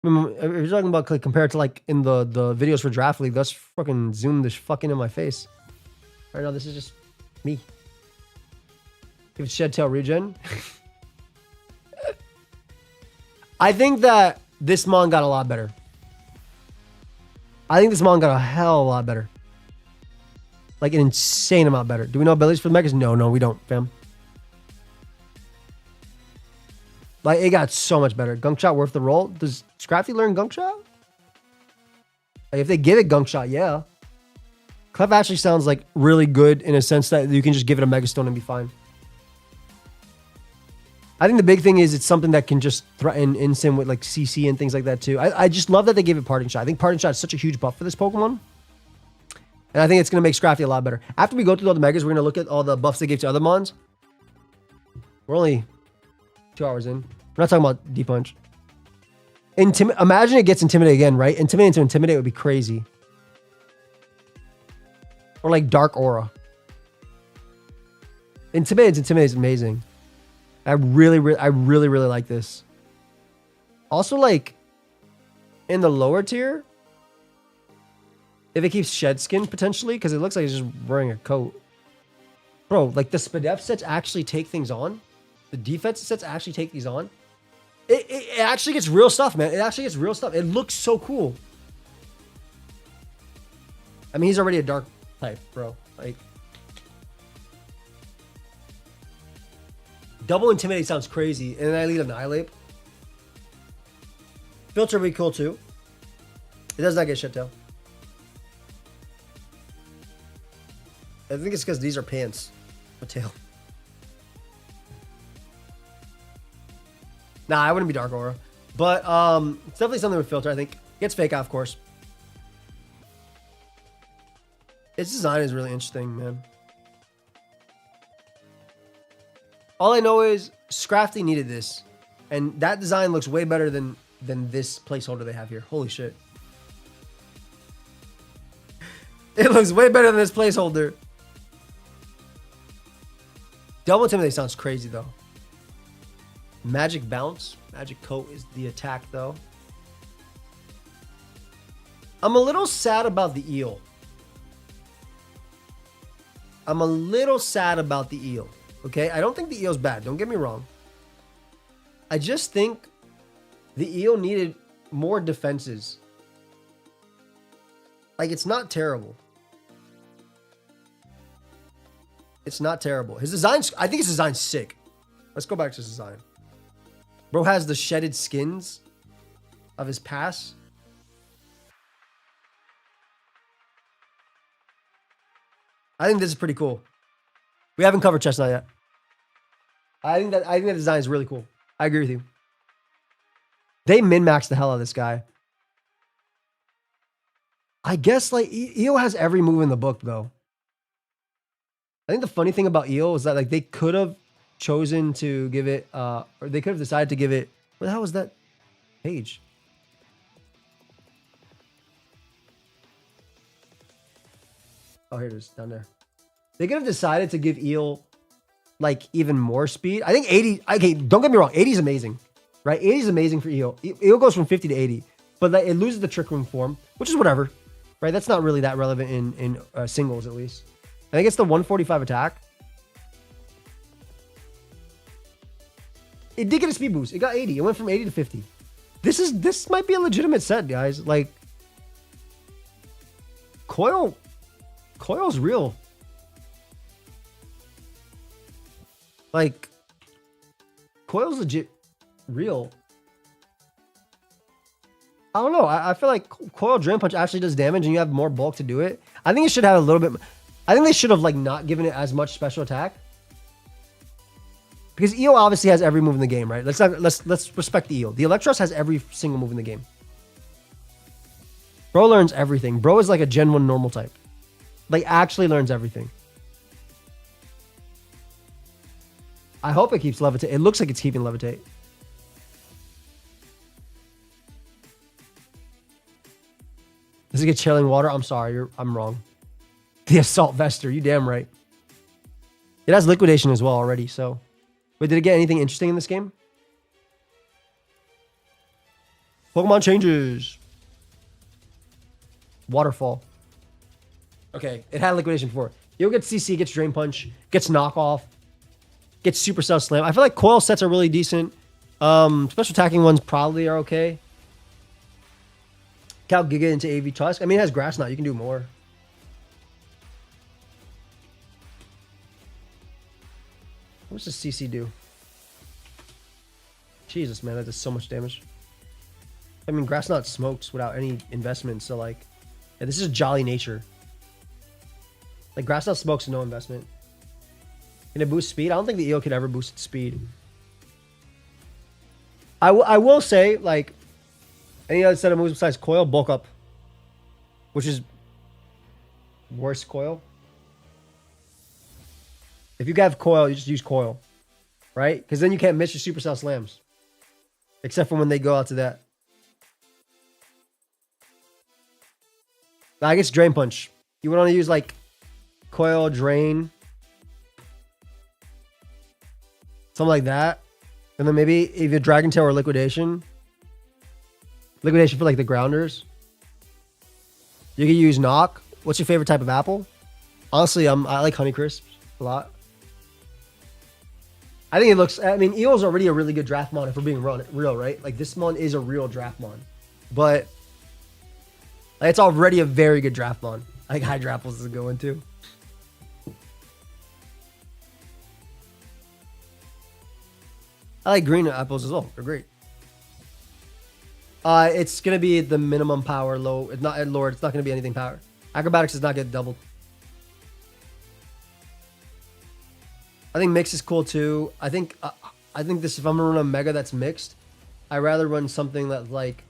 If you're talking about like, compared to like in the videos for Draft League, let's fucking zoom this fucking in my face. Right now, this is just me. Give it Shed Tail regen. I think that this mon got a lot better. I think this mon got a hell of a lot better. Like an insane amount better. Do we know abilities for the Megas? No, we don't, fam. Like, it got so much better. Gunk Shot worth the roll. Does Scrafty learn Gunk Shot? Like, if they give it Gunk Shot, yeah. Clef actually sounds like really good in a sense that you can just give it a Mega Stone and be fine. I think the big thing is it's something that can just threaten Incin with like CC and things like that too. I just love that they gave it Parting Shot. I think Parting Shot is such a huge buff for this Pokemon. And I think it's going to make Scrafty a lot better. After we go through all the Megas, we're going to look at all the buffs they gave to other Mons. We're only 2 hours in. We're not talking about D-Punch. Imagine it gets Intimidate again, right? Intimidate to Intimidate would be crazy. Or like Dark Aura. Intimidate is amazing. I really like this. Also, like, in the lower tier, if it keeps Shed Skin, potentially, because it looks like it's just wearing a coat. Bro, like, the Spadef sets actually take things on. The defense sets actually take these on. It actually gets real stuff, man. It actually gets real stuff. It looks so cool. I mean, he's already a dark type, bro. Like, double Intimidate sounds crazy. And then I lead Annihilate. Filter would be cool too. It does not get shut down. I think it's because these are pants. A tail. Nah, I wouldn't be Dark Aura. But it's definitely something with Filter, I think. Gets Fake Out, of course. Its design is really interesting, man. All I know is Scrafty needed this. And that design looks way better than this placeholder they have here. Holy shit. It looks way better than this placeholder. Double Intimidate sounds crazy, though. Magic Bounce. Magic Coat is the attack, though. I'm a little sad about the eel. I'm a little sad about the eel. Okay? I don't think the eel's bad. Don't get me wrong. I just think the eel needed more defenses. Like, it's not terrible. It's not terrible. His design's... I think his design's sick. Let's go back to his design. Bro has the shedded skins of his pass. I think this is pretty cool. We haven't covered Chestnut yet. I think that design is really cool. I agree with you. They min-maxed the hell out of this guy. I guess, like, EO has every move in the book, though. I think the funny thing about EO is that, like, they could have chosen to give it, or they could have decided to give it, what the hell was that page? Oh, here it is, down there. They could have decided to give Eel, like, even more speed. I think 80, okay, don't get me wrong, 80 is amazing, right? 80 is amazing for Eel. Eel goes from 50 to 80, but like, it loses the Trick Room form, which is whatever, right? That's not really that relevant in singles, at least. I think it's the 145 attack. It did get a speed boost. It got 80. It went from 80 to 50. This might be a legitimate set, guys. Like, Coil's real. Like, Coil's legit real. I don't know. I feel like Coil Drain Punch actually does damage and you have more bulk to do it. I think it should have a little bit... I think they should have, like, not given it as much special attack. Because EO obviously has every move in the game, right? Let's respect the EO. The Electros has every single move in the game. Bro learns everything. Bro is like a Gen 1 normal type. Like, actually learns everything. I hope it keeps Levitate. It looks like it's keeping Levitate. Does it get Chilling Water? I'm sorry. I'm wrong. The Assault Vester. You damn right. It has Liquidation as well already, so... Wait, did it get anything interesting in this game? Pokemon changes. Waterfall. Okay, it had Liquidation before. You'll get CC, gets Drain Punch, gets Knockoff, gets Supercell Slam. I feel like Coil sets are really decent. Special attacking ones probably are okay. Cal Giga into AV Tusk. I mean, it has Grass Knot. You can do more. What's the CC do? Jesus, man, that does so much damage. I mean, Grass Knot smokes without any investment, so like, yeah, this is Jolly Nature. Like, Grass Knot smokes no investment. Can it boost speed? I don't think the EO could ever boost speed. I will say, like, any other set of moves besides Coil, Bulk Up, which is worse Coil. If you have Coil, you just use Coil, right? Because then you can't miss your Supercell Slams. Except for when they go out to that. Now, I guess Drain Punch. You would want to use, like, Coil, Drain. Something like that. And then maybe if you Dragon Tail or Liquidation. Liquidation for, like, the Grounders. You can use Knock. What's your favorite type of apple? Honestly, I like Honeycrisp a lot. I think it looks... I mean, Eel's already a really good draft mon if we're being real, right? Like, this mon is a real draft mon. But... like, it's already a very good draft mon. I think Hydra Apples is a good one too. I like green apples as well. They're great. It's gonna be the minimum power low. It's not Lord. It's not gonna be anything power. Acrobatics does not get doubled. I think mix is cool too. I think this, if I'm gonna run a mega that's mixed, I'd rather run something that's like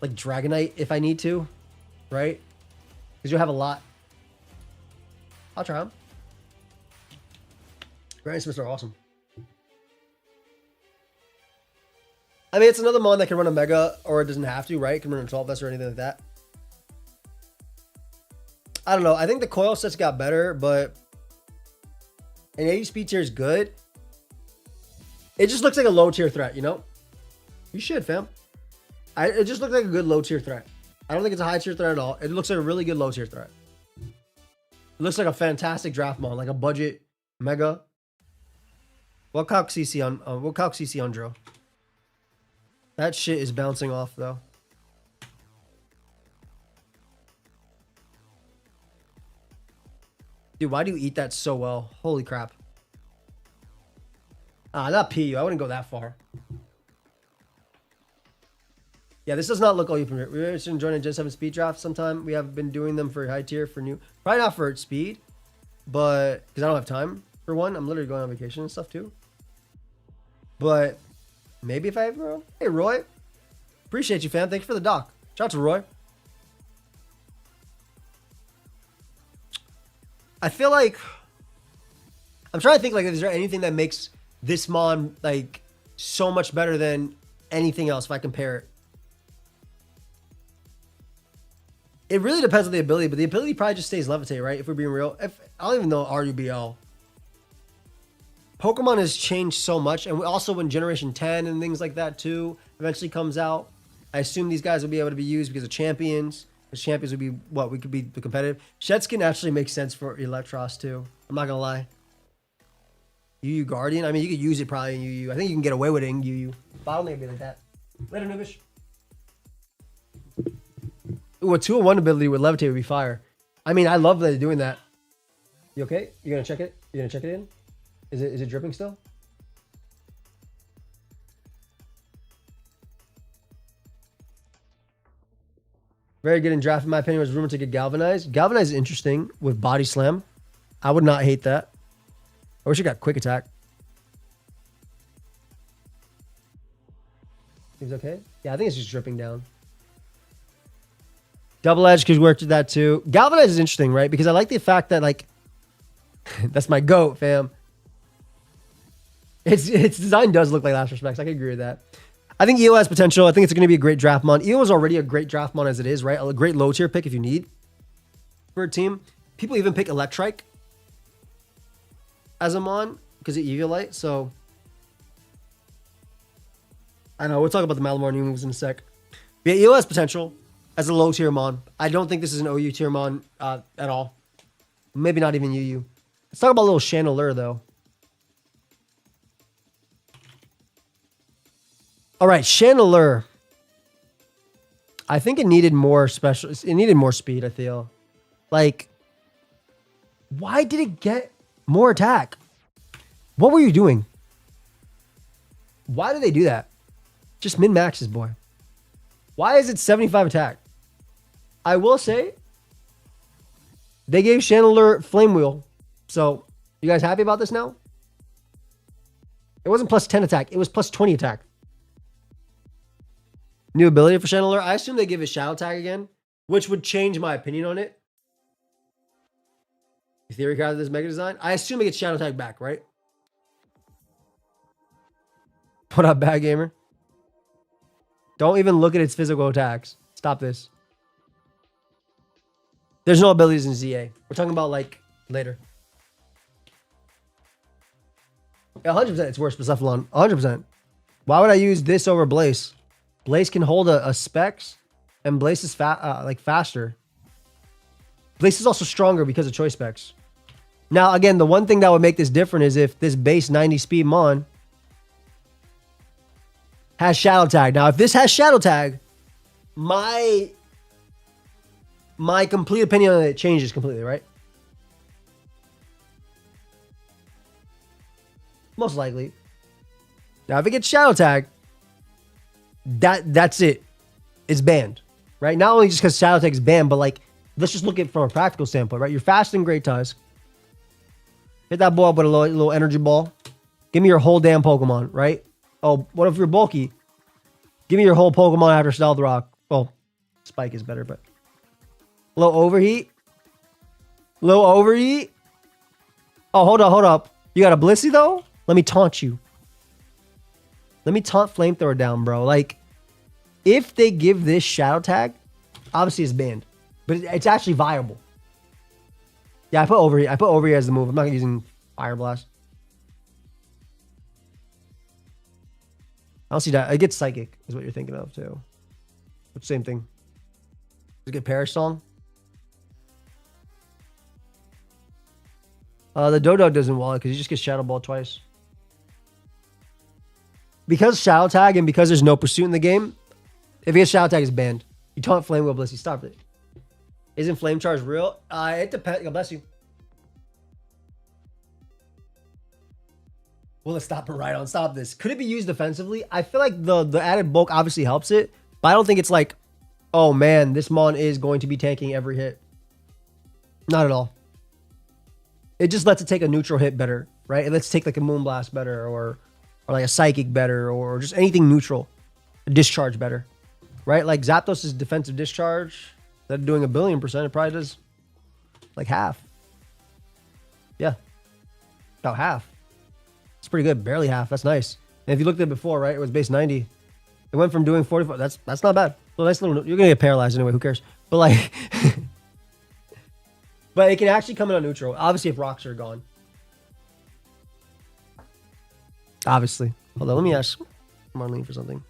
Dragonite if I need to, right? Because you'll have a lot. I'll try them. Granny Smiths are awesome. I mean, it's another mon that can run a mega, or it doesn't have to, right? It can run a 12 vest or anything like that. I don't know. I think the coil sets got better, but an 80 speed tier is good. It just looks like a low tier threat, you know? You should, fam. It just looks like a good low tier threat. I don't think it's a high tier threat at all. It looks like a really good low tier threat. It looks like a fantastic draft mon, like a budget mega. What calc CC on drill? That shit is bouncing off though. Dude, why do you eat that so well? Holy crap. Not PU. I wouldn't go that far. Yeah, this does not look all you permit. We're interested in joining a Gen 7 speed draft sometime. We have been doing them for high tier for new. Probably not for speed, but because I don't have time for one. I'm literally going on vacation and stuff too. But maybe if I have room. Hey, Roy. Appreciate you, fam. Thank you for the doc. Shout out to Roy. I feel like I'm trying to think like, is there anything that makes this mon like so much better than anything else if I compare it? It really depends on the ability, but the ability probably just stays levitate, right? If we're being real. I don't even know RUBL. Pokemon has changed so much, and also when Generation 10 and things like that too eventually comes out, I assume these guys will be able to be used because of champions. Because champions would be what we could be the competitive. Shedskin actually makes sense for Electros too. I'm not gonna lie. UU Guardian. I mean, you could use it probably in UU. I think you can get away with it in UU. But I don't think it'd be like that. Later, Noobish. Ooh, a 201 ability with levitate would be fire. I mean, I love that they're doing that. You okay? You gonna check it? You gonna check it in? Is it dripping still? Very good in draft, in my opinion. Was rumored to get galvanized. Galvanized is interesting with body slam. I would not hate that. I wish it got quick attack. Seems okay. Yeah, I think it's just dripping down. Double edge could work with that too. Galvanized is interesting, right? Because I like the fact that like that's my goat, fam. Its design does look like Last Respects. I can agree with that. I think EO has potential. I think it's going to be a great draft mon. EO is already a great draft mon as it is, right? A great low tier pick if you need for a team. People even pick Electrike as a mon because of Eviolite. So I know we'll talk about the Malamar new moves in a sec. But yeah, EO has potential as a low tier mon. I don't think this is an OU tier mon at all. Maybe not even UU. Let's talk about a little Chandelure though. All right, Chandelure. I think it needed more special. It needed more speed, I feel. Like, why did it get more attack? What were you doing? Why did they do that? Just min-maxes, boy. Why is it 75 attack? I will say, they gave Chandelure Flame Wheel. So, you guys happy about this now? It wasn't plus 10 attack. It was plus 20 attack. New ability for Chandelure. I assume they give it Shadow Tag again, which would change my opinion on it. Theory card of this Mega Design. I assume it gets Shadow Tag back, right? What up, Bad Gamer? Don't even look at its physical attacks. Stop this. There's no abilities in ZA. We're talking about like later. Yeah, 100% it's worse for Cephalon. 100%. Why would I use this over Blaze? Blaze can hold a Specs, and Blaze is faster. Blaze is also stronger because of Choice Specs. Now, again, the one thing that would make this different is if this base 90 speed Mon has Shadow Tag. Now, if this has Shadow Tag, my my complete opinion on it changes completely, right? Most likely. Now, if it gets shadow tag, that's it. It's banned, right? Not only just because shadow tag is banned, but like, let's just look at it from a practical standpoint, right? You're fasting great ties. Hit that ball up with a little energy ball. Give me your whole damn Pokemon, right? Oh, what if you're bulky? Give me your whole Pokemon after Stealth Rock. Well, Spike is better, but low overheat. Low overheat. Oh, hold up. You got a Blissey though? Let me taunt you. Let me taunt Flamethrower down, bro. Like, if they give this shadow tag, obviously it's banned, but it's actually viable. Yeah, I put overheat. I put overheat as the move. I'm not using Fire Blast. I don't see that. It gets Psychic, is what you're thinking of, too. Same thing. Does it get Perish Song? The Dodo doesn't wallet because he just gets Shadow Ball twice. Because Shadow Tag and because there's no pursuit in the game, if he gets Shadow Tag, it's banned. You taunt Flame Wheel Blissey. Stop it. Isn't Flame Charge real? It depends. God bless you. Will it stop it right on? Stop this. Could it be used defensively? I feel like the added bulk obviously helps it, but I don't think it's like, oh man, this Mon is going to be tanking every hit. Not at all. It just lets it take a neutral hit better, right? It lets it take like a Moonblast better or like a Psychic better or just anything neutral. A Discharge better, right? Like Zapdos' defensive discharge, instead of doing 1,000,000%, it probably does like half. Yeah, about half. It's pretty good, barely half. That's nice. And if you looked at it before, right, it was base 90. It went from doing 44. That's not bad. So nice little. You're gonna get paralyzed anyway. Who cares? But like, but it can actually come in on neutral. Obviously, if rocks are gone. Obviously. Hold on. Let me ask Marlene for something.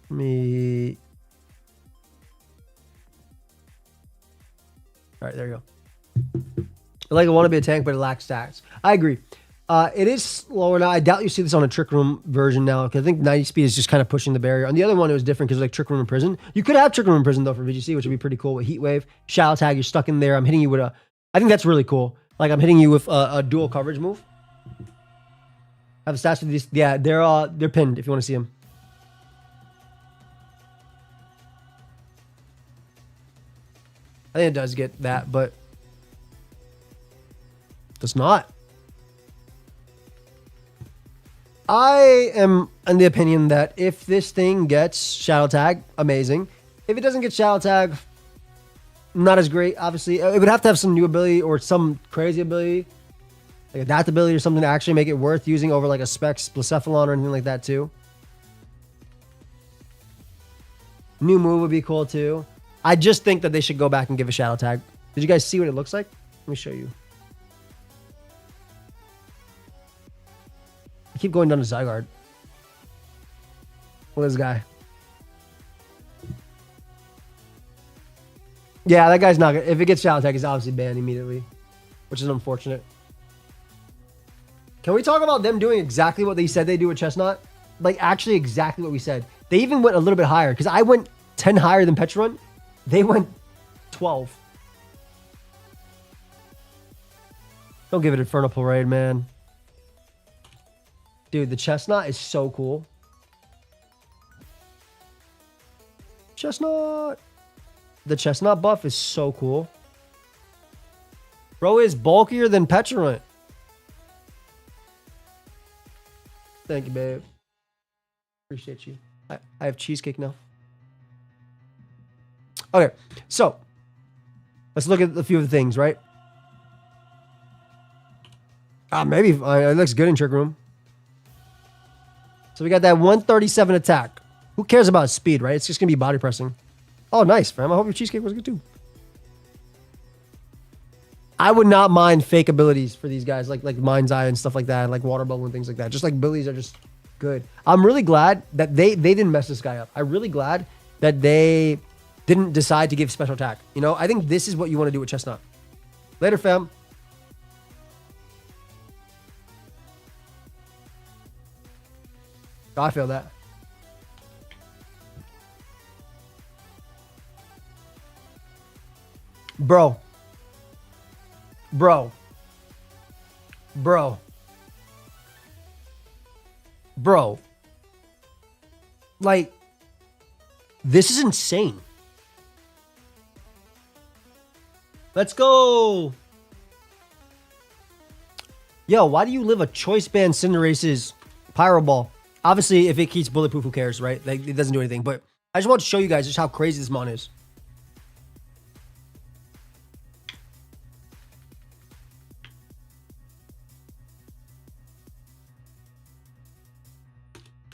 Let me. All right, there you go. Like I want to be a tank, but it lacks stats. I agree. It is slower now. I doubt you see this on a Trick Room version now, because I think 90 speed is just kind of pushing the barrier. On the other one, it was different because like Trick Room in Prison. You could have Trick Room in Prison though for VGC, which would be pretty cool with Heat Wave, Shadow Tag. You're stuck in there. I'm hitting you with a. I think that's really cool. Like I'm hitting you with a dual coverage move. I have stats for these. Yeah, they're pinned if you want to see them. I think it does get that, but does not. I am in the opinion that if this thing gets Shadow Tag, amazing. If it doesn't get Shadow Tag, not as great, obviously. It would have to have some new ability or some crazy ability, like adaptability or something to actually make it worth using over like a Specs, Blacephalon or anything like that too. New move would be cool too. I just think that they should go back and give a Shadow Tag. Did you guys see what it looks like? Let me show you. I keep going down to Zygarde. Look at this guy. Yeah, that guy's not good. If it gets Shadow Tag, he's obviously banned immediately, which is unfortunate. Can we talk about them doing exactly what they said they do with Chestnut? Like, actually exactly what we said. They even went a little bit higher, because I went 10 higher than Petrun. They went 12. Don't give it Infernal Parade, man. Dude, the Chestnut is so cool. Chestnut. The Chestnut buff is so cool. Bro is bulkier than Petulant. Thank you, babe. Appreciate you. I have cheesecake now. Okay, so let's look at a few of the things, right? Maybe it looks good in Trick Room. So we got that 137 attack. Who cares about speed, right? It's just gonna be body pressing. Oh, nice, fam. I hope your cheesecake was good too. I would not mind fake abilities for these guys, like Mind's Eye and stuff like that, like Water Bubble and things like that. Just like abilities are just good. I'm really glad that they didn't mess this guy up. I'm really glad that they didn't decide to give special attack. You know, I think this is what you want to do with Chestnut. Later, fam. Oh, I feel that. Bro. Bro. Bro. Bro. Like, this is insane. Let's go. Yo, why do you live a choice band Cinderace's Pyro Ball? Obviously, if it keeps bulletproof, who cares, right? Like, it doesn't do anything. But I just want to show you guys just how crazy this mon is.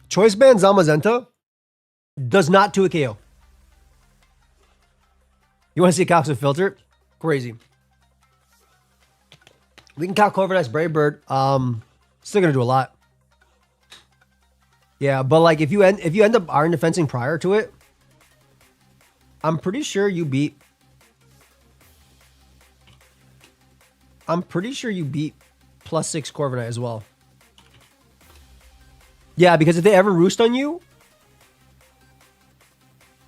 Choice band Zamazenta does not 2 a KO. You want to see a Calx with filter? Crazy. We can count Corviknight, Brave Bird. Still gonna do a lot. Yeah, but like if you end up Iron Defensing prior to it, I'm pretty sure you beat. I'm pretty sure you beat +6 Corviknight as well. Yeah, because if they ever roost on you,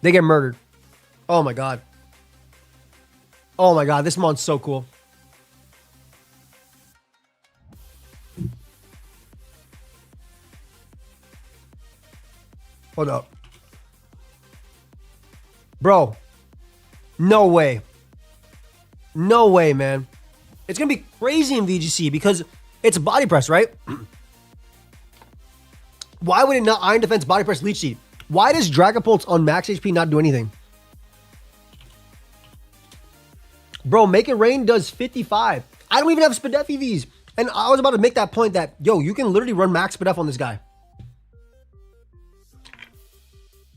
they get murdered. Oh my god. Oh my god, this mon's so cool. Hold up. Bro. No way. No way, man. It's going to be crazy in VGC because it's body press, right? Why would it not Iron Defense, body press, Leech Seed? Why does Dragapult on max HP not do anything? Bro, Make It Rain does 55. I don't even have Spadef EVs. And I was about to make that point that, yo, you can literally run max Spadef on this guy.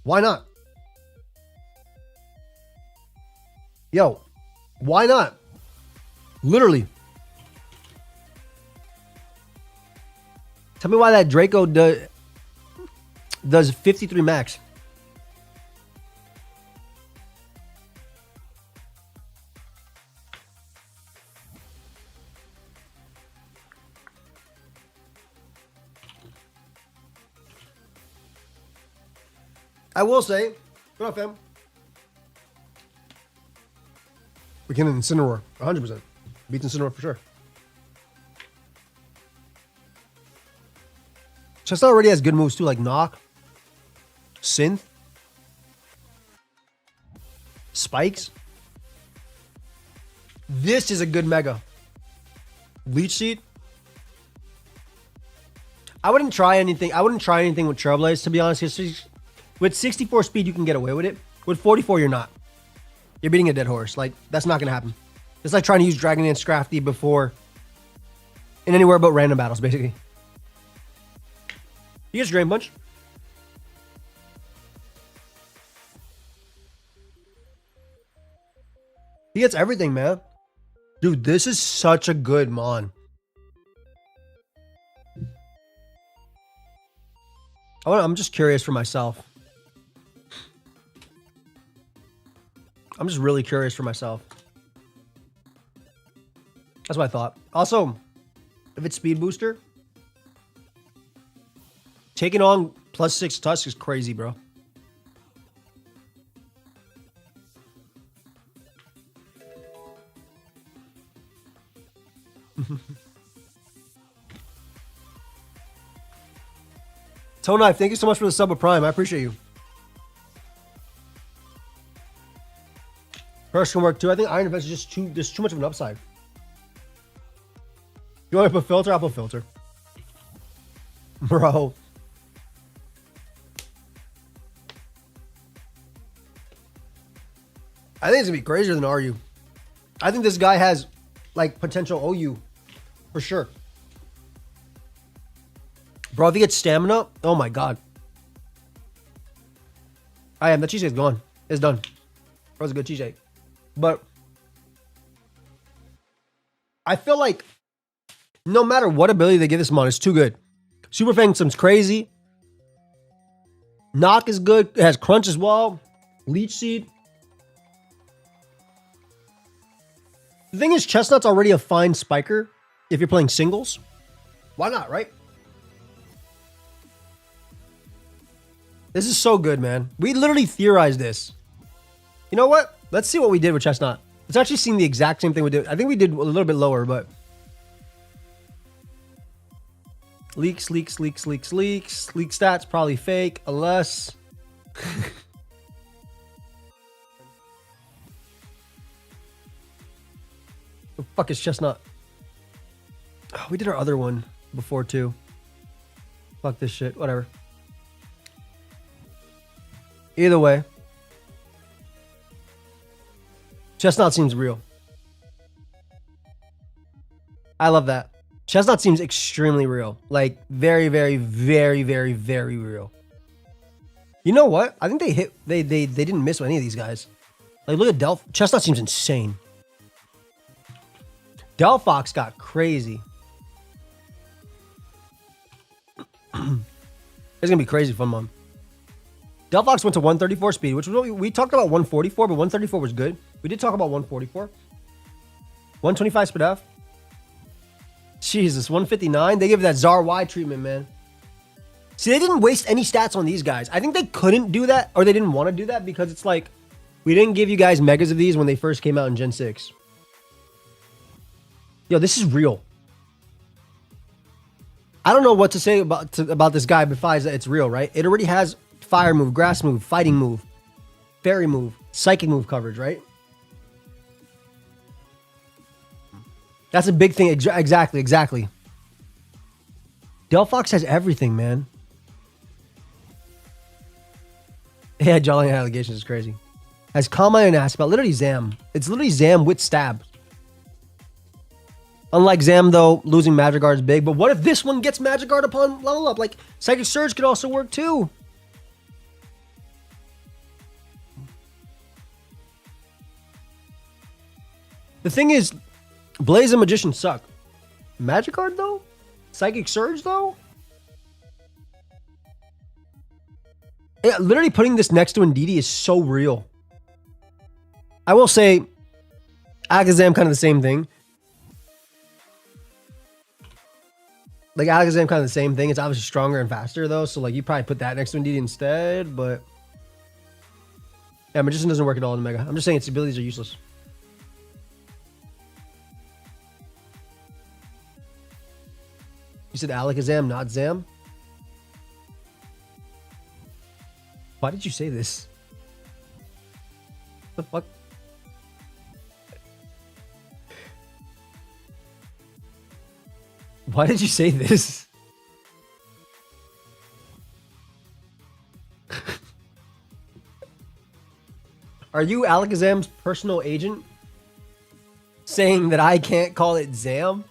Why not? Yo, why not? Literally. Tell me why that Draco does 53 max. I will say, what up, fam? We can Incineroar, 100%. Beats Incineroar for sure. Chestnut already has good moves too, like Knock, Synth, Spikes. This is a good Mega. Leech Seed. I wouldn't try anything. I wouldn't try anything with Trailblaze, to be honest. With 64 speed, you can get away with it. With 44, you're not. You're beating a dead horse. Like, that's not going to happen. It's like trying to use Dragon Dance Scrafty before in anywhere but random battles, basically. He gets Drain Punch. He gets everything, man. Dude, this is such a good mon. I'm just curious for myself. I'm just really curious for myself. That's what I thought. Also, if it's Speed Booster, taking on +6 Tusk is crazy, bro. Toe Knife, thank you so much for the sub of Prime. I appreciate you. First can work too. I think Iron Defense is just there's too much of an upside. You want to put filter? I'll put filter. Bro. I think it's going to be crazier than RU. I think this guy has, like, potential OU. For sure. Bro, if he gets stamina, oh my god. I am. That cheesecake's gone. It's done. That was a good cheesecake. But I feel like no matter what ability they give this mon, it's too good. Super Fang sounds crazy. Knock is good. It has Crunch as well. Leech Seed. The thing is, Chestnut's already a fine spiker if you're playing singles. Why not, right? This is so good, man. We literally theorized this. You know what? Let's see what we did with Chestnut. It's actually seeing the exact same thing we did. I think we did a little bit lower, but leaks. Leak stats probably fake, unless. The fuck is Chestnut? Oh, we did our other one before too. Fuck this shit. Whatever. Either way, Chestnut seems real. I love that. Chestnut seems extremely real. Like very, very, very, very, very real. You know what? I think they hit. They didn't miss with any of these guys. Like look at Chestnut seems insane. Delphox got crazy. It's gonna be crazy fun, Mom. Delphox went to 134 speed, which was what we talked about 144, but 134 was good. We did talk about 144. 125 speed F. Jesus, 159. They give that Zar Y treatment, man. See, they didn't waste any stats on these guys. I think they couldn't do that, or they didn't want to do that because it's like, we didn't give you guys megas of these when they first came out in Gen 6. Yo, this is real. I don't know what to say about this guy besides that it's real, right? It already has fire move, grass move, fighting move, fairy move, psychic move coverage, right? That's a big thing. Exactly. Delphox has everything, man. Yeah, jawline allegations is crazy. Has Calm Mind and Aspect, literally Zam. It's literally Zam with stab. Unlike Zam, though, losing Magic Guard is big. But what if this one gets Magic Guard upon level up? Like, Psychic Surge could also work, too. The thing is, Blaze and Magician suck. Magic Guard, though? Psychic Surge, though? Yeah, literally putting this next to Indeedee is so real. I will say, Alakazam kind of the same thing. Like, Alakazam kind of the same thing. It's obviously stronger and faster, though. So, like, you probably put that next to Indeedee instead. But, yeah, Magician doesn't work at all in Mega. I'm just saying its abilities are useless. You said Alakazam, not Zam? Why did you say this? What the fuck? Why did you say this? Are you Alakazam's personal agent? Saying that I can't call it Zam?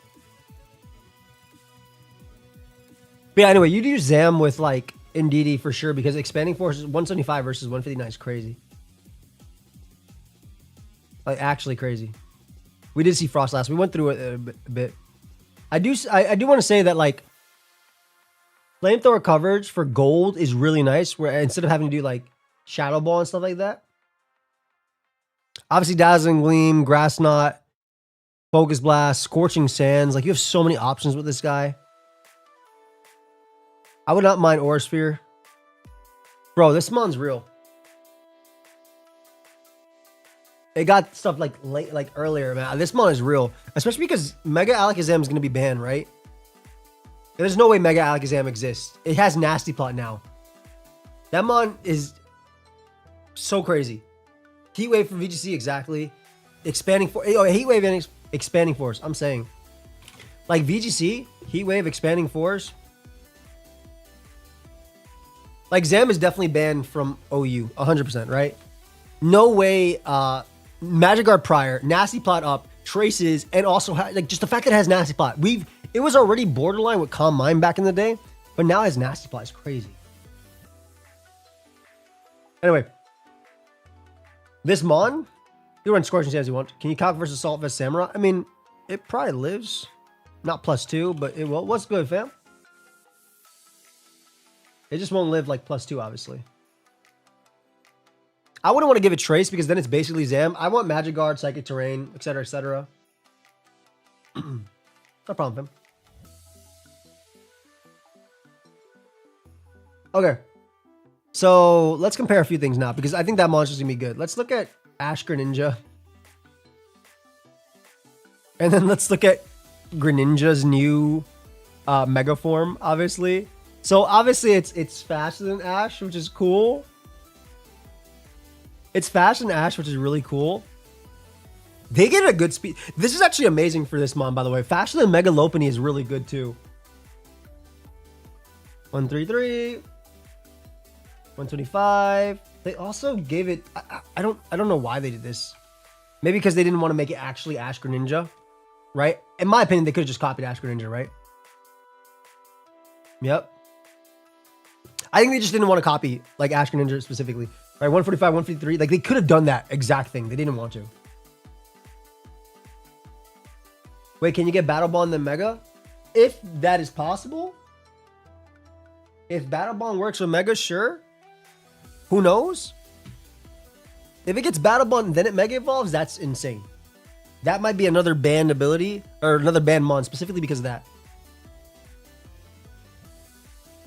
But yeah, anyway, you do Zam with like Indeedee for sure because expanding force is 175 versus 159 is crazy. Like actually crazy. We did see Frost last. We went through it a bit. I do want to say that like flamethrower coverage for gold is really nice. Where instead of having to do like Shadow Ball and stuff like that. Obviously, Dazzling Gleam, Grass Knot, Focus Blast, Scorching Sands. Like you have so many options with this guy. I would not mind Aura Sphere. Bro, this mon's real. It got stuff like late, like earlier, man. This mon is real. Especially because Mega Alakazam is going to be banned, right? There's no way Mega Alakazam exists. It has Nasty Plot now. That mon is so crazy. Heat Wave from VGC, exactly. Expanding Force. Oh, Heat Wave and Expanding Force. I'm saying. Like VGC, Heat Wave, Expanding Force. Like Zam is definitely banned from OU, 100%, right? No way. Magic Guard prior, Nasty Plot up, Traces, and also like just the fact that it has Nasty Plot. It was already borderline with Calm Mind back in the day, but now it has Nasty Plot. It's crazy. Anyway, this mon, you run Scorching Sands you want. Can you calc versus Assault vs Samurai? I mean, it probably lives. Not +2, but it will. What's good, fam? It just won't live like +2, obviously. I wouldn't want to give it Trace because then it's basically Zam. I want Magic Guard, Psychic Terrain, etc., etc. No problem, fam. Okay. So let's compare a few things now because I think that monster's going to be good. Let's look at Ash Greninja. And then let's look at Greninja's new Mega form, obviously. So obviously it's faster than Ash, which is cool. It's faster than Ash, which is really cool. They get a good speed. This is actually amazing for this mon, by the way. Faster than Mega Lopunny is really good too. 133. 125. They also gave it. I don't know why they did this. Maybe because they didn't want to make it actually Ash Greninja, right? In my opinion, they could have just copied Ash Greninja, right? Yep. I think they just didn't want to copy like Ash Greninja specifically. Right, 145, 153. Like they could have done that exact thing. They didn't want to. Wait, can you get Battle Bond then Mega? If that is possible. If Battle Bond works with Mega, sure. Who knows? If it gets Battle Bond and then it Mega Evolves, that's insane. That might be another banned ability or another banned mon specifically because of that.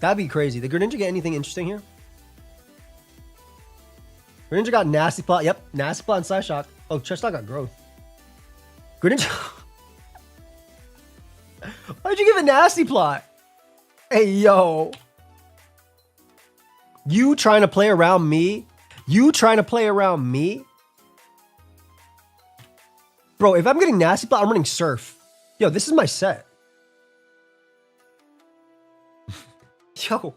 That'd be crazy. Did Greninja get anything interesting here? Greninja got Nasty Plot. Yep, Nasty Plot and Psyshock. Oh, Chestnut got Growth. Greninja. Why'd you give a Nasty Plot? Hey, yo. You trying to play around me? You trying to play around me? Bro, if I'm getting Nasty Plot, I'm running Surf. Yo, this is my set. Yo.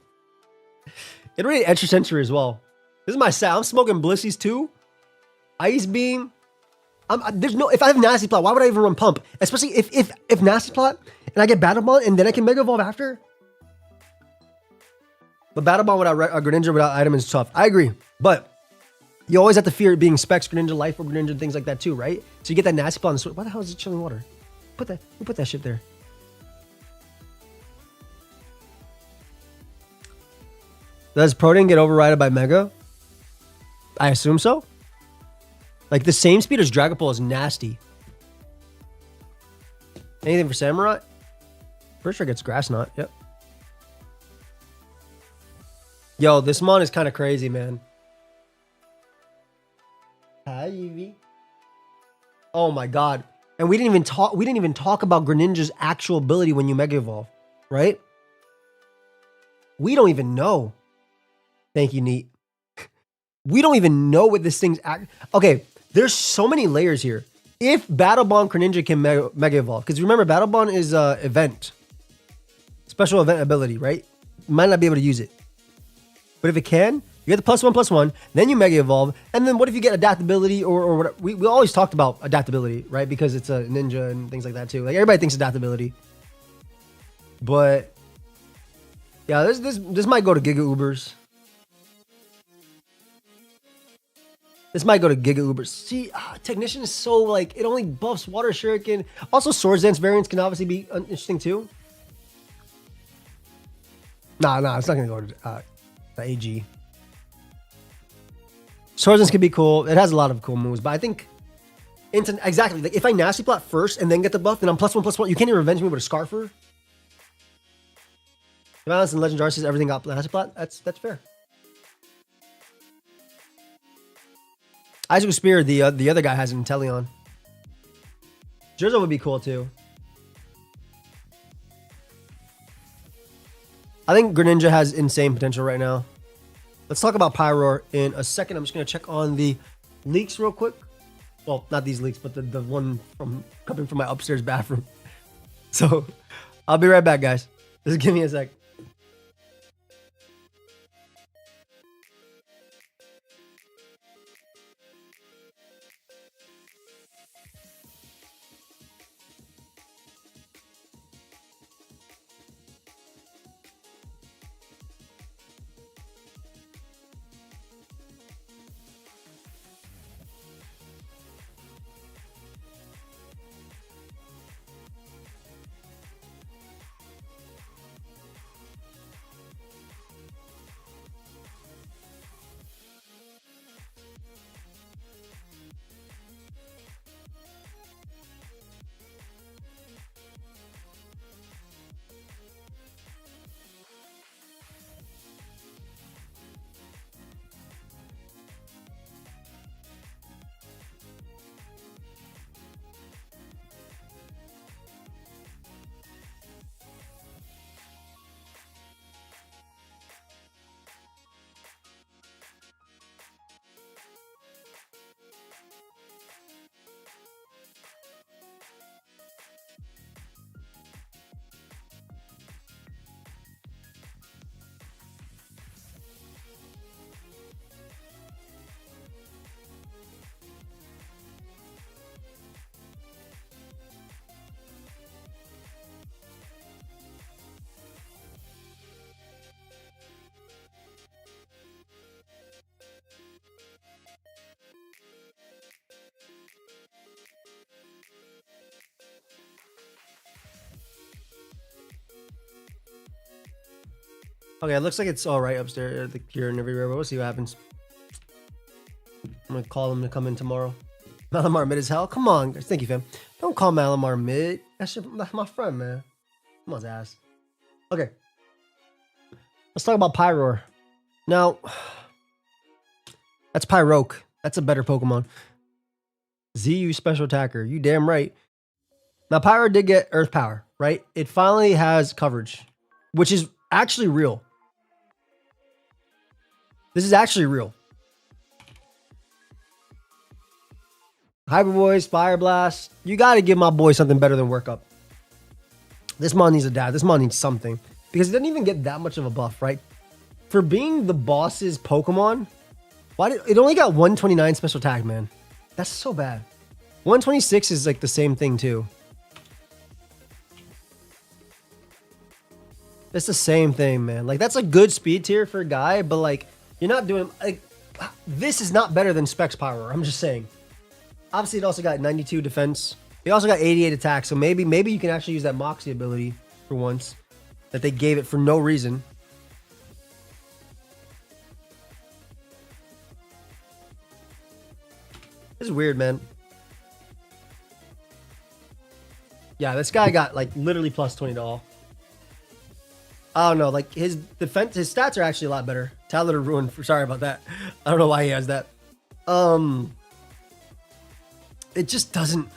It really Extra Sensory as well. This is my set. I'm smoking Blissies too. Ice Beam. There's no. If I have Nasty Plot, why would I even run Pump? Especially if Nasty Plot and I get Battle Bond and then I can Mega Evolve after. But Battle Bond without a Greninja without item is tough. I agree, but you always have to fear it being Specs Greninja, Life Orb Greninja, and things like that too, right? So you get that Nasty Plot. Why the hell is it chilling water? Who put that shit there? Does Protein get overridden by Mega? I assume so. Like the same speed as Dragapult is nasty. Anything for Samurai? Pretty sure it gets Grass Knot. Yep. Yo, this mon is kind of crazy, man. Hi, Eevee. Oh my god. And we didn't even talk about Greninja's actual ability when you Mega Evolve, right? We don't even know. Thank you, Neat. We don't even know what this thing's okay, there's so many layers here. If Battle Bond Greninja can Mega Evolve, because remember, Battle Bond is event. Special event ability, right? You might not be able to use it. But if it can, you get the +1/+1, then you Mega Evolve, and then what if you get adaptability or whatever? We always talked about adaptability, right? Because it's a ninja and things like that too. Like everybody thinks adaptability. But yeah, this might go to Giga Ubers. This might go to Giga Ubers. See, Technician is so like, it only buffs Water Shuriken. Also, Swords Dance variants can obviously be interesting too. Nah, it's not going to go to the AG. Swords Dance can be cool. It has a lot of cool moves, but I think, exactly, like if I Nasty Plot first and then get the buff, then I'm +1/+1. You can't even revenge me with a Scarfer. Balance and Legend Jar says everything got Nasty Plot. That's fair. Isaac Spear, the other guy has an Inteleon. Jerzo would be cool too. I think Greninja has insane potential right now. Let's talk about Pyroar in a second. I'm just going to check on the leaks real quick. Well, not these leaks, but the one coming from my upstairs bathroom. So, I'll be right back, guys. Just give me a sec. Okay, it looks like it's all right upstairs here and everywhere, but we'll see what happens. I'm gonna call him to come in tomorrow. Malamar mid as hell. Come on, guys. Thank you, fam. Don't call Malamar mid. That's my friend, man. Come on, his ass. Okay. Let's talk about Pyroar. Now, that's Pyroke. That's a better Pokemon. ZU special attacker. You damn right. Now, Pyroar did get Earth Power, right? It finally has coverage, which is actually real. This is actually real. Hyper Voice, Fire Blast. You got to give my boy something better than Work Up. This mon needs a dab. This mon needs something. Because it didn't even get that much of a buff, right? For being the boss's Pokemon, why did it only got 129 special attack, man? That's so bad. 126 is like the same thing too. It's the same thing, man. Like that's a good speed tier for a guy, but like you're not doing like this is not better than Specs Power. I'm just saying. Obviously, it also got 92 defense. It also got 88 attack, so maybe you can actually use that Moxie ability for once that they gave it for no reason. This is weird, man. Yeah, this guy got like literally plus 20 to all. I don't know, like his defense, his stats are actually a lot better. Talent of Ruin, sorry about that. I don't know why he has that. It just doesn't.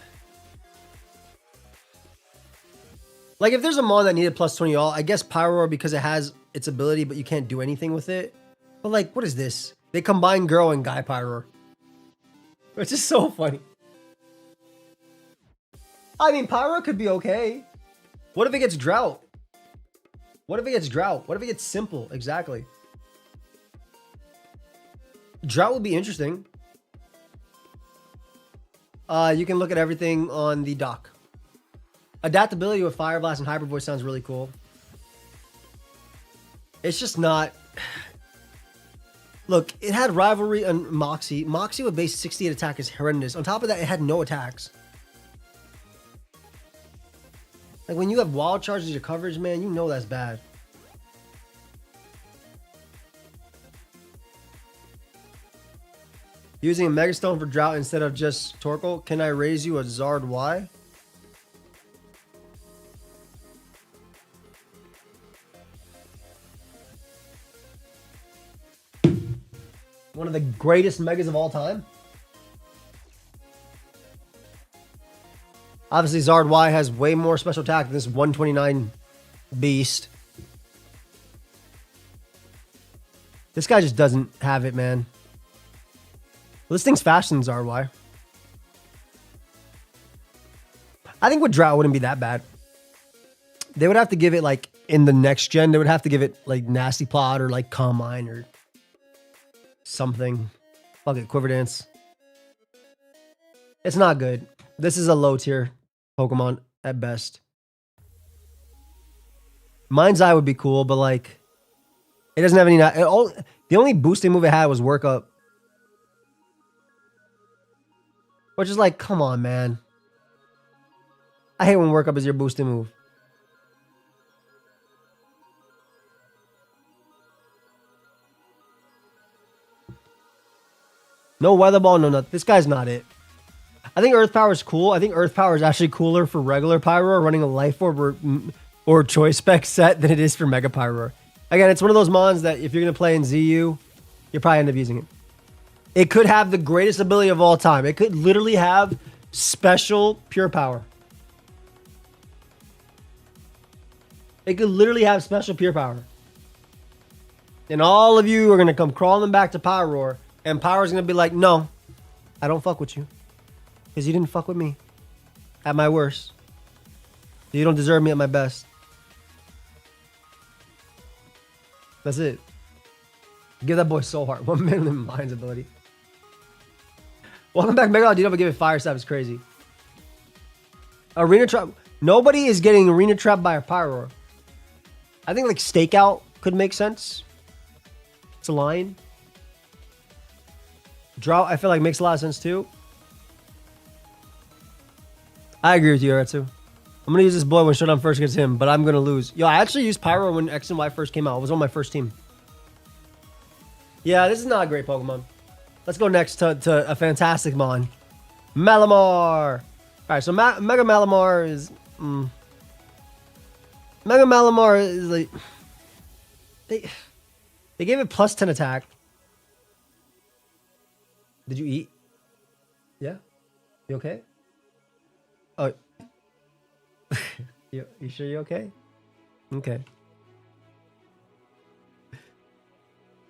Like if there's a mon that needed plus 20 all, I guess Pyroar because it has its ability, but you can't do anything with it. But like, what is this? They combine Girl and Guy Pyroar. Which is so funny. I mean, Pyroar could be okay. What if it gets Drought? What if it gets Drought? What if it gets Simple? Exactly. Drought would be interesting. You can look at everything on the dock. Adaptability with Fire Blast and Hyper Voice sounds really cool. It's just not... Look, it had Rivalry and Moxie. Moxie with base 68 attack is horrendous. On top of that, it had no attacks. Like, when you have Wild Charge as your coverage, man, you know that's bad. Using a Mega Stone for Drought instead of just Torkoal. Can I raise you a Zard Y? One of the greatest Megas of all time. Obviously, Zard Y has way more special attack than this 129 beast. This guy just doesn't have it, man. Well, this thing's faster than Zard Y. I think with Drought, it wouldn't be that bad. They would have to give it, like, in the next gen, they would have to give it, like, Nasty Plot or, like, Calm Mind or something. Fuck it, Quiver Dance. It's not good. This is a low tier Pokemon at best. Mind's Eye would be cool, but like it doesn't have any. The only boosting move it had was Work Up, which is like, come on, man. I hate when Work Up is your boosting move. No Weather Ball, no nothing. This guy's not it. I think Earth Power is cool. I think Earth Power is actually cooler for regular Pyroar running a Life Orb or Choice Spec set than it is for Mega Pyroar. Again, it's one of those mons that if you're going to play in ZU, you'll probably end up using it. It could have the greatest ability of all time. It could literally have special Pure Power. It could literally have special Pure Power. And all of you are going to come crawling back to Pyroar, and Pyroar's going to be like, no, I don't fuck with you. Because you didn't fuck with me at my worst. You don't deserve me at my best. That's it. Give that boy Soul Heart. 1 million Mind's ability. Welcome back, Mega. I did give it Fire Stab. It's crazy. Arena Trap. Nobody is getting Arena Trap by a Pyroar. I think like Stakeout could make sense. It's a line. Drought, I feel like makes a lot of sense too. I agree with you, Aratsu. I'm gonna use this boy when Showdown first gets him, but I'm gonna lose. Yo, I actually used Pyro when X and Y first came out. It was on my first team. Yeah, this is not a great Pokemon. Let's go next to a fantastic Mon. Malamar. Alright, so Mega Malamar is... Mega Malamar is like... They gave it plus 10 attack. Did you eat? Yeah? You okay? Oh. you sure you're okay? Okay.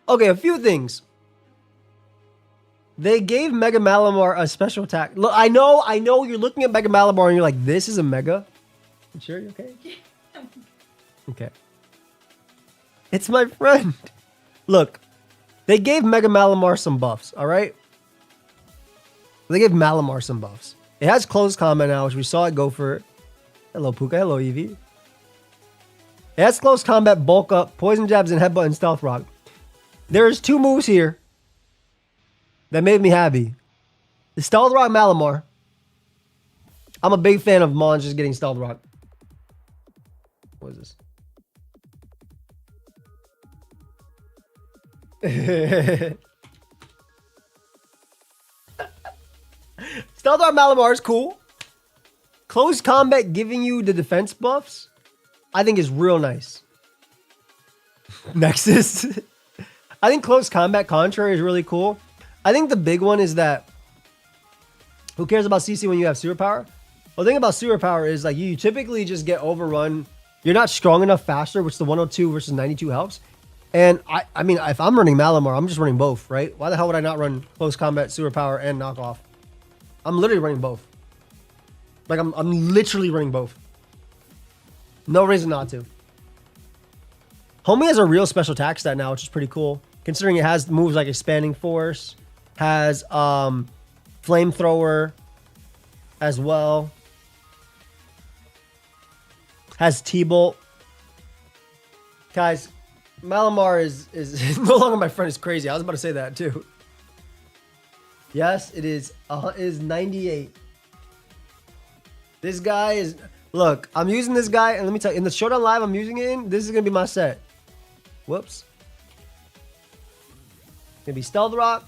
Okay, a few things. They gave Mega Malamar a special attack. Look, I know you're looking at Mega Malamar and you're like, this is a Mega? You sure you're okay? Okay. It's my friend. Look, they gave Mega Malamar some buffs, alright? They gave Malamar some buffs. It has close combat now, which we saw it go for. Hello, Puka. Hello, Eevee. It has close combat, bulk up, poison jabs, and headbutt and stealth rock. There's 2 moves here that made me happy. The stealth rock Malamar. I'm a big fan of Mons just getting stealth rock. What is this? Stealth rock Malamar is cool. Close combat giving you the defense buffs, I think is real nice. Nexus. I think close combat contrary is really cool. I think the big one is that who cares about CC when you have superpower? Well, the thing about superpower is like you typically just get overrun. You're not strong enough faster, which the 102 versus 92 helps. And I mean, if I'm running Malamar, I'm just running both, right? Why the hell would I not run close combat, superpower, and knockoff? I'm literally running both. Like I'm literally running both. No reason not to. Homie has a real special attack stat now, which is pretty cool. Considering it has moves like Expanding Force, has Flamethrower as well. Has T-Bolt. Guys, Malamar is no longer my friend. Is crazy. I was about to say that too. Yes, it is 98. This guy is... Look, I'm using this guy, and let me tell you, in the Showdown Live I'm using it in, this is going to be my set. Whoops. It's going to be Stealth Rock.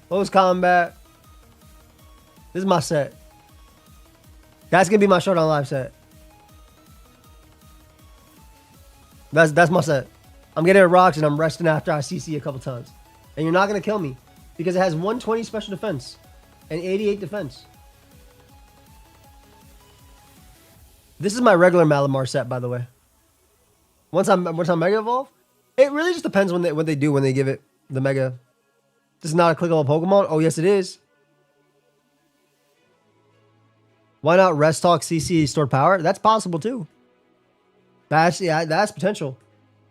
Close Combat. This is my set. That's going to be my Showdown Live set. That's my set. I'm getting it rocks, and I'm resting after I CC a couple times. And you're not going to kill me, because it has 120 special defense and 88 defense. This is my regular Malamar set, by the way. Once I'm Mega Evolve, it really just depends when they give it the Mega. This is not a clickable Pokemon. Oh yes, it is. Why not Rest Talk CC stored power? That's possible too. That's potential.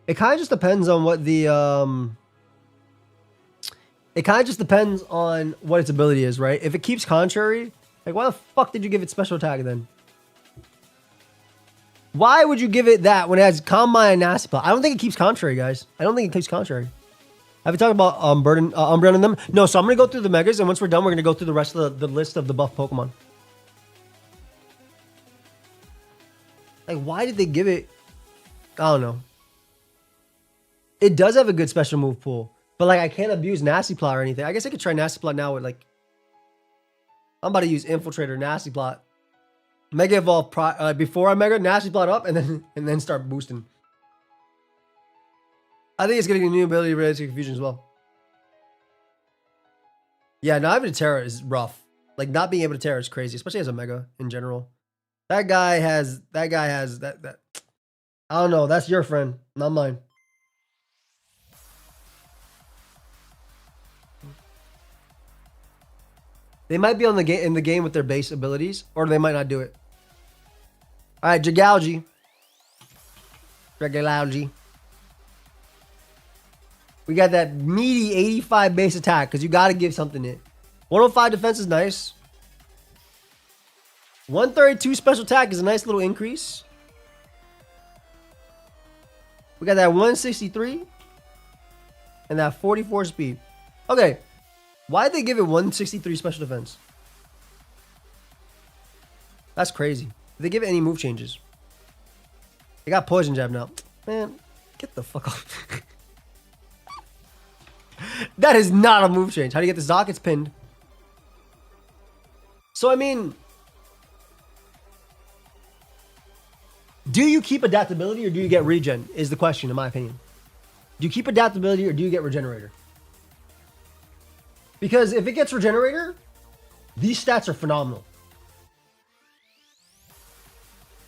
It kind of just depends on what the It kind of just depends on what its ability is, right? If it keeps contrary, like why the fuck did you give it special attack then? Why would you give it that when it has Calm Mind and Nasty Plot? I don't think it keeps contrary, guys. I don't think it keeps contrary. Have you talked about Umbreon in them? No, so I'm going to go through the Megas, and once we're done, we're going to go through the rest of the list of the buff Pokemon. Like, why did they give it... I don't know. It does have a good special move pool, but, like, I can't abuse Nasty Plot or anything. I guess I could try Nasty Plot now with, like... I'm about to use Infiltrator, Nasty Plot. Mega Evolve before I Mega Nasty Plot up and then start boosting. I think it's getting a new ability related to Confusion as well. Yeah, not having to Terra is rough. Like not being able to Terra is crazy, especially as a Mega in general. That guy has that. I don't know. That's your friend, not mine. They might be on in the game with their base abilities, or they might not do it. All right, Dragalge. We got that meaty 85 base attack because you got to give something it. 105 defense is nice. 132 special attack is a nice little increase. We got that 163 and that 44 speed. Okay. Why did they give it 163 special defense? That's crazy. They give it any move changes. They got poison jab now. Man, get the fuck off. That is not a move change. How do you get this dock? It's pinned. So, I mean, do you keep adaptability or do you get regen is the question, in my opinion. Do you keep adaptability or do you get regenerator? Because if it gets regenerator, these stats are phenomenal.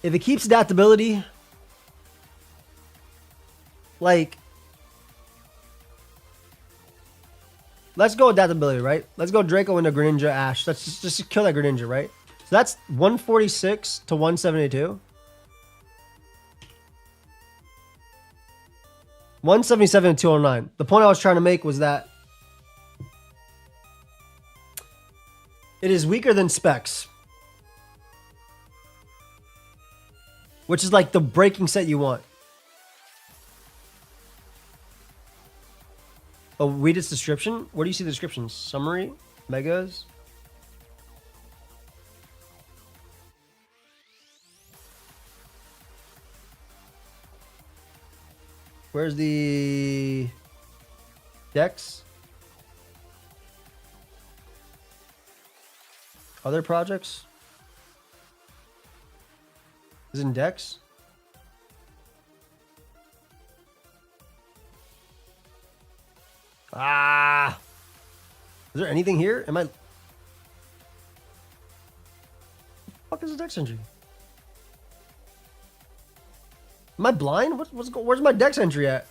If it keeps adaptability, like, let's go adaptability, right? Let's go Draco into Greninja Ash. Let's just kill that Greninja, right? So that's 146 to 172. 177 to 209. The point I was trying to make was that it is weaker than Specs, which is like the breaking set you want. Oh, read its description? Where do you see the description? Summary? Megas? Where's the Dex? Other projects? Is it in Dex? Ah! Is there anything here? Am I... What the fuck is the Dex entry? Am I blind? Where's my Dex entry at?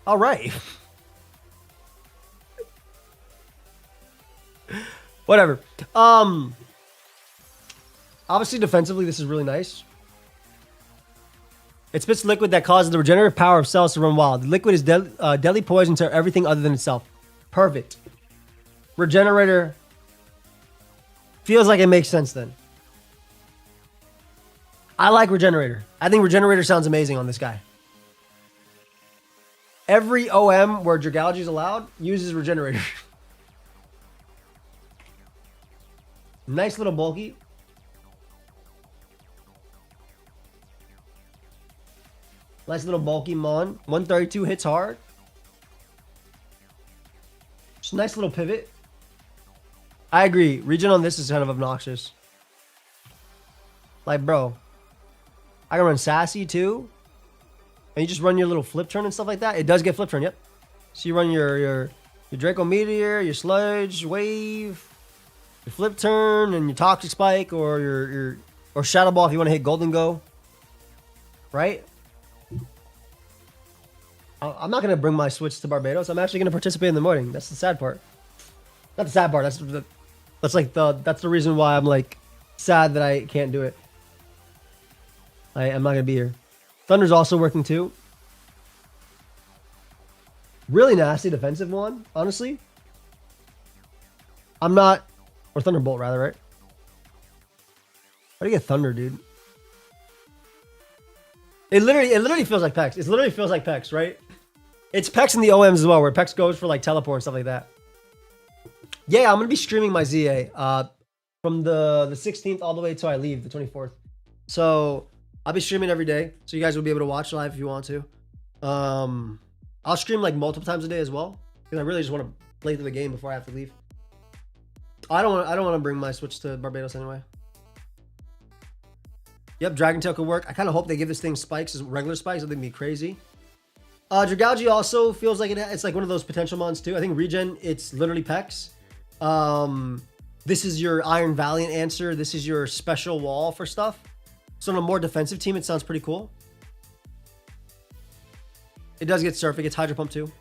All right. Whatever. Obviously, defensively, this is really nice. It spits liquid that causes the regenerative power of cells to run wild. The liquid is deadly poison to everything other than itself. Perfect. Regenerator. Feels like it makes sense then. I like Regenerator. I think Regenerator sounds amazing on this guy. Every OM where Dragalge is allowed uses Regenerator. Nice little bulky. Nice little bulky Mon. 132 hits hard. Just a nice little pivot. I agree. Regen on this is kind of obnoxious. Like, bro. I can run Sassy too. And you just run your little flip turn and stuff like that. It does get flip turn, yep. So you run your Draco Meteor, your Sludge, Wave, your flip turn, and your Toxic Spike, or your Shadow Ball if you want to hit Golden Go. Right? I'm not going to bring my Switch to Barbados. I'm actually going to participate in the morning. That's the sad part. Not the sad part. That's the reason why I'm like sad that I can't do it. I'm not going to be here. Thunder's also working too. Really nasty defensive one, honestly. I'm not... Or Thunderbolt, rather, right? How do you get Thunder, dude? It literally feels like Pex. It literally feels like Pex, right? It's Pex in the OMs as well, where Pex goes for like teleport and stuff like that. Yeah, I'm going to be streaming my ZA from the 16th all the way till I leave, the 24th. So... I'll be streaming every day, so you guys will be able to watch live if you want to. I'll stream like multiple times a day as well, because I really just want to play through the game before I have to leave. I don't want to bring my Switch to Barbados anyway. Yep, Dragon Tail could work. I kind of hope they give this thing spikes as regular spikes. I think it'd be crazy. Dragalge also feels like it's like one of those potential mons too. I think regen, it's literally Pex. This is your Iron Valiant answer. This is your special wall for stuff. So on a more defensive team, it sounds pretty cool. It does get Surf. It gets Hydro Pump too.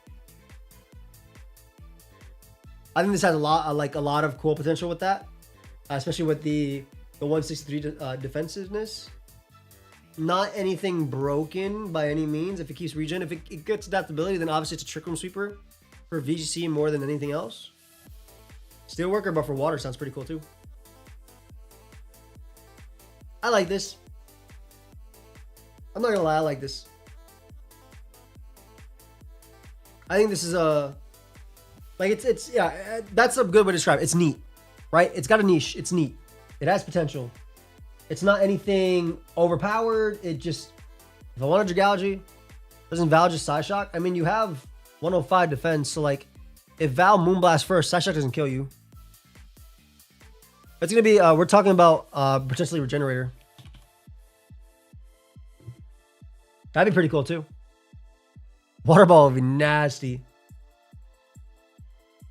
I think this has a lot of cool potential with that, especially with the 163 defensiveness. Not anything broken by any means. If it keeps regen, if it gets adaptability, then obviously it's a Trick Room Sweeper for VGC more than anything else. Steelworker, but for water sounds pretty cool too. I like this. I'm not gonna lie, I like this. I think this is a... Like, it's yeah, that's a good way to describe it. It's neat. right? It's got a niche. It's neat. It has potential. It's not anything overpowered. It just, if I want to Dragalgy, doesn't Val just Side Shock? I mean, you have 105 defense, so like, if Val Moonblast first, Side Shock doesn't kill you. It's gonna be, we're talking about potentially Regenerator. That'd be pretty cool too. Water Ball would be nasty.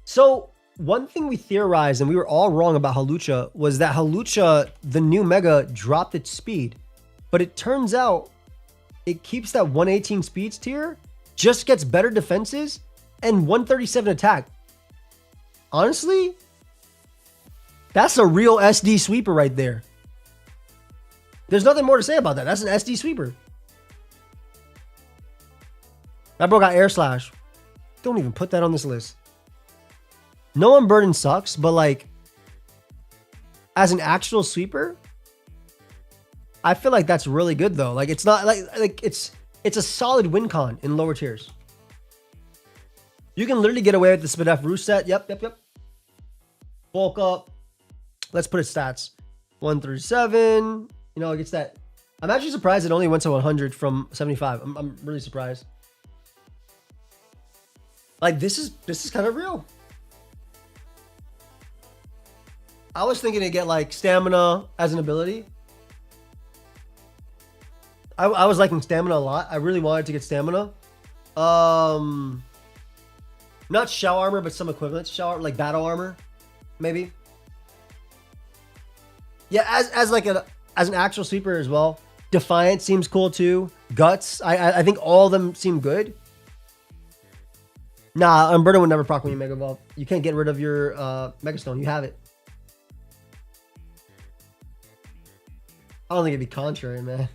So, one thing we theorized, and we were all wrong about Hawlucha, was that Hawlucha, the new Mega, dropped its speed. But it turns out it keeps that 118 speeds tier, just gets better defenses, and 137 attack. Honestly, that's a real SD sweeper right there. There's nothing more to say about that. That's an SD sweeper. That bro got Air Slash. Don't even put that on this list. No Unburden sucks, but like, as an actual sweeper, I feel like that's really good though. Like, it's not like it's a solid win con in lower tiers. You can literally get away with the Spadef Roost set. Yep. Bulk up. Let's put its stats. 137. You know, it gets that. I'm actually surprised it only went to 100 from 75. I'm really surprised. Like, this is kind of real. I was thinking to get like stamina as an ability. I was liking stamina a lot. I really wanted to get stamina. Not shell armor, but some equivalent to shell armor, like battle armor, maybe. Yeah, as an actual sweeper as well. Defiant seems cool too. Guts, I think all of them seem good. Nah, Umberto would never proc when you Mega Evolve. You can't get rid of your Mega Stone. You have it. I don't think it'd be contrary, man.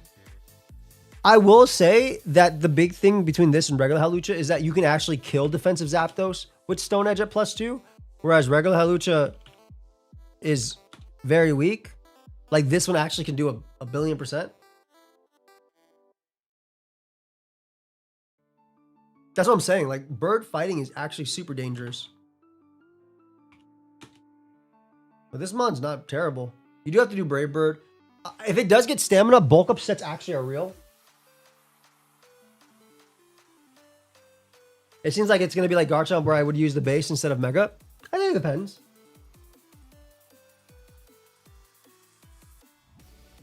I will say that the big thing between this and regular Hawlucha is that you can actually kill defensive Zapdos with Stone Edge at +2, whereas regular Hawlucha is very weak. Like, this one actually can do a billion%. That's what I'm saying. Like, bird fighting is actually super dangerous. But this mon's not terrible. You do have to do Brave Bird. If it does get stamina, bulk up sets actually are real. It seems like it's going to be like Garchomp where I would use the base instead of Mega. I think it depends.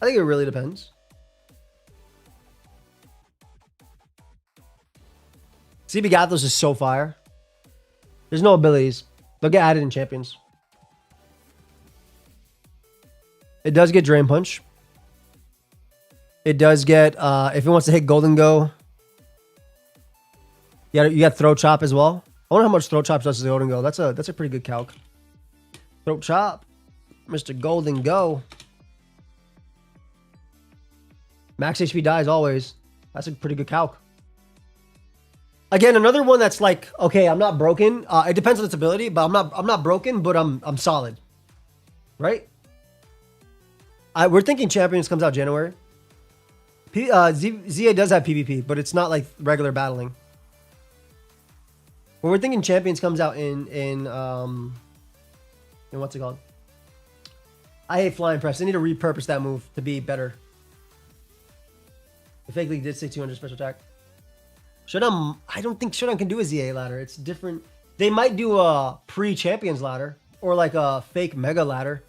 I think it really depends. CB Gathos is so fire. There's no abilities. They'll get added in Champions. It does get Drain Punch. It does get, if it wants to hit Golden Go, you got Throat Chop as well. I wonder how much Throat Chop does to Golden Go. That's a pretty good calc. Throat Chop. Mr. Golden Go. Max HP dies always. That's a pretty good calc. Again, another one that's like, okay, I'm not broken. It depends on its ability, but I'm not broken, but I'm solid. Right? We're thinking Champions comes out January. ZA does have PvP, but it's not like regular battling. Well, we're thinking Champions comes out in what's it called? I hate Flying Press. They need to repurpose that move to be better. The Fake League did say 200 special attack. Showdown, I don't think Showdown can do a ZA ladder. It's different. They might do a pre-Champions ladder or like a fake Mega ladder.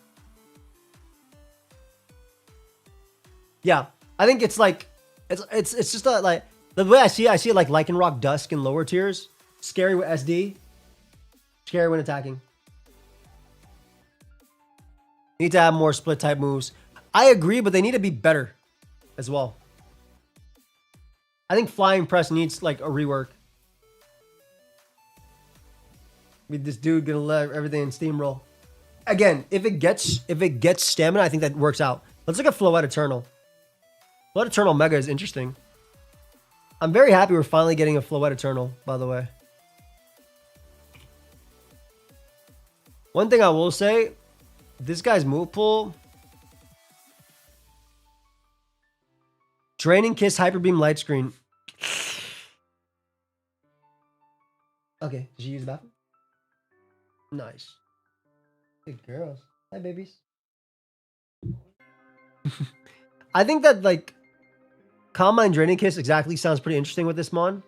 Yeah, I think it's like it's just like the way I see it like Lycanroc Dusk in lower tiers. Scary with SD. Scary when attacking. Need to have more split type moves. I agree, but they need to be better as well. I think Flying Press needs like a rework. With this dude gonna let everything in steamroll. Again, if it gets stamina, I think that works out. Let's look at Floette Eternal. Floette Eternal Mega is interesting. I'm very happy we're finally getting a Floette Eternal, by the way. One thing I will say, this guy's move pool. Draining Kiss, Hyper Beam, Light Screen. Okay, did you use the bathroom? Nice. Good girls. Hi, babies. I think that like Combine Draining Kiss exactly sounds pretty interesting with this mon.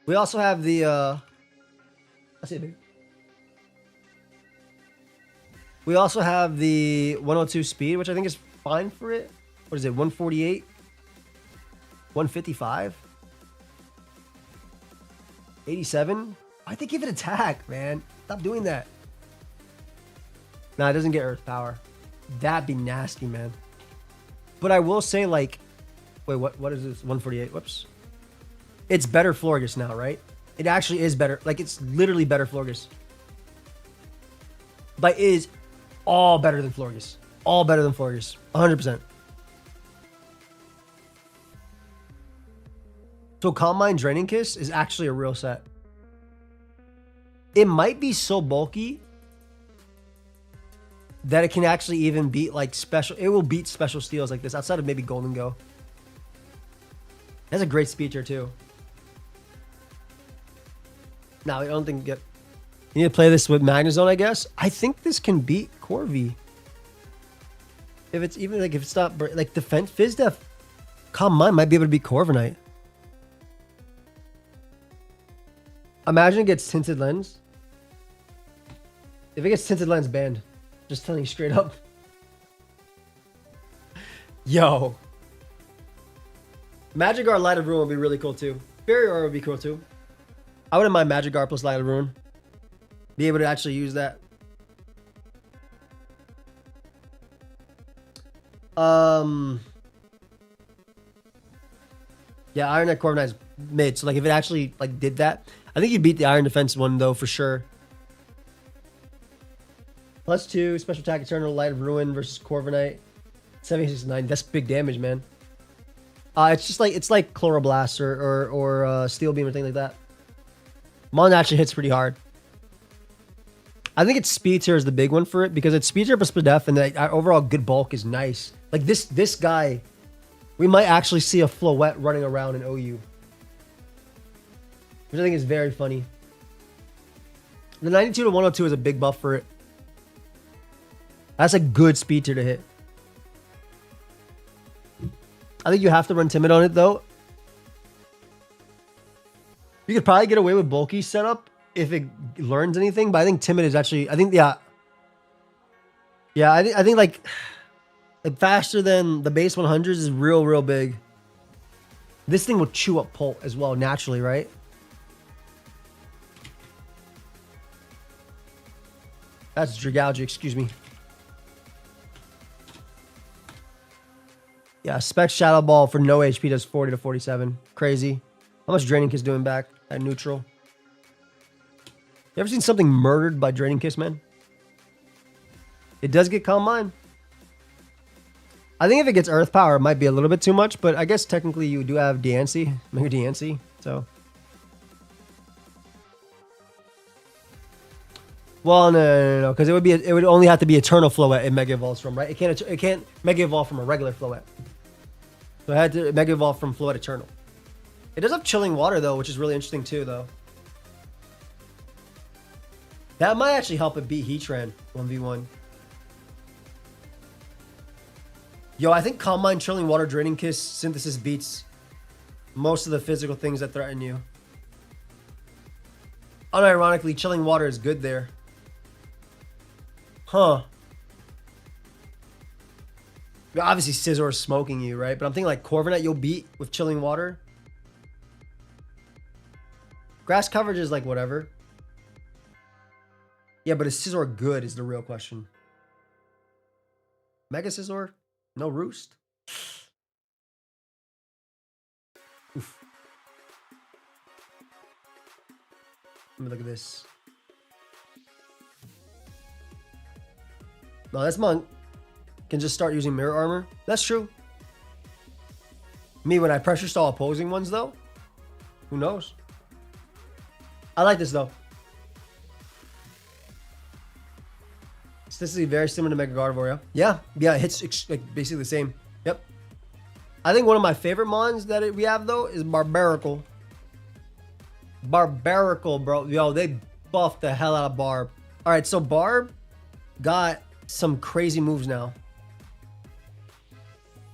We also have the let's see, baby. We also have the 102 speed, which I think is fine for it. What is it? 148? 155? 87? I think give it attack, man. Stop doing that. Nah, it doesn't get earth power. That'd be nasty, man. But I will say, like, wait, what is this? 148. Whoops. It's better Florges now, right? It actually is better. Like, it's literally better Florges. Like, it is all better than Florges. All better than Florges. 100%. So, Combine Draining Kiss is actually a real set. It might be so bulky that it can actually even beat, like, special... It will beat special steals like this, outside of maybe Golden Go. It has a great speedster, too. No, I don't think... You need to play this with Magnezone, I guess. I think this can beat Corvi. If it's even, like, if it's not... Like, defense... Fizdef... Combine might be able to beat Corviknight. Imagine it gets Tinted Lens. If it gets Tinted Lens, banned. Just telling you straight up. Yo. Magikarp Light of Ruin would be really cool too. Fairy Aura would be cool too. I wouldn't mind Magikarp plus Light of Ruin. Be able to actually use that. Yeah, Iron Knight Corviknight is mid. So like if it actually like did that, I think you'd beat the Iron Defense one though for sure. +2, special attack, Eternal Light of Ruin versus Corviknight. 769. That's big damage, man. It's just like it's like Chloroblast or Steel Beam or thing like that. Mon actually hits pretty hard. I think its speed tier is the big one for it because its speed tier plus def and the overall good bulk is nice. Like this guy, we might actually see a Floette running around in OU, which I think is very funny. The 92 to 102 is a big buff for it. That's a good speed tier to hit. I think you have to run Timid on it, though. You could probably get away with bulky setup if it learns anything, but I think Timid is actually... I think, yeah. Yeah, I think like faster than the base 100s is real big. This thing will chew up Pult as well, naturally, right? That's Dragalge, excuse me. Yeah, Spec Shadow Ball for no HP does 40 to 47. Crazy. How much Draining Kiss doing back at neutral? You ever seen something murdered by Draining Kiss, man? It does get Calm Mind. I think if it gets Earth Power, it might be a little bit too much, but I guess technically you do have Diancie, Mega Diancie, so. Well, no, because it would only have to be Eternal Floette it Mega Evolves from, right? It can't Mega Evolve from a regular Floette. So I had to Mega Evolve from Floette Eternal. It does have Chilling Water though, which is really interesting too, though. That might actually help it beat Heatran 1v1. Yo, I think Calm Mind, Chilling Water, Draining Kiss, Synthesis beats most of the physical things that threaten you. Unironically, Chilling Water is good there. Huh. Obviously, Scizor is smoking you, right? But I'm thinking like Corviknight you'll beat with Chilling Water. Grass coverage is like whatever. Yeah, but is Scizor good is the real question. Mega Scizor? No Roost? Oof. Let me look at this. No, this monk can just start using Mirror Armor. That's true. Me, when I pressure stall opposing ones, though, who knows? I like this, though. So this is very similar to Mega Gardevoir, yeah? Yeah, it hits like basically the same. Yep. I think one of my favorite mons that we have, though, is Barbaracle. Barbaracle, bro. Yo, they buffed the hell out of Barb. All right, so Barb got some crazy moves now.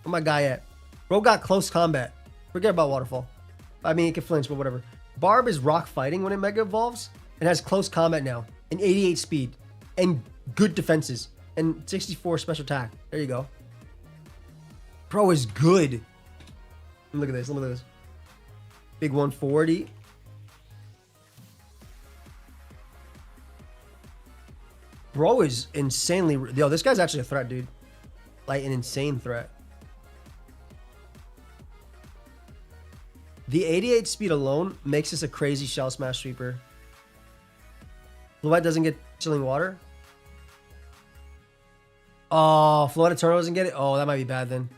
Where my guy at? Bro got close combat. Forget about waterfall. I mean, it can flinch, but whatever. Barb is rock fighting when it mega evolves and has close combat now and 88 speed and good defenses and 64 special attack. There you go. Bro is good. Look at this. Look at this. Big 140. Bro is insanely... Yo, this guy's actually a threat, dude. Like, an insane threat. The 88 speed alone makes this a crazy shell smash sweeper. Blue-White doesn't get chilling water. Oh, Flood Eternal doesn't get it? Oh, that might be bad then.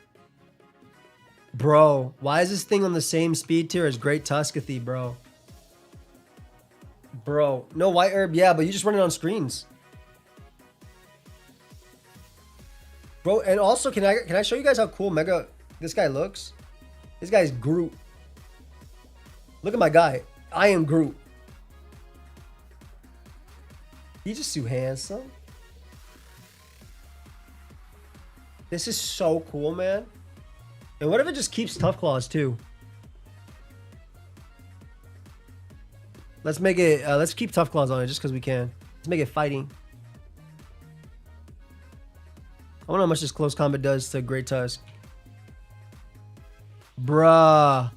Bro, why is this thing on the same speed tier as Great Tuscathy, bro? Bro, no White Herb, yeah, but you just run it on screens. Bro, and also, can I show you guys how cool Mega this guy looks? This guy's Groot. Look at my guy. I am Groot. He's just too handsome. This is so cool, man. And what if it just keeps Tough Claws too? Let's make it, let's keep Tough Claws on it just because we can. Let's make it fighting. I wonder how much this close combat does to Great Tusk. Bruh.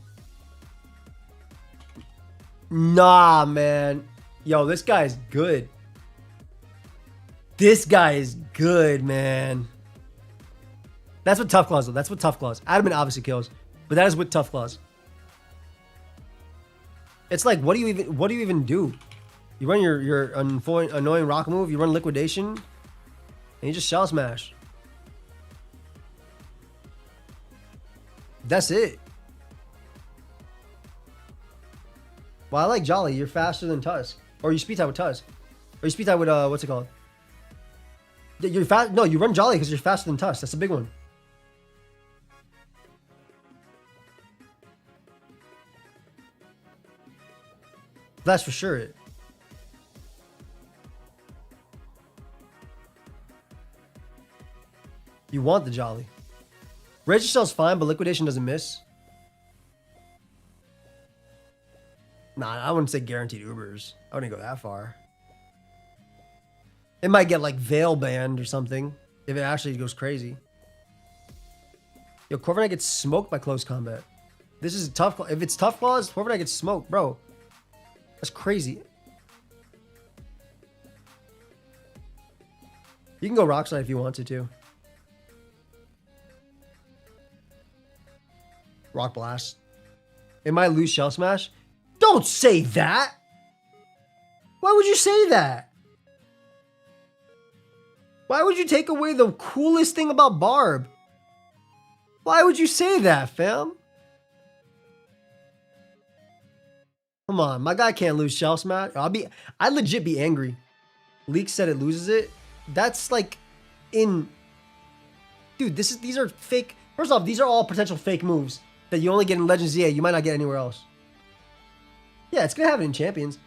Nah, man. Yo, this guy's good. This guy is good, man. That's what Tough Claws do. That's what Tough Claws. Adamant obviously kills, but that is with Tough Claws. It's like, what do you even do? You run your annoying rock move, you run liquidation, and you just shell smash. That's it. Well, I like Jolly. You're faster than Tusk. Or you speed type with Tusk. Or you speed type with, what's it called? You're fast. No, you run Jolly because you're faster than Tusk. That's a big one. That's for sure it. You want the Jolly. Razor Shell's fine, but liquidation doesn't miss. Nah, I wouldn't say guaranteed Ubers. I wouldn't go that far. It might get like Veil banned or something if it actually goes crazy. Yo, Corviknight gets smoked by close combat. This is tough. If it's Tough Claws, Corviknight gets smoked, bro. That's crazy. You can go Rock Slide if you want to too. Rock Blast. It might lose Shell Smash. Don't say that. Why would you say that? Why would you take away the coolest thing about Barb? Why would you say that, fam? Come on, my guy can't lose Shell Smash. I'd legit be angry. Leak said it loses it. That's like dude, these are fake. First off, these are all potential fake moves that you only get in Legends ZA. You might not get anywhere else. Yeah, it's gonna have it in Champions.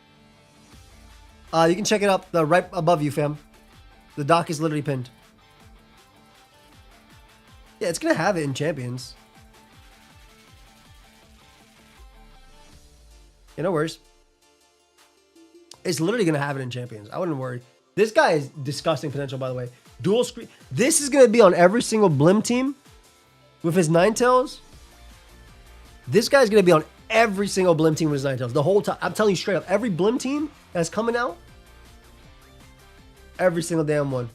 You can check it up right above you, fam. The doc is literally pinned. Yeah, it's gonna have it in Champions. Yeah, no worries. It's literally gonna have it in Champions. I wouldn't worry. This guy is disgusting potential, by the way. Dual screen. This is gonna be on every single Blim team with his Ninetales. This guy's gonna be on every single Blim team with his Ninetales. The whole time. I'm telling you straight up, every Blim team that's coming out, every single damn one.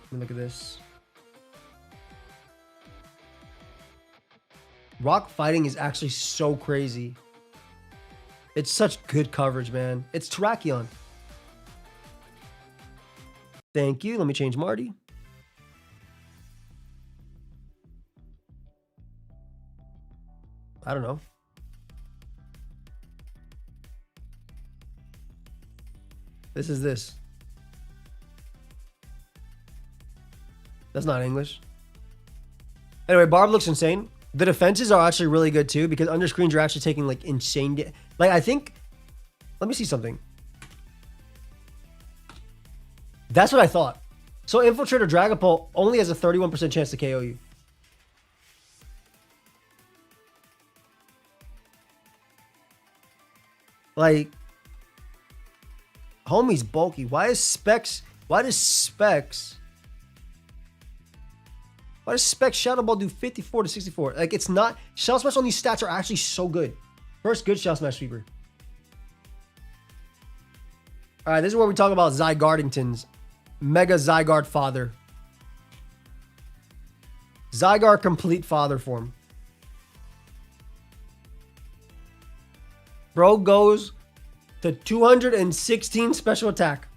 Let me look at this. Rock fighting is actually so crazy. It's such good coverage, man. It's Terrakion. Thank you. Let me change Marty. I don't know. This is this. That's not English. Anyway, Barb looks insane. The defenses are actually really good too because under screens you're actually taking like insane. Like I think, let me see something. That's what I thought. So Infiltrator Dragapult only has a 31% chance to KO you. Like, homie's bulky. Why does Specs Shadow Ball do 54 to 64? Like, it's not. Shell Smash on these stats are actually so good. First good Shell Smash sweeper. All right, this is where we talk about Zygardingtons. Mega Zygarde father. Zygarde complete father form. Bro goes to 216 special attack.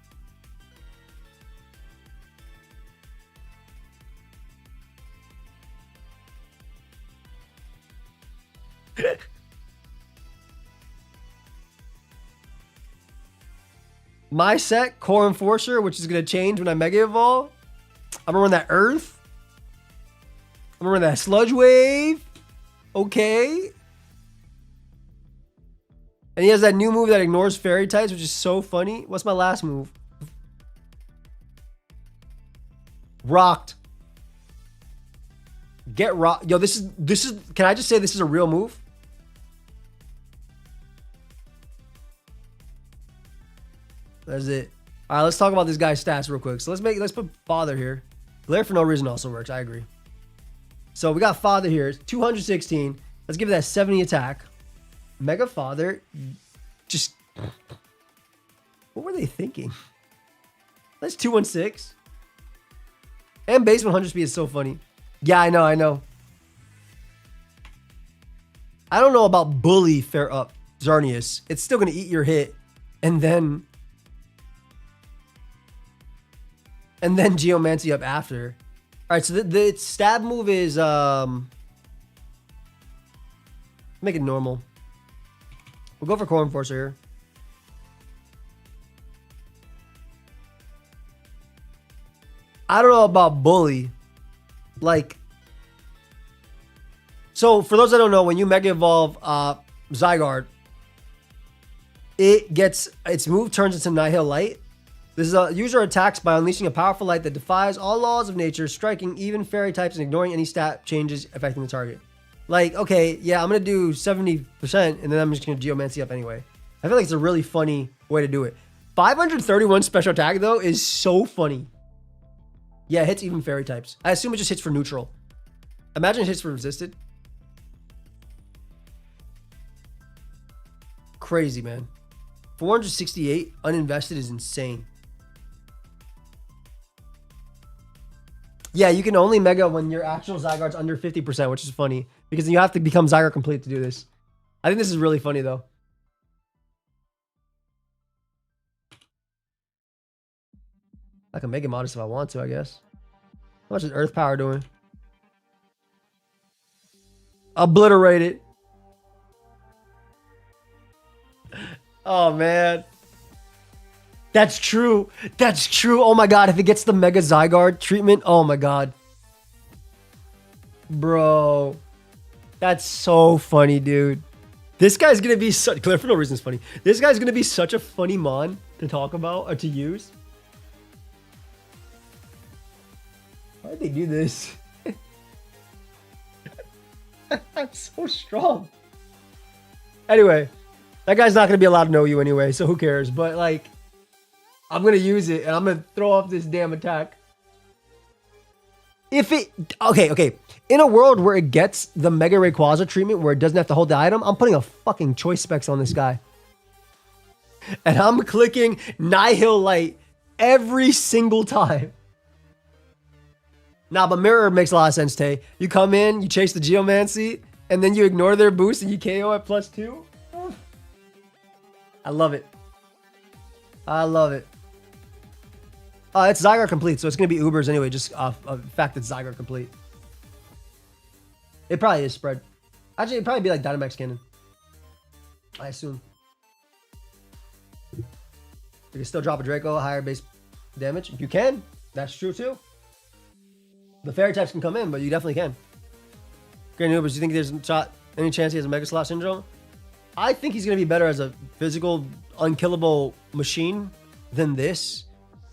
My set, Core Enforcer, which is going to change when I Mega Evolve. I'm going to run that Earth. I'm going to run that Sludge Wave. Okay. And he has that new move that ignores Fairy types, which is so funny. What's my last move? Rocked. Get rocked. Yo, this is, can I just say this is a real move? That's it. All right, let's talk about this guy's stats real quick. So let's put Father here. Glare for no reason also works. I agree. So we got Father here. It's 216. Let's give it that 70 attack. Mega Father. Just. What were they thinking? That's 216. And base 100 speed is so funny. Yeah, I know. I don't know about Bully Fair Up Xerneas. It's still going to eat your hit. And then Geomancy up after. All right, so the stab move is make it normal. We'll go for Core Enforcer here. I don't know about Bully. Like, so for those that don't know, when you Mega Evolve Zygarde, it gets its move turns into Nihil Light. This is a user attacks by unleashing a powerful light that defies all laws of nature, striking even fairy types and ignoring any stat changes affecting the target. Like, okay, yeah, I'm going to do 70%, and then I'm just going to Geomancy up anyway. I feel like it's a really funny way to do it. 531 special attack, though, is so funny. Yeah, it hits even fairy types. I assume it just hits for neutral. Imagine it hits for resisted. Crazy, man. 468 uninvested is insane. Yeah, you can only Mega when your actual Zygarde's under 50%, which is funny. Because you have to become Zygarde complete to do this. I think this is really funny, though. I can make it modest if I want to, I guess. How much is Earth Power doing? Obliterate it. Oh, man. That's true. That's true. Oh, my God. If it gets the Mega Zygarde treatment, oh, my God. Bro. That's so funny, dude. This guy's going to be such... Clear for no reason is funny. This guy's going to be such a funny mon to talk about or to use. Why did they do this? That's so strong. Anyway, that guy's not going to be allowed to know you anyway, so who cares? But, like, I'm going to use it, and I'm going to throw off this damn attack. If it... Okay. In a world where it gets the Mega Rayquaza treatment, where it doesn't have to hold the item, I'm putting a fucking Choice Specs on this guy. And I'm clicking Nihil Light every single time. Nah, but Mirror makes a lot of sense, Tay. You come in, you chase the Geomancy, and then you ignore their boost and you KO at +2. I love it. I love it. It's Zygarde complete, so it's going to be Ubers anyway, just off of the fact that it's Zygarde complete. It probably is spread. Actually, it'd probably be like Dynamax Cannon. I assume. You can still drop a Draco, higher base damage. You can. That's true too. The fairy types can come in, but you definitely can. Great Ubers, do you think there's any chance he has a Mega Slot Syndrome? I think he's going to be better as a physical, unkillable machine than this.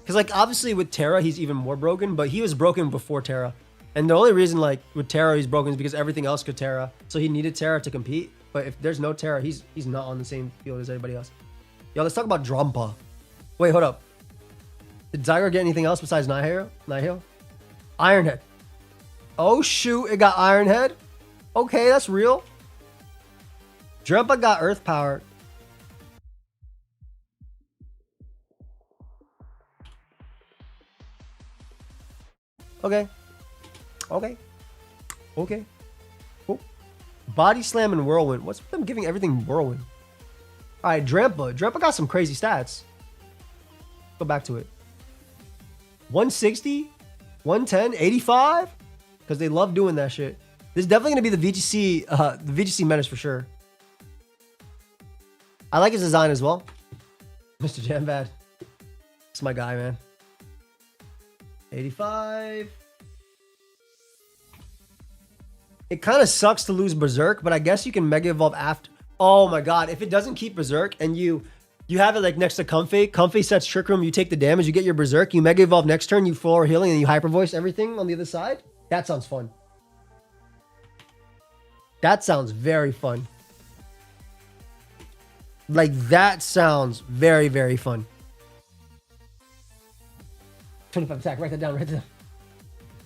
Because, like, obviously with Terra, he's even more broken, but he was broken before Terra. And the only reason, like, with Terra, he's broken is because everything else could Terra. So he needed Terra to compete. But if there's no Terra, he's not on the same field as everybody else. Yo, let's talk about Drampa. Wait, hold up. Did Zyger get anything else besides Nihil? Ironhead. Oh, shoot. It got Ironhead. Okay, that's real. Drampa got Earth Power. Okay. Cool. Body Slam and Whirlwind. What's with them giving everything Whirlwind? All right, Drampa. Drampa got some crazy stats. Go back to it. 160, 110, 85. Because they love doing that shit. This is definitely going to be the VGC menace for sure. I like his design as well. Mr. Jambad. It's my guy, man. 85. It kind of sucks to lose Berserk, but I guess you can Mega Evolve after. Oh my god. If it doesn't keep Berserk and you have it like next to Comfy sets Trick Room, you take the damage, you get your Berserk, you Mega Evolve next turn, you floor healing, and you Hyper Voice everything on the other side. That sounds fun. That sounds very fun. Like, that sounds very, very fun. 25 attack. Write that down.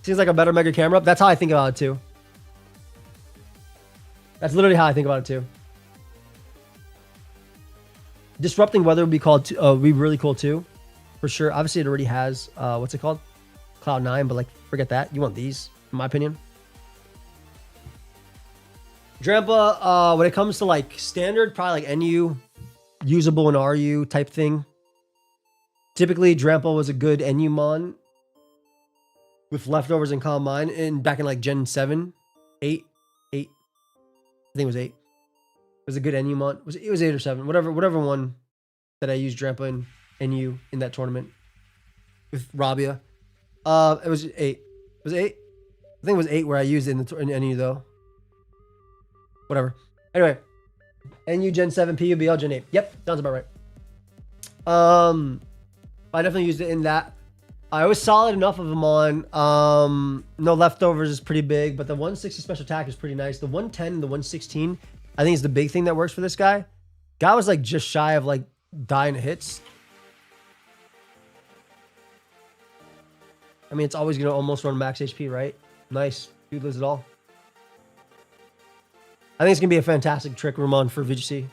Seems like a better Mega Camera up. That's how I think about it, too. That's literally how I think about it, too. Disrupting Weather would be really cool, too. For sure. Obviously, it already has, what's it called? Cloud 9, but, like, forget that. You want these, in my opinion. Drampa, when it comes to, like, standard, probably, like, NU, usable and RU type thing. Typically, Drampa was a good NU mon with leftovers and Calm Mind, and back in like Gen 7, 8. I think it was 8. It was a good NU mon. It was 8 or 7, whatever one that I used Drampa in NU in that tournament with Rabia. It was 8. Was it 8? I think it was 8 where I used it in NU though. Whatever. Anyway, NU Gen 7, PUBL Gen 8. Yep, sounds about right. I definitely used it in that. I was solid enough of them on. No leftovers is pretty big, but the 160 special attack is pretty nice. The 110 and the 116, I think is the big thing that works for this guy. Guy was like just shy of like dying hits. I mean, it's always going to almost run max HP, right? Nice. Dude lives it all. I think it's going to be a fantastic Trick Room on for VGC.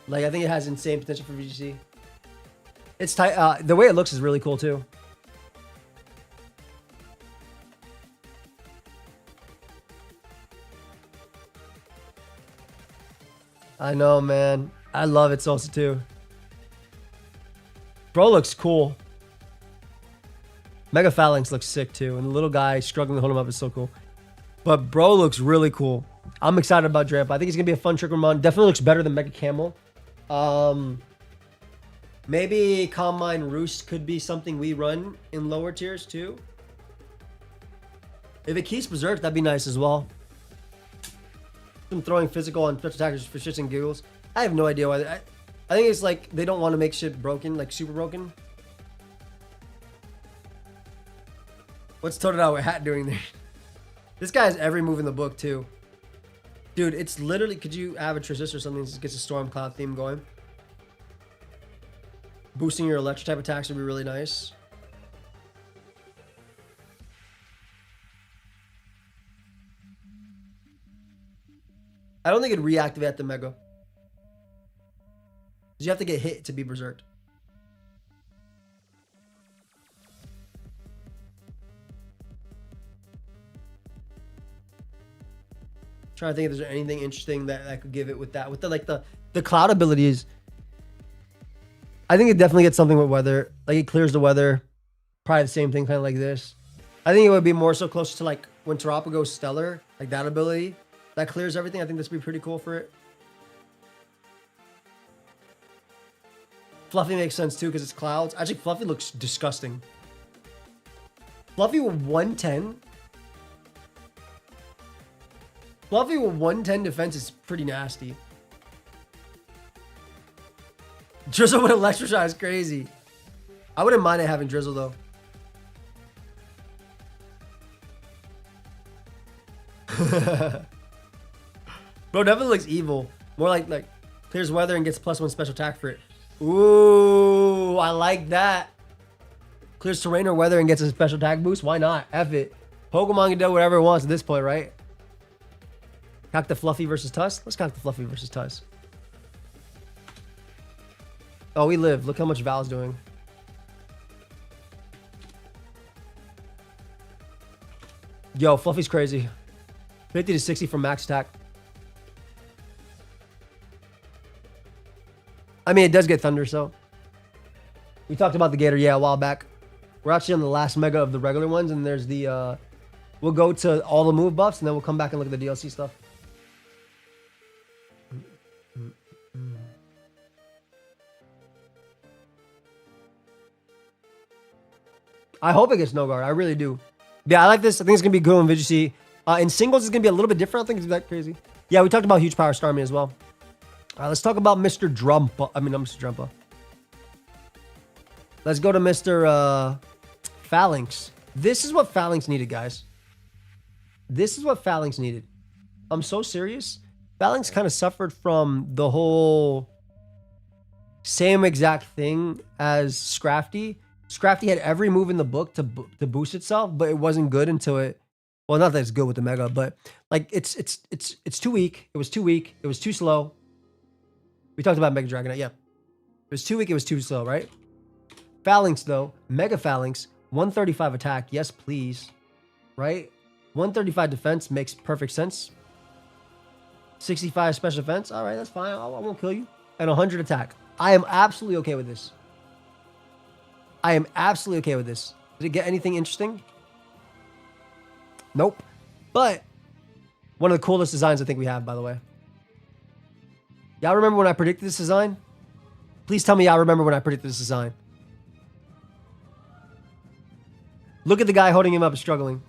Like, I think it has insane potential for VGC. It's tight. The way it looks is really cool, too. I know, man. I love it, Salsa, too. Bro looks cool. Mega Phalanx looks sick, too. And the little guy struggling to hold him up is so cool. But bro looks really cool. I'm excited about Drampa. I think it's going to be a fun Trick Room on. Definitely looks better than Mega Camel. Maybe Calm Mind Roost could be something we run in lower tiers, too. If it keeps Berserk, that'd be nice as well. I'm throwing physical on special attackers for shits and giggles. I have no idea why. I think it's like they don't want to make shit broken, like super broken. What's Totodile with Hat doing there? This guy has every move in the book, too. Dude, it's literally... Could you have a Resist or something that gets a Storm Cloud theme going? Boosting your electric type attacks would be really nice. I don't think it'd reactivate the Mega. You have to get hit to be berserked. Trying to think if there's anything interesting that I could give it with that. With the cloud abilities, I think it definitely gets something with weather. Like it clears the weather. Probably the same thing, kind of like this. I think it would be more so close to like when Tarapa goes stellar, like that ability that clears everything. I think this would be pretty cool for it. Fluffy makes sense too because it's clouds. Actually, Fluffy looks disgusting. Fluffy with 110. Fluffy with 110 defense is pretty nasty. Drizzle with Electroshock is crazy. I wouldn't mind it having drizzle though. Bro, definitely looks evil. More like clears weather and gets +1 special attack for it. Ooh, I like that. Clears terrain or weather and gets a special attack boost. Why not? F it. Pokemon can do whatever it wants at this point, right? Cock the Fluffy versus Tuss. Let's cock the Fluffy versus Tuss. Oh, we live. Look how much Val's doing. Yo, Fluffy's crazy. 50 to 60 from max attack. I mean, it does get Thunder, so. We talked about the Gator, yeah, a while back. We're actually on the last mega of the regular ones, and there's the, we'll go to all the move buffs, and then we'll come back and look at the DLC stuff. I hope it gets no guard. I really do. Yeah, I like this. I think it's going to be good on VGC. In singles, it's going to be a little bit different. I think it's that crazy. Yeah, we talked about huge power Starmie as well. All right, let's talk about Mr. Drumpa. I mean, not Mr. Drumpa. Let's go to Mr. Phalanx. This is what Phalanx needed, guys. This is what Phalanx needed. I'm so serious. Phalanx kind of suffered from the whole same exact thing as Scrafty. Scrafty had every move in the book to boost itself, but it wasn't good until it. Well, not that it's good with the Mega, but like it's too weak. It was too weak. It was too slow. We talked about Mega Dragonite. Yeah, it was too weak. It was too slow, right? Phalanx though, Mega Phalanx, 135 attack. Yes, please. Right? 135 defense makes perfect sense. 65 special defense. All right, that's fine. I won't kill you. And 100 attack. I am absolutely okay with this. I am absolutely okay with this. Did it get anything interesting? Nope. But one of the coolest designs I think we have, by the way. Y'all remember when I predicted this design? Please tell me y'all remember when I predicted this design. Look at the guy holding him up and struggling.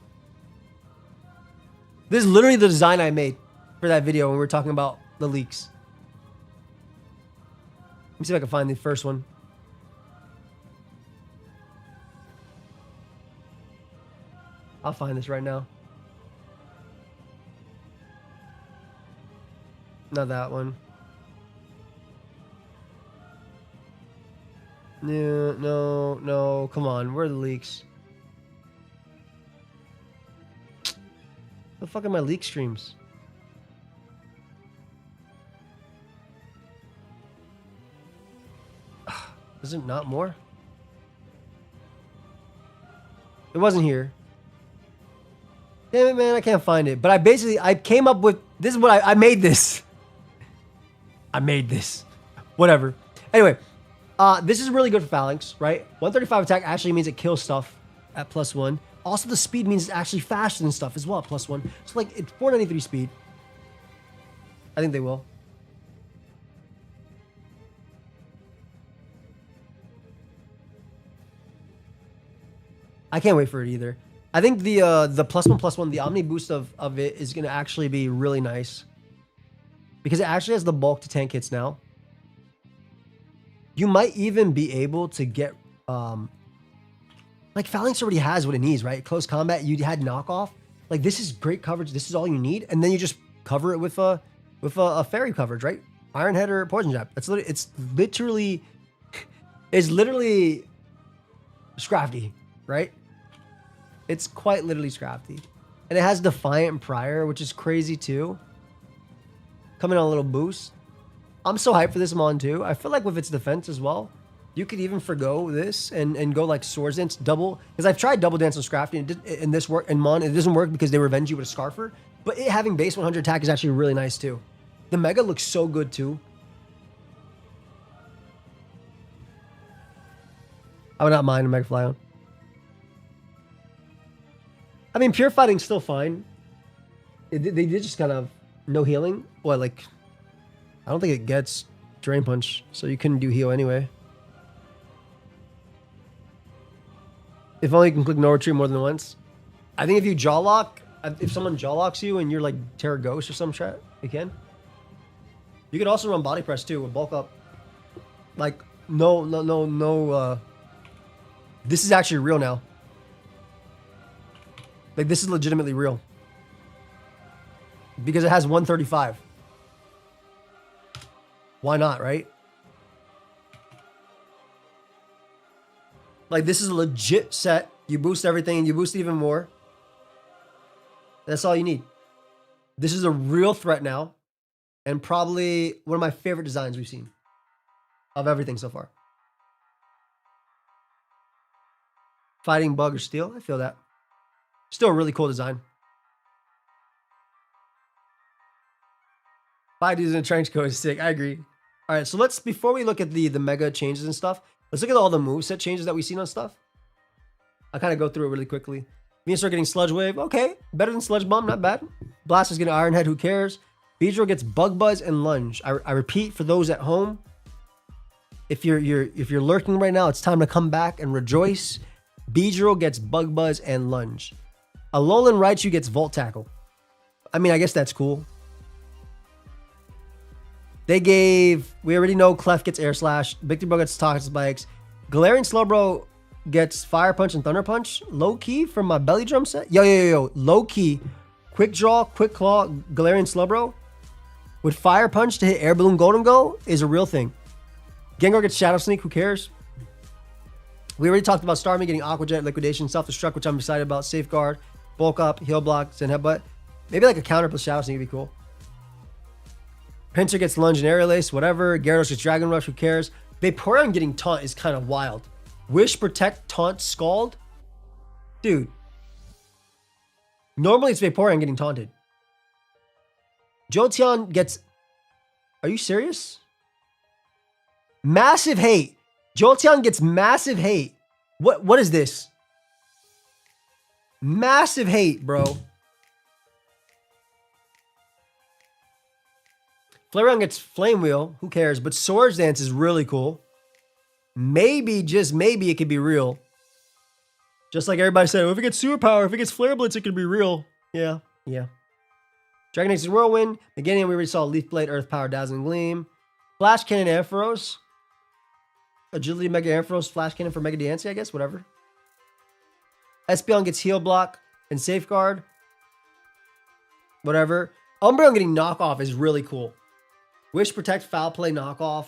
This is literally the design I made for that video when we were talking about the leaks. Let me see if I can find the first one. I'll find this right now. Not that one. No. Come on. Where are the leaks? The fuck are my leak streams? Is it not more? It wasn't here. Damn it, man, I can't find it. But I came up with, this is what I made this. I made this. Whatever. Anyway, this is really good for Phalanx, right? 135 attack actually means it kills stuff at +1. Also, the speed means it's actually faster than stuff as well at +1. So, like, it's 493 speed. I think they will. I can't wait for it either. I think the +1/+1, the Omni boost of it is going to actually be really nice. Because it actually has the bulk to tank hits now. You might even be able to get... like, Phalanx already has what it needs, right? Close combat, you had knockoff. Like, this is great coverage. This is all you need. And then you just cover it with a fairy coverage, right? Iron Head or Poison Jab. It's literally Scrafty, right? It's quite literally Scrafty. And it has Defiant and Prior, which is crazy too. Coming on a little boost. I'm so hyped for this Mon too. I feel like with its defense as well, you could even forgo this and go like Swords Dance double. Because I've tried double dance on Scrafty and this work and Mon. It doesn't work because they revenge you with a Scarfer. But it having base 100 attack is actually really nice too. The Mega looks so good too. I would not mind a Mega Fly-On. I mean, Pure Fighting's still fine. They did just kind of no healing. Well, like, I don't think it gets Drain Punch, so you couldn't do heal anyway. If only you can click no retreat more than once. I think if you jaw lock, if someone jaw locks you and you're like Terra Ghost or some shit, you can. You could also run body press too with bulk up. Like no This is actually real now. Like, this is legitimately real. Because it has 135. Why not, right? Like, this is a legit set. You boost everything and you boost even more. That's all you need. This is a real threat now. And probably one of my favorite designs we've seen. Of everything so far. Fighting bug or steel. I feel that. Still a really cool design. 5 dudes in a trench coat is sick. I agree. All right, so let's, before we look at the mega changes and stuff, let's look at all the moveset changes that we've seen on stuff. I'll kind of go through it really quickly. Venusaur getting Sludge Wave. Okay, better than Sludge Bomb. Not bad. Blaster's getting Iron Head. Who cares? Beedrill gets Bug Buzz and Lunge. I repeat for those at home, if you're lurking right now, it's time to come back and rejoice. Beedrill gets Bug Buzz and Lunge. Alolan Raichu gets Volt Tackle. I mean, I guess that's cool. They gave, we already know Clef gets Air Slash. Victor Bro gets Toxic Spikes. Galarian Slowbro gets Fire Punch and Thunder Punch. Low key from my Belly Drum set. Yo. Low key. Quick Draw, Quick Claw, Galarian Slowbro with Fire Punch to hit Air Balloon Golden Go is a real thing. Gengar gets Shadow Sneak. Who cares? We already talked about Starmie getting Aqua Jet, Liquidation, Self-Destruct, which I'm excited about. Safeguard, Bulk Up, Heal Block, Send Headbutt. Maybe like a counter plus Shadow Sneak would be cool. Pinsir gets Lunge and Aerial Ace, whatever. Gyarados gets Dragon Rush, who cares? Vaporeon getting Taunt is kind of wild. Wish, Protect, Taunt, Scald. Dude. Normally it's Vaporeon getting taunted. Jolteon gets... Are you serious? Massive hate. Jolteon gets massive hate. What is this? Massive hate, bro. Flareon gets Flame Wheel. Who cares? But Swords Dance is really cool. Maybe, just maybe, it could be real. Just like everybody said, if it gets Superpower, if it gets Flare Blitz, it could be real. Yeah. Dragon Ace is Whirlwind. Beginning, we already saw Leaf Blade, Earth Power, Dazzling Gleam. Flash Cannon, Ampharos. Agility, Mega Ampharos, Flash Cannon for Mega Diancie, I guess, whatever. Espeon gets Heal Block and Safeguard. Whatever. Umbreon getting Knockoff is really cool. Wish, Protect, Foul Play, Knockoff.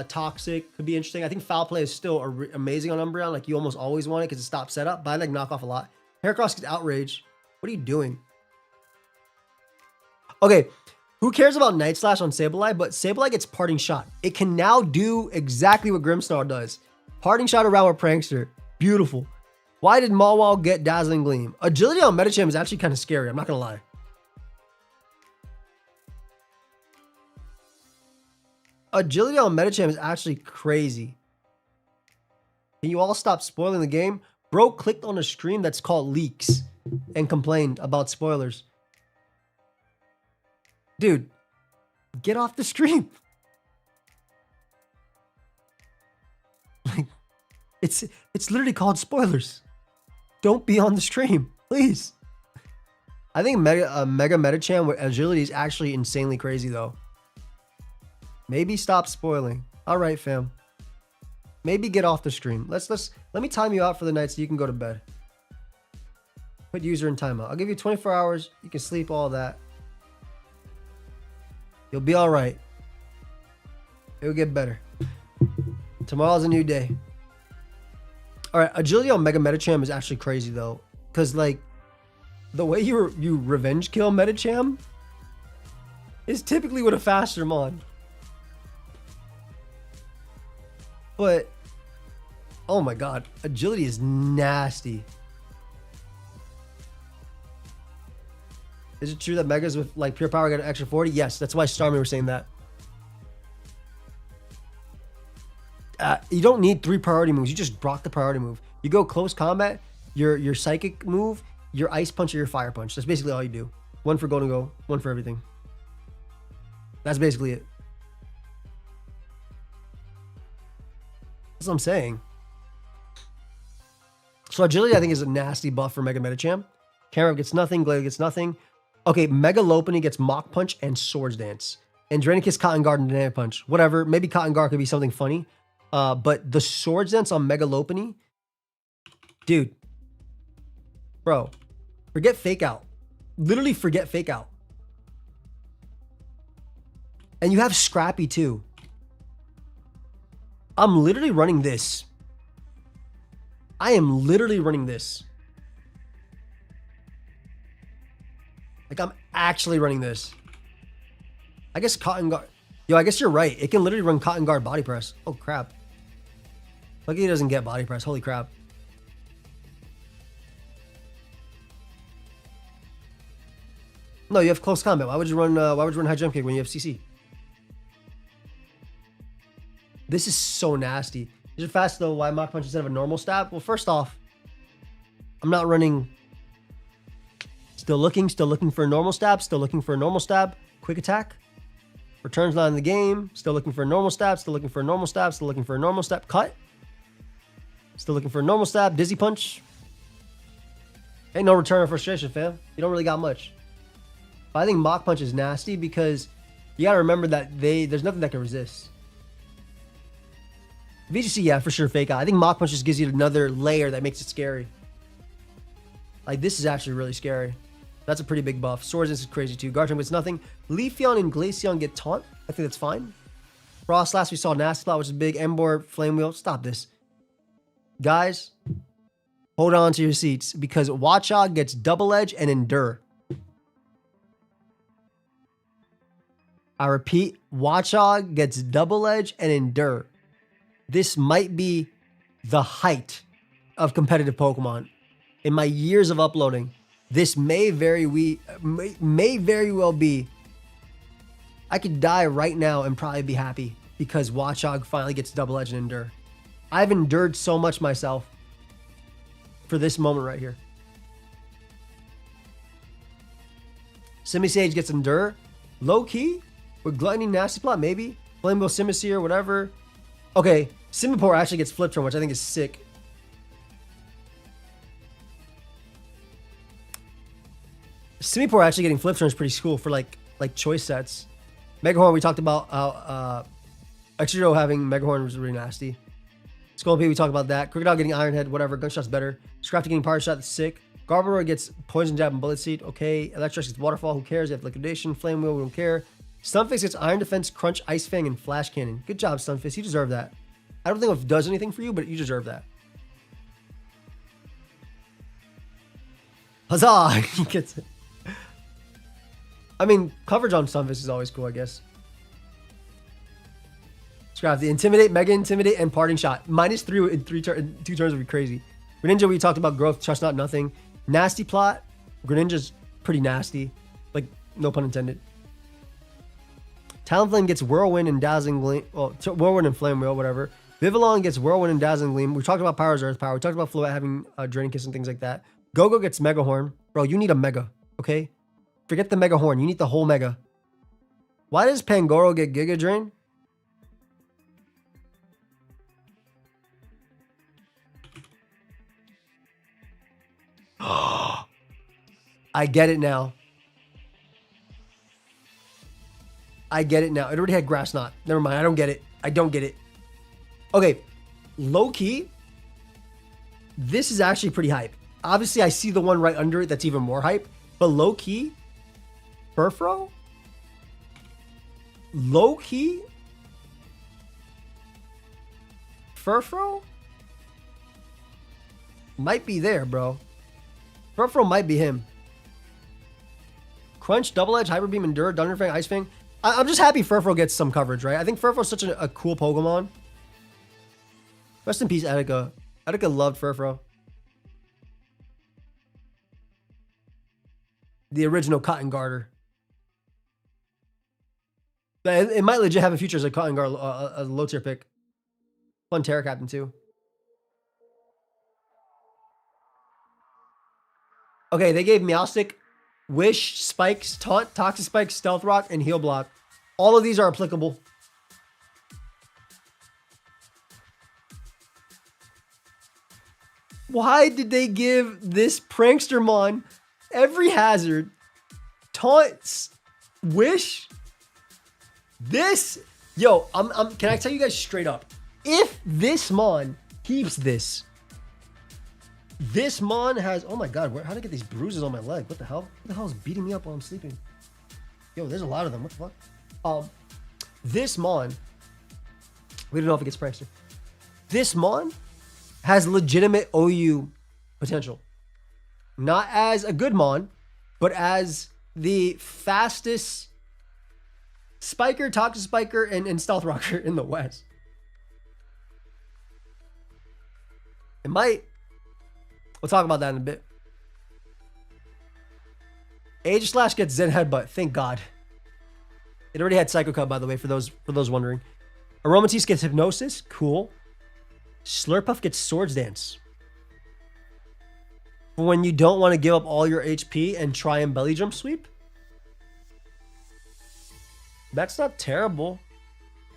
Toxic could be interesting. I think Foul Play is still amazing on Umbreon. Like, you almost always want it because it stops setup. But I like Knockoff a lot. Heracross gets Outrage. What are you doing? Okay, who cares about Night Slash on Sableye? But Sableye gets Parting Shot. It can now do exactly what Grimmsnarl does. Parting Shot around with Prankster. Beautiful. Why did Mawile get Dazzling Gleam? Agility on Medicham is actually kind of scary. I'm not going to lie. Agility on Medicham is actually crazy. Can you all stop spoiling the game? Bro clicked on a stream that's called Leaks and complained about spoilers. Dude, get off the stream. Like, it's literally called spoilers. Don't be on the stream, please. I think Mega Medicham with agility is actually insanely crazy though. Maybe stop spoiling. All right, fam. Maybe get off the stream. Let me time you out for the night so you can go to bed. Put user in timeout. I'll give you 24 hours. You can sleep, all that. You'll be all right. It'll get better. Tomorrow's a new day. All right, agility on Mega Medicham is actually crazy though, because like the way you revenge kill Medicham is typically with a faster mon. But, oh my god, agility is nasty. Is it true that Megas with like pure power get an extra 40? Yes, that's why Starmie was saying that. You don't need 3 priority moves. You just block the priority move. You go close combat, your psychic move, your ice punch, or your fire punch. That's basically all you do. 1 for Golden Go, 1 for everything. That's basically it. That's what I'm saying. So agility, I think, is a nasty buff for Mega Medicham. Camerupt gets nothing. Glaive gets nothing. Okay, Mega Lopunny gets Mach Punch and Swords Dance. And Draenicus, Cotton Guard, and Banana Punch. Whatever. Maybe Cotton Guard could be something funny. But the Swords Dance on Megalopony, dude, bro, forget Fake Out. Literally forget Fake Out. And you have Scrappy too. I'm literally running this. I am literally running this. Like, I'm actually running this. I guess Cotton Guard. Yo, I guess you're right. It can literally run Cotton Guard Body Press. Oh, crap. Lucky he doesn't get Body Press. Holy crap. No, you have Close Combat. Why would you run High Jump Kick when you have CC? This is so nasty. Is it fast though? Why Mach Punch instead of a normal stab? Well, first off, I'm not running. Still looking for a normal stab. Quick attack. Returns not in the game. Still looking for a normal stab. Still looking for a normal stab. Cut. Still looking for a normal stab. Dizzy Punch. Ain't no return of frustration, fam. You don't really got much. But I think Mach Punch is nasty because you gotta remember that there's nothing that can resist. VGC, yeah, for sure, Fake Out. I think Mach Punch just gives you another layer that makes it scary. Like, this is actually really scary. That's a pretty big buff. Swords Dance is crazy too. Guard Jump gets nothing. Leafeon and Glaceon get taunt. I think that's fine. Frost last we saw Nasty Plot, which is big. Ember, Flame Wheel. Stop this. Guys, hold on to your seats because Watchog gets Double Edge and Endure. I repeat, Watchog gets Double Edge and Endure. This might be the height of competitive Pokemon. In my years of uploading, this may very well be. I could die right now and probably be happy because Watchog finally gets Double Edge and Endure. I've endured so much myself for this moment right here. Simisage gets Endure. Low key with Gluttony, Nasty Plot, maybe. Flamebow, Simisear, whatever. Okay, Simipour actually gets Flip Turn, which I think is sick. Simipour actually getting Flip Turn is pretty cool for like choice sets. Megahorn, we talked about how Extra having Megahorn was really nasty. Scolipede, we talked about that. Crocodile getting Iron Head, whatever. Gunshot's better. Scrafty getting Power Shot, that's sick. Garbodor gets Poison Jab and Bullet Seed, okay. Electrex gets Waterfall, who cares? You have Liquidation, Flame Wheel, we don't care. Stunfisk gets Iron Defense, Crunch, Ice Fang, and Flash Cannon. Good job, Stunfisk. You deserve that. I don't think it does anything for you, but you deserve that. Huzzah! He gets it. I mean, coverage on Stunfisk is always cool, I guess. Scrap the Intimidate, Mega Intimidate, and Parting Shot. -3 in 2 turns would be crazy. Greninja, we talked about Growth, Trust Not Nothing. Nasty Plot. Greninja's pretty nasty. Like, no pun intended. Talonflame gets Whirlwind and Dazzling Gleam. Well, Whirlwind and Flame Wheel, whatever. Vivillon gets Whirlwind and Dazzling Gleam. We talked about Power's Earth Power. We talked about Float having Draining Kiss and things like that. Go-Go gets Mega Horn. Bro, you need a Mega, okay? Forget the Mega Horn. You need the whole Mega. Why does Pangoro get Giga Drain? I get it now. I get it now. It already had Grass Knot. Never mind. I don't get it. I don't get it. Okay. Low key. This is actually pretty hype. Obviously, I see the one right under it that's even more hype. But low key. Furfro? Low key? Furfro? Might be there, bro. Furfro might be him. Crunch, Double Edge, Hyper Beam, Endure, Thunder Fang, Ice Fang. I'm just happy Furfro gets some coverage, right? I think Furfro's such a cool Pokemon. Rest in peace, Etika. Etika loved Furfro. The original Cotton Guarder. It might legit have a future as a Cotton Guard, a low tier pick. Fun Terra Captain too. Okay, they gave Meowstic, Wish, Spikes, Taunt, Toxic Spike, Stealth Rock, and Heal Block. All of these are applicable. Why did they give this Prankstermon every hazard? Taunts, Wish, this? Yo, can I tell you guys straight up? If this Mon keeps this Mon has, oh my god, how did I get these bruises on my leg? What the hell? What the hell is beating me up while I'm sleeping? Yo, there's a lot of them. What the fuck? This Mon, we don't know if it gets prankster. This Mon has legitimate OU potential. Not as a good Mon, but as the fastest spiker, toxic spiker, and stealth rocker in the West. It might. We'll talk about that in a bit. Age Slash gets Zen Headbutt. Thank God. It already had Psycho Cut, by the way, for those wondering. Aromatisse gets Hypnosis. Cool. Slurpuff gets Swords Dance. For when you don't want to give up all your HP and try and belly jump sweep. That's not terrible.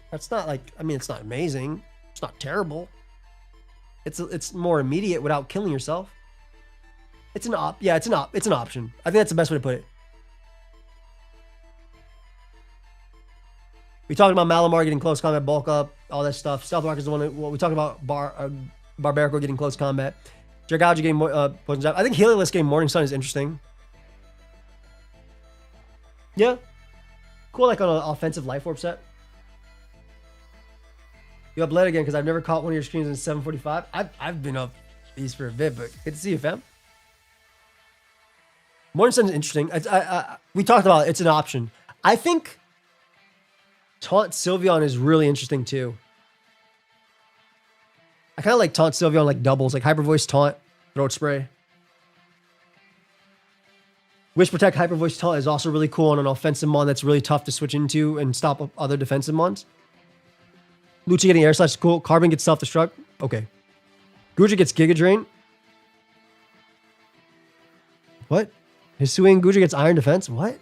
That's not like, I mean, it's not amazing. It's not terrible. It's more immediate without killing yourself. It's an option. I think that's the best way to put it. We talked about Malamar getting close combat, bulk up, all that stuff. Stealth Rock is the one that, well, we talked about Barbarico getting close combat. Dragalge getting poison jab. I think Heliolisk getting Morning Sun is interesting. Yeah. Cool, like on an offensive Life Orb set. You up late again because I've never caught one of your streams in 7:45. I've been up these for a bit, but good to see you, fam. Morning Sun is interesting. We talked about it. It's an option. I think Taunt Sylveon is really interesting too. I kind of like Taunt Sylveon like doubles, like Hyper Voice Taunt, Throat Spray. Wish Protect Hyper Voice Taunt is also really cool on an offensive mon that's really tough to switch into and stop other defensive mons. Lucha getting Air Slash is cool. Carbon gets Self-Destruct. Okay. Guja gets Giga Drain. What? Hisui and Guja gets Iron Defense? What?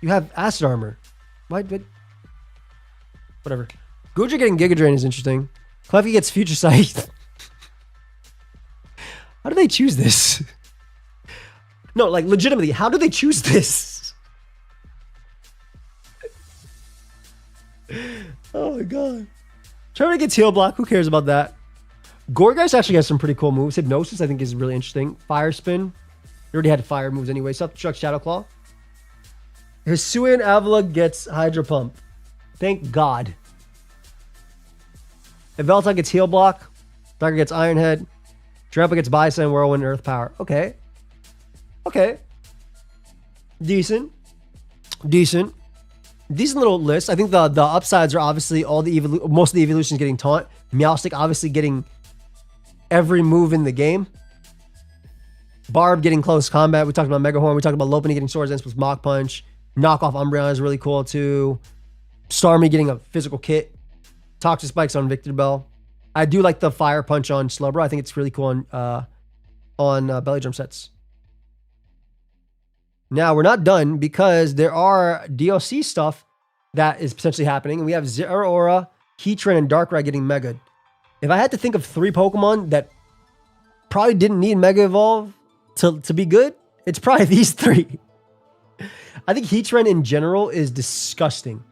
You have Acid Armor. What? Whatever. Guja getting Giga Drain is interesting. Clefty gets Future Sight. How do they choose this? No, like legitimately, how do they choose this? Oh my god. Trevor gets Heal Block. Who cares about that? Gorgeist actually has some pretty cool moves. Hypnosis, I think, is really interesting. Fire Spin. He already had fire moves anyway. Self-Destruct, Shadow Claw. Hisuian Avila gets Hydro Pump. Thank God. Evelta gets Heal Block. Darker gets Iron Head. Trampa gets Bison, Whirlwind, Earth Power. Okay. Okay. Decent. Decent little list. I think the upsides are obviously all the most of the evolutions getting Taunt. Meowstic obviously getting every move in the game. Barb getting close combat. We talked about Megahorn. We talked about Lopunny getting Swords Dance with Mach Punch. Knockoff Umbreon is really cool too. Starmie getting a physical kit. Toxic Spikes on Victor Bell. I do like the Fire Punch on Slowbro. I think it's really cool on belly drum sets. Now, we're not done because there are DLC stuff that is potentially happening. And we have Zeraora, Heatran, and Darkrai getting Mega. If I had to think of 3 Pokemon that probably didn't need Mega Evolve to be good, it's probably these 3. I think Heatran in general is disgusting.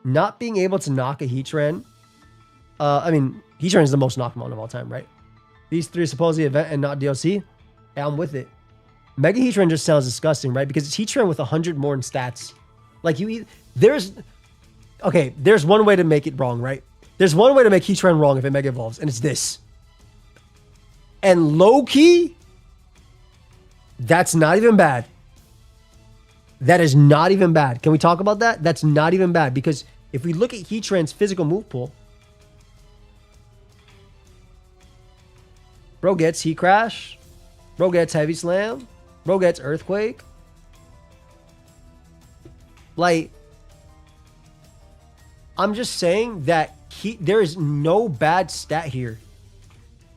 Not being able to knock a Heatran. I mean, Heatran is the most Knockmon of all time, right? These 3 are supposedly event and not DLC. Yeah, I'm with it. Mega Heatran just sounds disgusting, right? Because it's Heatran with 100 more in stats. Like there's one way to make it wrong, right? There's one way to make Heatran wrong if it Mega Evolves, and it's this. And low-key, that's not even bad. That is not even bad. Can we talk about that? That's not even bad, because if we look at Heatran's physical move pool, bro gets Heat Crash, bro gets Heavy Slam, bro gets Earthquake. Like, I'm just saying that there is no bad stat here.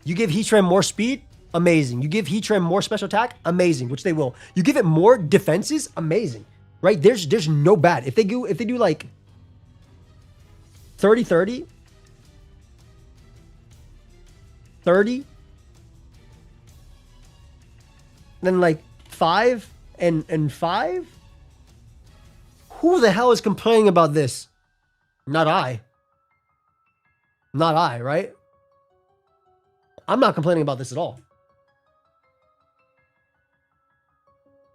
You give Heatran more speed, amazing. You give Heatran more special attack, amazing, which they will. You give it more defenses, amazing. Right? There's no bad. If they do like 30-30, 30, then like 5 and 5. Who the hell is complaining about this? Not I. Not I, right? I'm not complaining about this at all.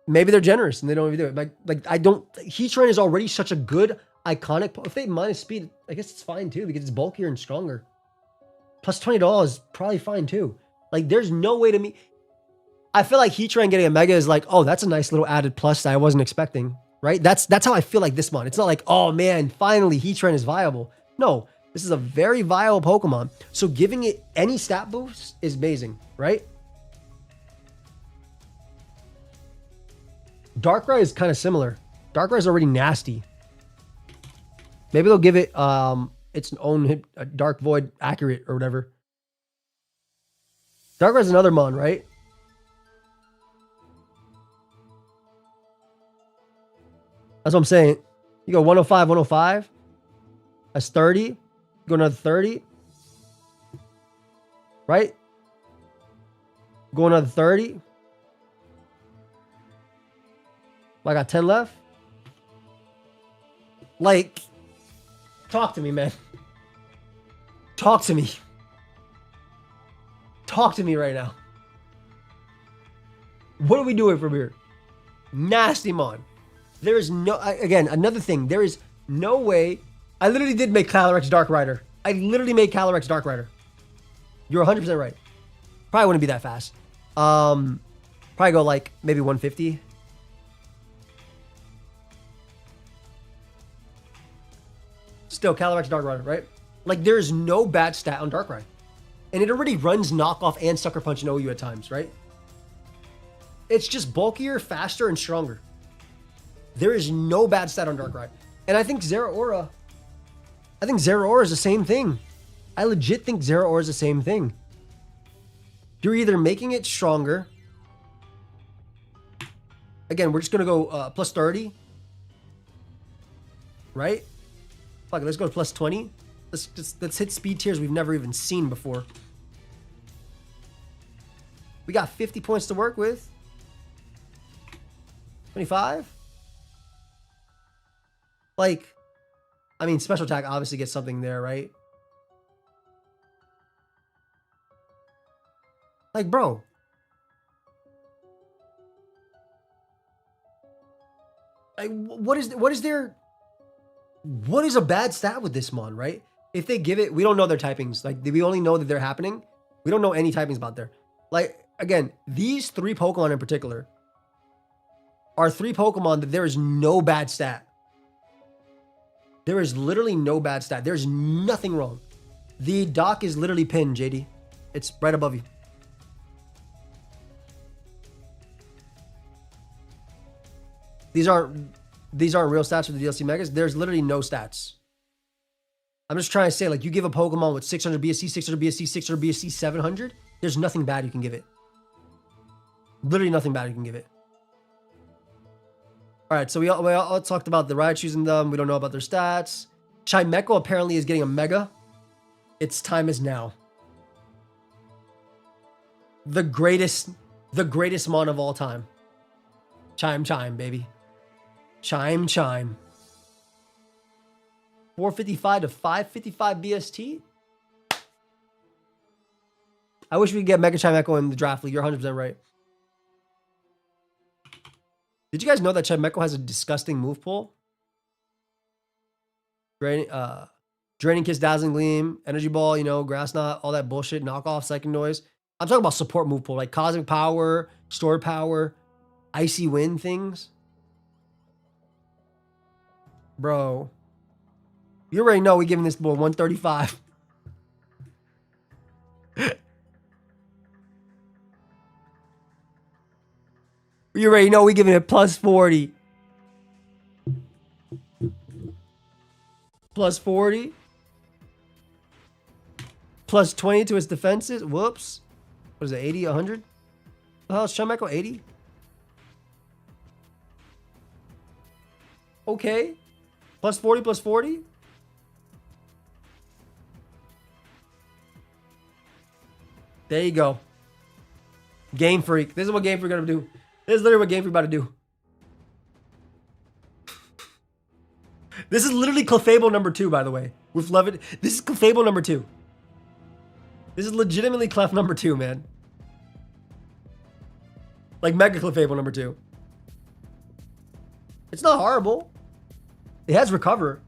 Maybe they're generous and they don't even do it. Like I don't. Heatran is already such a good, iconic. If they minus speed, I guess it's fine too because it's bulkier and stronger. Plus $20, probably fine too. Like there's no way to me. I feel like Heatran getting a Mega is like, oh, that's a nice little added plus that I wasn't expecting, right? That's how I feel like this mon. It's not like, oh man, finally Heatran is viable. No, this is a very viable Pokemon. So giving it any stat boost is amazing, right? Darkrai is kind of similar. Darkrai is already nasty. Maybe they'll give it its own Dark Void accurate or whatever. Darkrai is another mon, right? That's what I'm saying. You go 105, 105. That's 30. You go another 30. Right? Go another 30. I got 10 left. Like, talk to me, man. Talk to me. Talk to me right now. What are we doing from here? Nasty mon. There is no, again, another thing. There is no way. I literally did make Calyrex Dark Rider. I literally made Calyrex Dark Rider. You're 100% right. Probably wouldn't be that fast. Probably go like maybe 150. Still, Calyrex Dark Rider, right? Like, there's no bad stat on Darkrai. And it already runs knockoff and Sucker Punch and OU at times, right? It's just bulkier, faster, and stronger. There is no bad stat on Darkrai. And I think Zeraora is the same thing. I legit think Zeraora is the same thing. You're either making it stronger. Again, we're just going to go plus 30. Right? Fuck it, let's go to plus 20. Let's hit speed tiers we've never even seen before. We got 50 points to work with. 25? Like, I mean, special attack obviously gets something there, right? Like, bro. Like, what is a bad stat with this mon, right? If they give it, we don't know their typings. Like, we only know that they're happening. We don't know any typings about there. Like, again, these three Pokemon in particular are three Pokemon that there is no bad stat. There is literally no bad stat. There's nothing wrong. The dock is literally pinned, JD. It's right above you. These aren't real stats for the DLC Megas. There's literally no stats. I'm just trying to say, like, you give a Pokemon with 600 BSC, 600 BSC, 600 BSC, 700, there's nothing bad you can give it. Literally nothing bad you can give it. All right, so we all talked about the Raichus in them. We don't know about their stats. Chimecho apparently is getting a Mega. Its time is now. The greatest mon of all time. Chime, baby. Chime. 455 to 555 BST. I wish we could get Mega Chimecho in the draft league. You're 100% right. Did you guys know that Chimecho has a disgusting move pool? Draining Kiss, Dazzling Gleam, Energy Ball, you know, Grass Knot, all that bullshit, knockoff, Psychic Noise. I'm talking about support move pool, like Cosmic Power, Stored Power, Icy Wind things. Bro. You already know we're giving this boy 135. You already know we're giving it plus 40. Plus 40. Plus 20 to its defenses. Whoops. What is it, 80, 100? The hell is Chimecho 80? Okay. Plus 40, plus 40. There you go. Game Freak. This is what Game Freak gonna do. This is literally what Game Freak about to do. This is literally Clefable number 2, by the way. With Levitt. This is Clefable number 2. This is legitimately Clef number 2, man. Like Mega Clefable number 2. It's not horrible. It has Recover.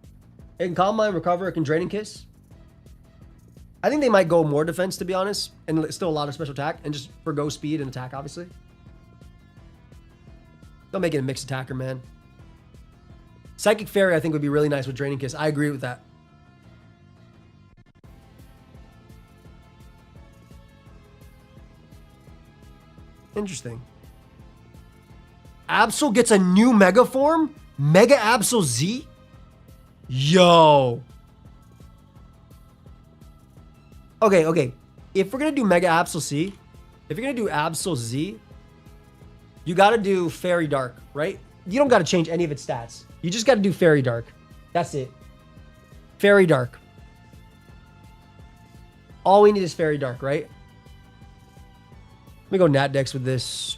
It can Calm Mind, Recover. It can Draining Kiss. I think they might go more defense, to be honest. And still a lot of special attack. And just forgo speed and attack, obviously. Don't make it a mixed attacker, man. Psychic Fairy, I think, would be really nice with Draining Kiss. I agree with that. Interesting. Absol gets a new Mega form? Mega Absol Z? Yo. Okay. If we're going to do Mega Absol Z, if you're going to do Absol Z, you got to do Fairy Dark, right? You don't got to change any of its stats. You just got to do Fairy Dark. That's it. Fairy Dark. All we need is Fairy Dark, right? Let me go Nat Dex with this.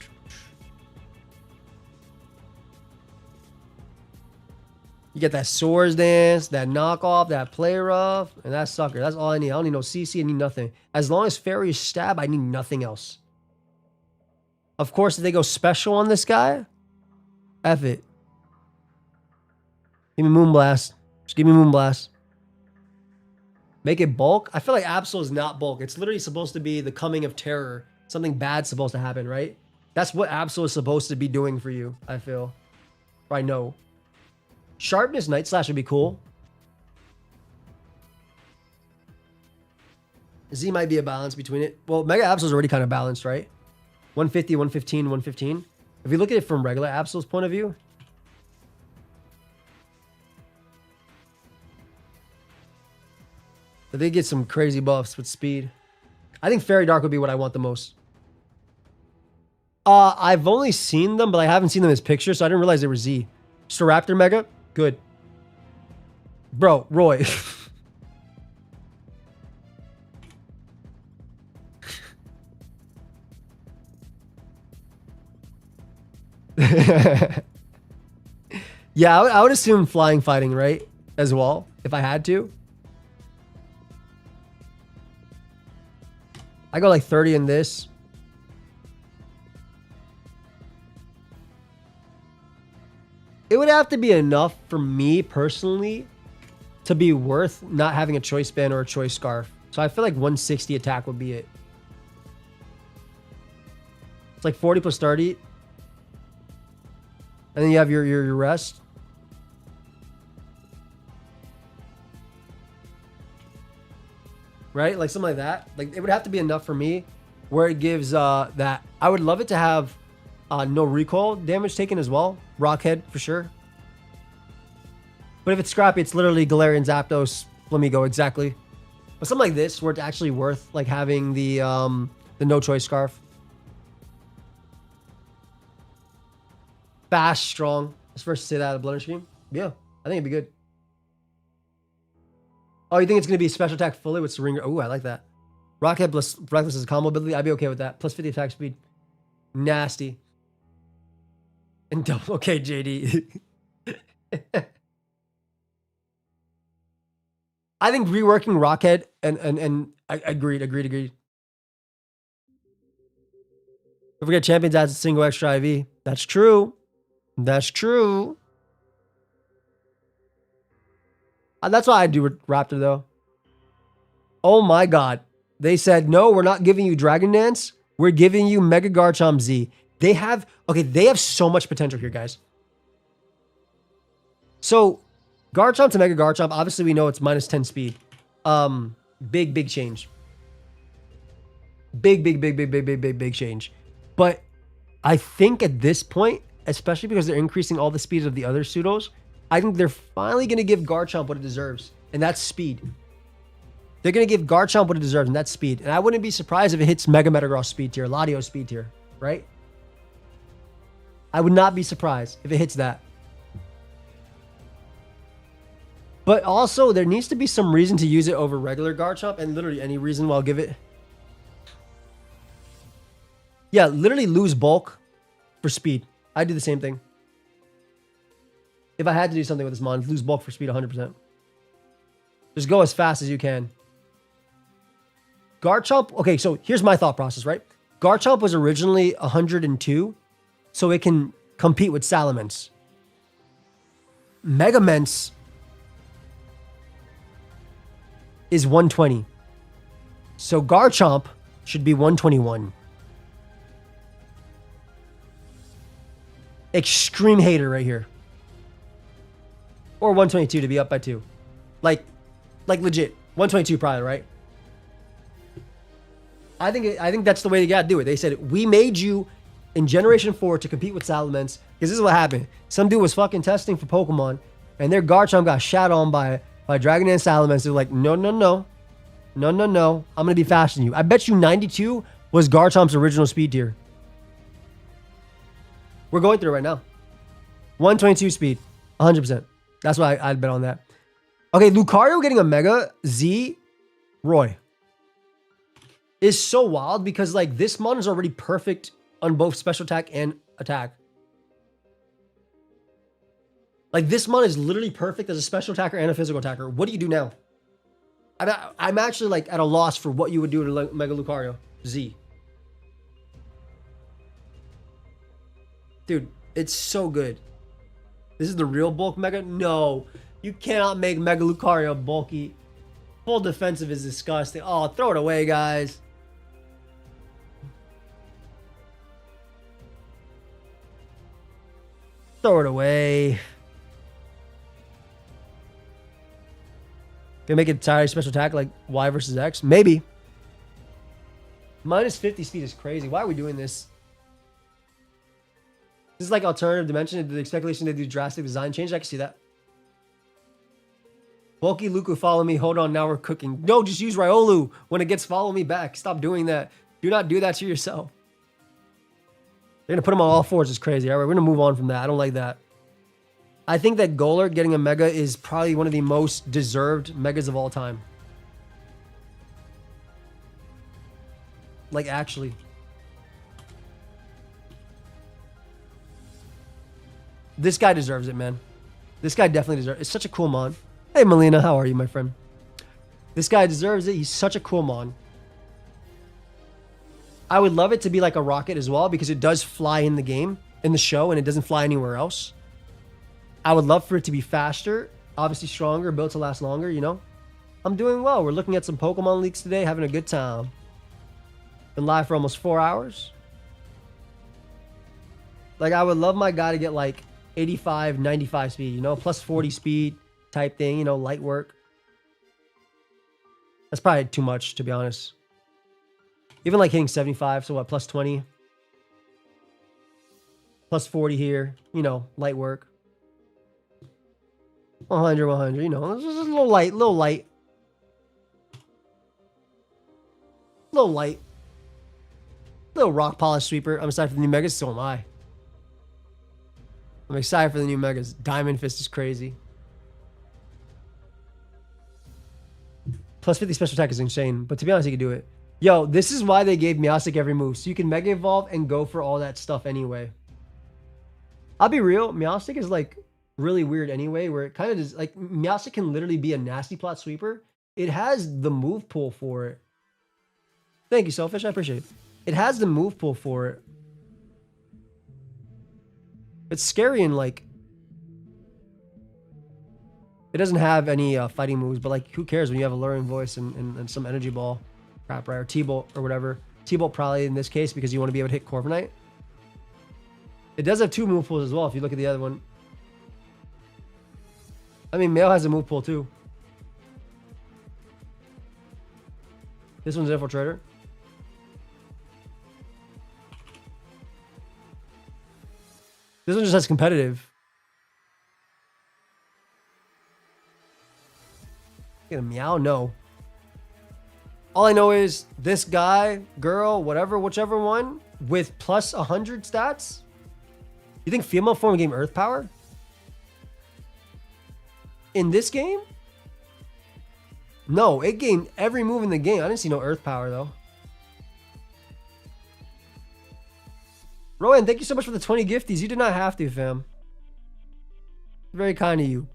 You get that Swords Dance, that Knockoff, that Play Rough, and that Sucker. That's all I need. I don't need no CC. I need nothing. As long as Fairy Stab, I need nothing else. Of course, if they go special on this guy, F it. Give me Moonblast. Just give me Moonblast. Make it bulk. I feel like Absol is not bulk. It's literally supposed to be the coming of terror. Something bad's supposed to happen, right? That's what Absol is supposed to be doing for you, I feel. Or I know. Sharpness Night Slash would be cool. Z might be a balance between it. Well, Mega Absol is already kind of balanced, right? 150, 115, 115. If you look at it from regular Absol's point of view, but they get some crazy buffs with speed. I think Fairy Dark would be what I want the most. I've only seen them, but I haven't seen them as pictures, so I didn't realize they were Z. Staraptor Mega? Good. Bro, Roy. Yeah, I would assume flying fighting, right? As well, if I had to. I go like 30 in this. It would have to be enough for me personally to be worth not having a choice band or a choice scarf. So I feel like 160 attack would be it. It's like 40 plus 30. And then you have your rest. Right? Like something like that. Like it would have to be enough for me where it gives that. I would love it to have no recoil damage taken as well. Rockhead for sure. But if it's scrappy, it's literally Galarian, Zapdos, Flamigo, exactly. But something like this where it's actually worth like having the no choice scarf. Fast, strong. Let's first say that at Blunder Stream. Yeah, I think it'd be good. Oh, you think it's going to be special attack fully with Syringa? Oh, I like that. Rockhead plus Reckless is a combo ability. I'd be okay with that. Plus 50 attack speed. Nasty. And double. Okay, JD. I think reworking Rockhead and I agreed. If we get champions adds a single extra IV. That's true. That's true. That's why I do Raptor though. Oh my god. They said, no, we're not giving you Dragon Dance. We're giving you Mega Garchomp Z. They have so much potential here, guys. So, Garchomp to Mega Garchomp, obviously we know it's minus 10 speed. Big change. Big change. But I think at this point, especially because they're increasing all the speeds of the other pseudos, I think they're finally going to give Garchomp what it deserves, and that's speed. They're going to give Garchomp what it deserves, and that's speed. And I wouldn't be surprised if it hits Mega Metagross speed tier, Latios speed tier, right? I would not be surprised if it hits that. But also, there needs to be some reason to use it over regular Garchomp, and literally any reason I'll give it. Yeah, literally lose bulk for speed. I do the same thing. If I had to do something with this mon, lose bulk for speed 100%. Just go as fast as you can. Garchomp, okay, so here's my thought process, right? Garchomp was originally 102, so it can compete with Salamence. Megamence is 120. So Garchomp should be 121. Extreme hater right here. Or 122 to be up by 2. Like legit. 122 probably, right? I think that's the way you gotta do it. They said, we made you in Generation 4 to compete with Salamence. Because this is what happened. Some dude was fucking testing for Pokemon, and their Garchomp got shat on by Dragon and Salamence. They're like, no. I'm gonna be faster than you. I bet you 92 was Garchomp's original speed tier. We're going through it right now. 122 speed. 100%. That's why I'd bet on that. Okay, Lucario getting a Mega Z Roy is so wild because like this mon is already perfect on both special attack and attack. Like this mon is literally perfect as a special attacker and a physical attacker. What do you do now? I'm actually like at a loss for what you would do to Mega Lucario Z. Dude, it's so good. This is the real bulk Mega? No, you cannot make Mega Lucario bulky. Full defensive is disgusting. Oh, throw it away, guys. Throw it away. Gonna make it entirely special attack like Y versus X? Maybe. Minus 50 speed is crazy. Why are we doing this? This is like alternative dimension. The speculation they do drastic design change. I can see that. Bulky Luku, follow me. Hold on, now we're cooking. No, just use Riolu when it gets follow me back. Stop doing that. Do not do that to yourself. They're gonna put him on all fours. It's crazy. All right, we're gonna move on from that. I don't like that. I think that Golurk getting a Mega is probably one of the most deserved Megas of all time. Like, actually. This guy deserves it, man. This guy definitely deserves it. It's such a cool mon. Hey, Melina, how are you, my friend? This guy deserves it. He's such a cool mon. I would love it to be like a rocket as well because it does fly in the game, in the show, and it doesn't fly anywhere else. I would love for it to be faster, obviously stronger, built to last longer, you know? I'm doing well. We're looking at some Pokemon leaks today, having a good time. Been live for almost 4 hours. Like, I would love my guy to get like 85, 95 speed, you know? Plus 40 speed type thing, you know, light work. That's probably too much, to be honest. Even like hitting 75, so what, plus 20? Plus 40 here, you know, light work. 100, you know, just a little light. Little rock polish sweeper. I'm excited for the new Megas, so am I. I'm excited for the new Megas. Diamond Fist is crazy. Plus 50 special attack is insane, but to be honest, you can do it. Yo, this is why they gave Meowstic every move, so you can Mega Evolve and go for all that stuff anyway. I'll be real, Meowstic is like really weird anyway, where it kind of is like Meowstic can literally be a nasty plot sweeper. It has the move pool for it. Thank you, Selfish. I appreciate it. It has the move pool for it. It's scary and like it doesn't have any fighting moves, but like who cares when you have a luring voice and some energy ball crap, right? Or T-Bolt or whatever. T-Bolt probably in this case because you want to be able to hit Corviknight. It does have 2 move pools as well if you look at the other one. I mean, Male has a move pool too. This one's Infiltrator. This one just has competitive. Get a Meow? No. All I know is this guy, girl, whatever, whichever one, with plus 100 stats. You think female form gained Earth Power? In this game? No, it gained every move in the game. I didn't see no Earth Power, though. Rowan, thank you so much for the 20 gifties. You did not have to, fam. Very kind of you.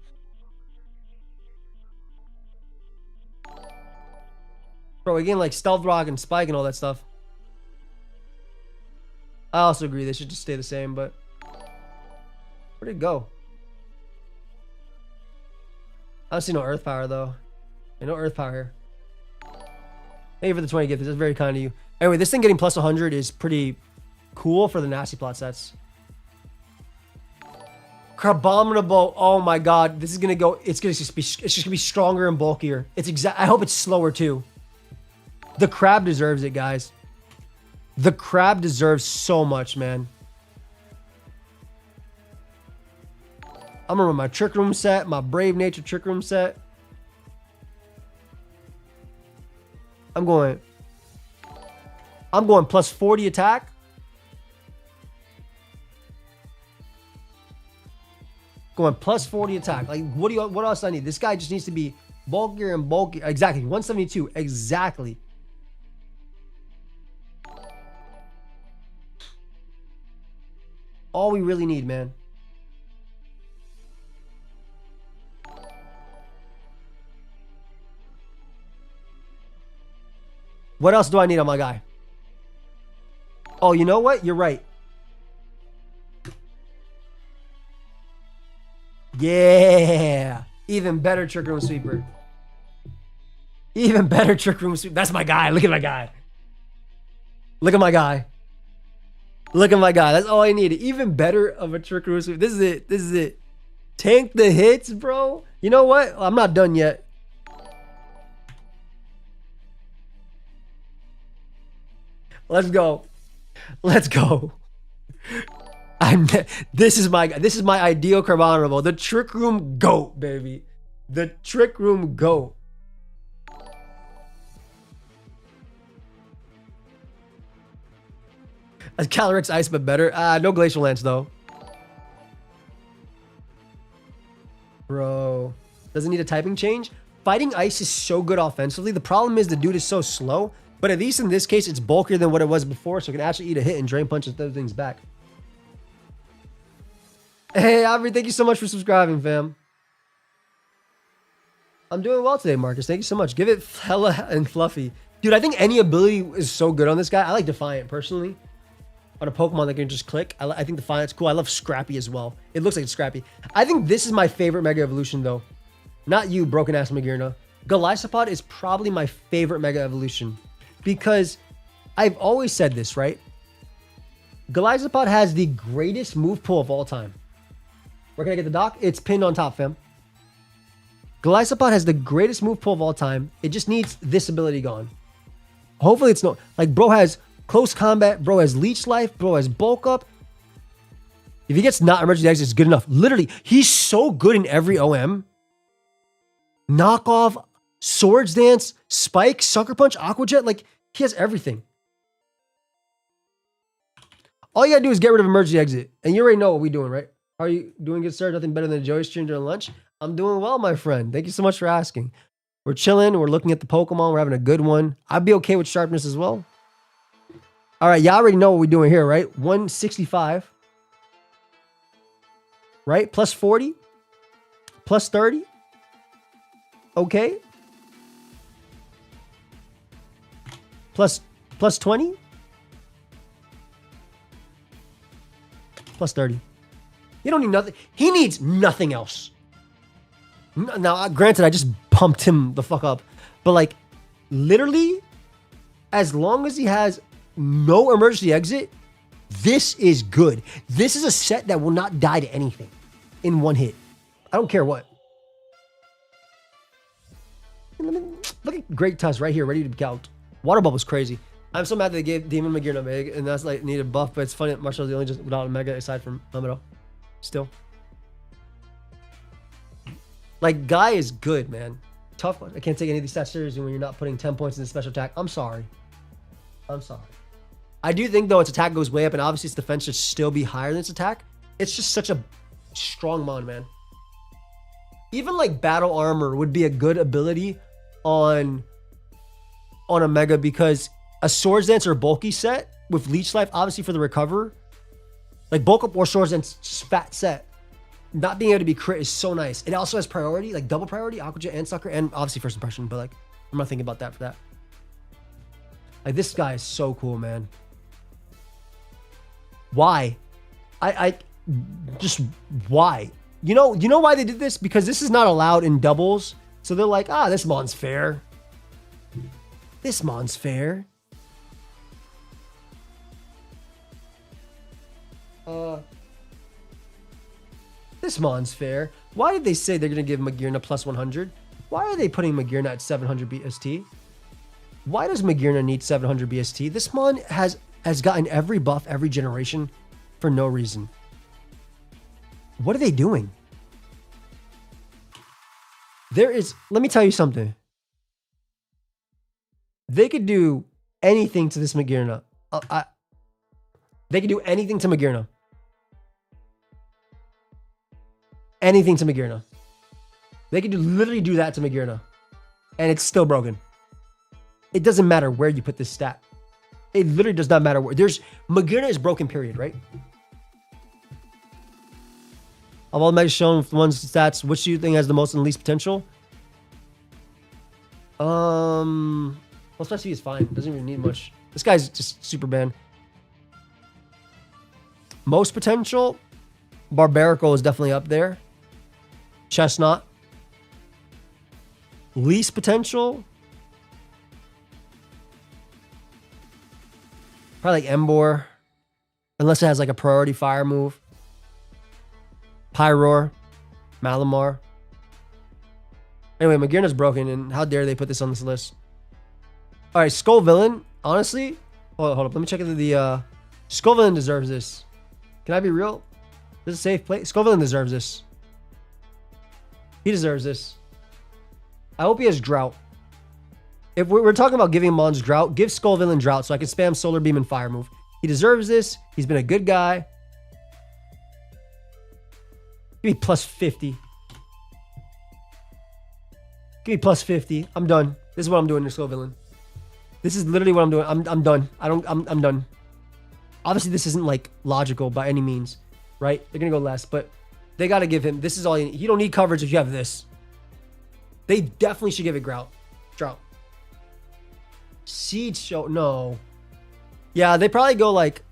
Bro, again, like Stealth Rock and Spike and all that stuff. I also agree they should just stay the same, but where'd it go? I don't see no Earth Power though. No Earth Power here. Thank you for the 20 gift. That's very kind of you. Anyway, this thing getting plus 100 is pretty cool for the nasty plot sets. Carbominable. Oh my god, this is gonna go. It's just gonna be stronger and bulkier. I hope it's slower too. The crab deserves it, guys. The crab deserves so much, man. I'm gonna run my Trick Room set, my Brave Nature Trick Room set. I'm going plus 40 attack. Going plus 40 attack. Like, what else do I need? This guy just needs to be bulkier and bulkier. Exactly. 172. Exactly. All we really need, man. What else do I need on my guy? Oh, you know what? You're right. Yeah. Even better Trick Room Sweeper. Even better Trick Room Sweeper. That's my guy. Look at my guy. Look at my guy. Look at my guy. That's all I need. Even better of a Trick Room Sweeper. This is it. This is it. Tank the hits, bro. You know what? I'm not done yet. Let's go. Let's go. This is my ideal Carbonable. The Trick Room GOAT, baby. The Trick Room GOAT. A Calyrex Ice, but better. No Glacial Lance though. Bro, doesn't need a typing change. Fighting Ice is so good offensively. The problem is the dude is so slow. But at least in this case, it's bulkier than what it was before, so it can actually eat a hit and Drain Punch and throw things back. Hey, Aubrey, thank you so much for subscribing, fam. I'm doing well today, Marcus. Thank you so much. Give it hella and fluffy. Dude, I think any ability is so good on this guy. I like Defiant, personally. On a Pokemon that can just click. I think Defiant's cool. I love Scrappy as well. It looks like it's Scrappy. I think this is my favorite Mega Evolution, though. Not you, broken-ass Magirna. Golisopod is probably my favorite Mega Evolution. Because I've always said this, right? Golisopod has the greatest move pool of all time. Where can I get the doc? It's pinned on top, fam. Golisopod has the greatest move pool of all time. It just needs this ability gone. Hopefully it's not... Like, bro has Close Combat. Bro has Leech Life. Bro has Bulk Up. If he gets not Emergency Exit, it's good enough. Literally, he's so good in every OM. Knockoff, Swords Dance, Spike, Sucker Punch, Aqua Jet. Like, he has everything. All you gotta do is get rid of Emergency Exit. And you already know what we're doing, right? How are you doing, good sir? Nothing better than a Joey stream during lunch. I'm doing well, my friend. Thank you so much for asking. We're chilling. We're looking at the Pokemon. We're having a good one. I'd be okay with sharpness as well. All right, y'all already know what we're doing here, right? 165. Right? Plus 40. Plus 30. Okay. Plus 20. Plus 30. You don't need nothing. He needs nothing else. Now, granted, I just pumped him the fuck up. But, like, literally, as long as he has no Emergency Exit, this is good. This is a set that will not die to anything in one hit. I don't care what. Look at Great Tusk right here, ready to be out. Water Bubble's crazy. I'm so mad that they gave Demon Magirna Meg, and that's like needed buff, but it's funny that Marshall's the only just without a Mega aside from Amado. Still. Like, Guy is good, man. Tough one. I can't take any of these stats seriously when you're not putting 10 points in the special attack. I'm sorry. I'm sorry. I do think, though, its attack goes way up, and obviously its defense should still be higher than its attack. It's just such a strong mon, man. Even, like, Battle Armor would be a good ability on a Mega, because a Swords Dance or Bulky set with Leech Life, obviously for the Recover, like Bulk Up or Swords Dance, fat set. not being able to be crit is so nice. It also has priority, like double priority, Aqua Jet and Sucker, and obviously first impression, but like, I'm not thinking about that for that. Like, this guy is so cool, man. Why? I just, why? You know why they did this? Because this is not allowed in doubles. So they're like, ah, this mon's fair. This mon's fair. This mon's fair. Why did they say they're going to give Magearna plus 100? Why are they putting Magearna at 700 BST? Why does Magearna need 700 BST? This mon has gotten every buff every generation for no reason. What are they doing? Let me tell you something. They could do anything to this Magearna. They could do anything to Magearna. Anything to Magearna. They could literally do that to Magearna. And it's still broken. It doesn't matter where you put this stat. It literally does not matter where. Magearna is broken, period, right? Of all the megas shown with one's stats, which do you think has the most and least potential? Well, especially is fine. Doesn't even need much. This guy's just super banned. Most potential, Barbarical is definitely up there. Chestnut. Least potential, probably like Embor, unless it has like a priority fire move. Pyroar, Malamar. Anyway, Magearna's broken, and how dare they put this on this list? All right, Skull Villain. Honestly, hold up. Let me check into the. Skull Villain deserves this. Can I be real? This is a safe play. Skull Villain deserves this. He deserves this. I hope he has Drought. If we're talking about giving Mons Drought, give Skull Villain Drought so I can spam Solar Beam and Fire Move. He deserves this. He's been a good guy. Give me plus 50. Give me plus 50. I'm done. This is what I'm doing to Skull Villain. This is literally what I'm doing. I'm done. I'm done. Obviously, this isn't like logical by any means, right? They're gonna go less, but they gotta give him. This is all you need. You don't need coverage if you have this. They definitely should give it Drought. Siege Show. No. Yeah, they probably go like.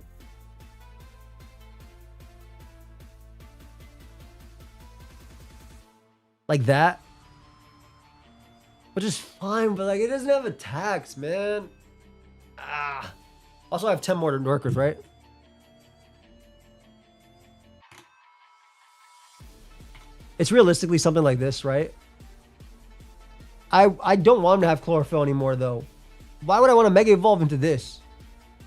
Like that. Which is fine, but like it doesn't have attacks, man. Also, I have 10 more to work with, right? It's realistically something like this, right? I don't want him to have Chlorophyll anymore, though. Why would I want to Mega Evolve into this?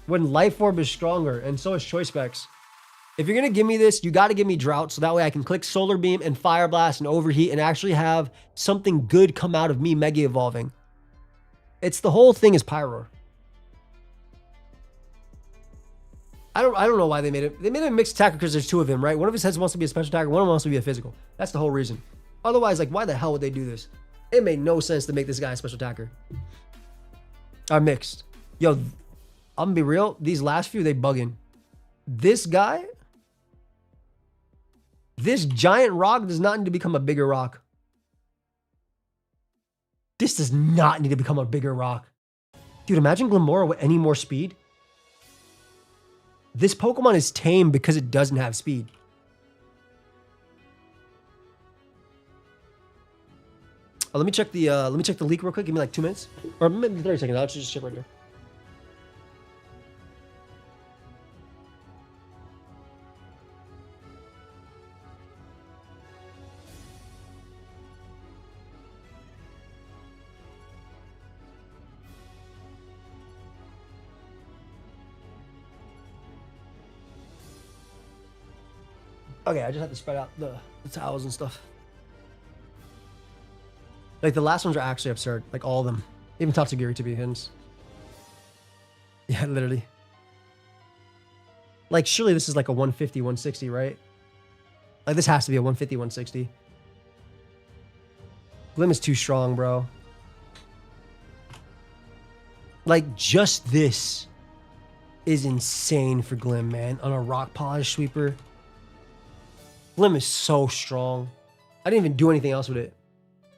When Life Orb is stronger, and so is Choice Specs. If you're going to give me this, you got to give me Drought, so that way I can click Solar Beam and Fire Blast and Overheat and actually have something good come out of me Mega Evolving. It's the whole thing is Pyroar. I don't know why they made it. They made it a mixed attacker because there's two of him, right? One of his heads wants to be a special attacker, one of them wants to be a physical. That's the whole reason. Otherwise, like, why the hell would they do this? It made no sense to make this guy a special attacker. Are mixed. Yo, I'm gonna be real. These last few, they bugging. This guy, this giant rock does not need to become a bigger rock. This does not need to become a bigger rock. Dude, imagine Glamora with any more speed. This Pokemon is tame because it doesn't have speed. Let me check the leak real quick. Give me like 2 minutes. Or maybe 30 seconds. I'll just check right there. Okay, I just have to spread out the towels and stuff. Like, the last ones are actually absurd. Like, all of them. Even Tatsugiri, to be hints. Yeah, literally. Like, surely this is like a 150, 160, right? Like, this has to be a 150, 160. Glim is too strong, bro. Like, just this is insane for Glim, man. On a rock polish sweeper. Glim is so strong. I didn't even do anything else with it.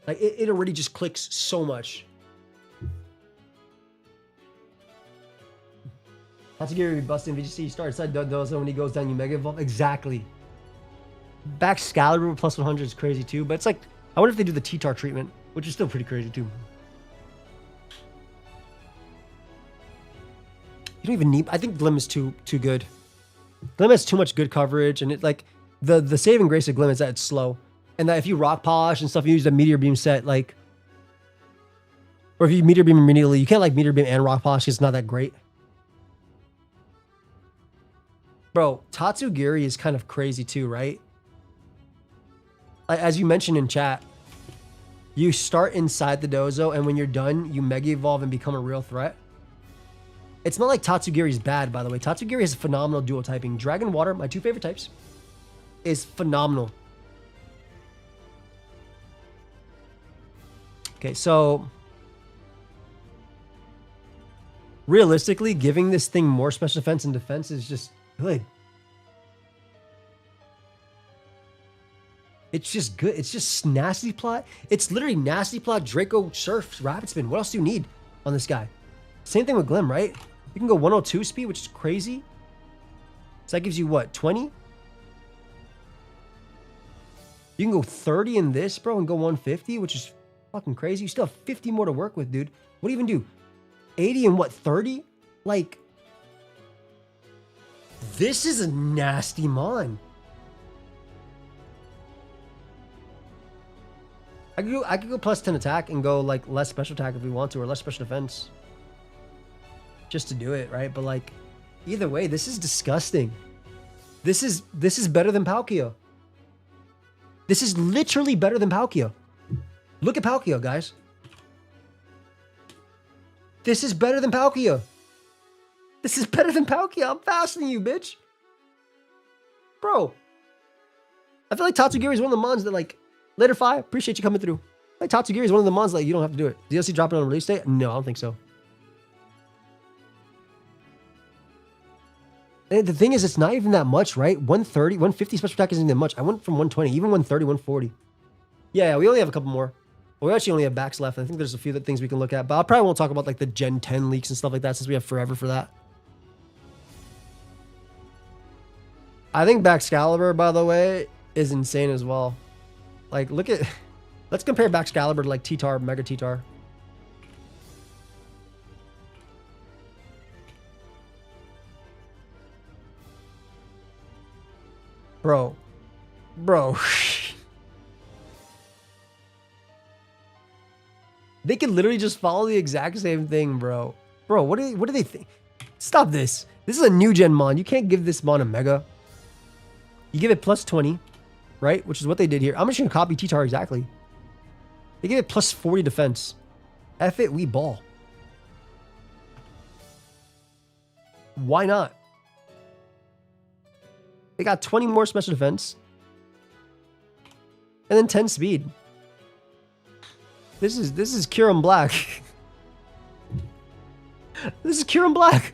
Like, it already just clicks so much. Tatsugiri busting VGC. You start inside Dozo when he goes down, you Mega Evolve. Exactly. Back Excalibur plus 100 is crazy too, but it's like, I wonder if they do the T-Tar treatment, which is still pretty crazy too. You don't even need, I think Glim is too good. Glim has too much good coverage, and it like, the saving grace of Glim is that it's slow. And that if you rock polish and stuff, you use the Meteor Beam set, like, or if you Meteor Beam immediately, you can't like Meteor Beam and rock polish, it's not that great. Bro, Tatsugiri is kind of crazy too, right? Like, as you mentioned in chat, you start inside the dozo, and when you're done, you Mega Evolve and become a real threat. It's not like Tatsugiri's bad, by the way. Tatsugiri has phenomenal dual typing. Dragon Water, my 2 favorite types, is phenomenal. Okay, so realistically, giving this thing more special defense and defense is just good. It's just good. It's just Nasty Plot. It's literally Nasty Plot, Draco, Surf, Rapid Spin. What else do you need on this guy? Same thing with Glim, right? You can go 102 speed, which is crazy. So that gives you what, 20? You can go 30 in this, bro, and go 150, which is fucking crazy. You still have 50 more to work with, dude. What do you even do? 80 and what, 30? Like, this is a nasty mon. I could go plus 10 attack and go like less special attack if we want to, or less special defense. Just to do it, right? But like, either way, this is disgusting. This is better than Palkia. This is literally better than Palkia. Look at Palkia, guys. This is better than Palkia. This is better than Palkia. I'm faster than you, bitch. Bro. I feel like Tatsugiri is one of the mons that like, later Fi, appreciate you coming through. Like Tatsugiri is one of the mons like you don't have to do it. DLC dropping on release date? No, I don't think so. And the thing is, it's not even that much, right? 130, 150 special attack isn't that much. I went from 120, even 130, 140. Yeah, we only have a couple more. Well, we actually only have backs left. I think there's a few things we can look at, but I probably won't talk about like the Gen 10 leaks and stuff like that since we have forever for that. I think Baxcalibur, by the way, is insane as well. Like, look at... Let's compare Baxcalibur to like T-Tar, Mega T-Tar. Bro. They can literally just follow the exact same thing, bro. Bro, what do they think? Stop this. This is a new gen mon. You can't give this mon a Mega. You give it plus 20, right? Which is what they did here. I'm just going to copy T-Tar exactly. They give it plus 40 defense. F it, we ball. Why not? They got 20 more special defense. And then 10 speed. This is Kyurem Black. This is Kyurem Black.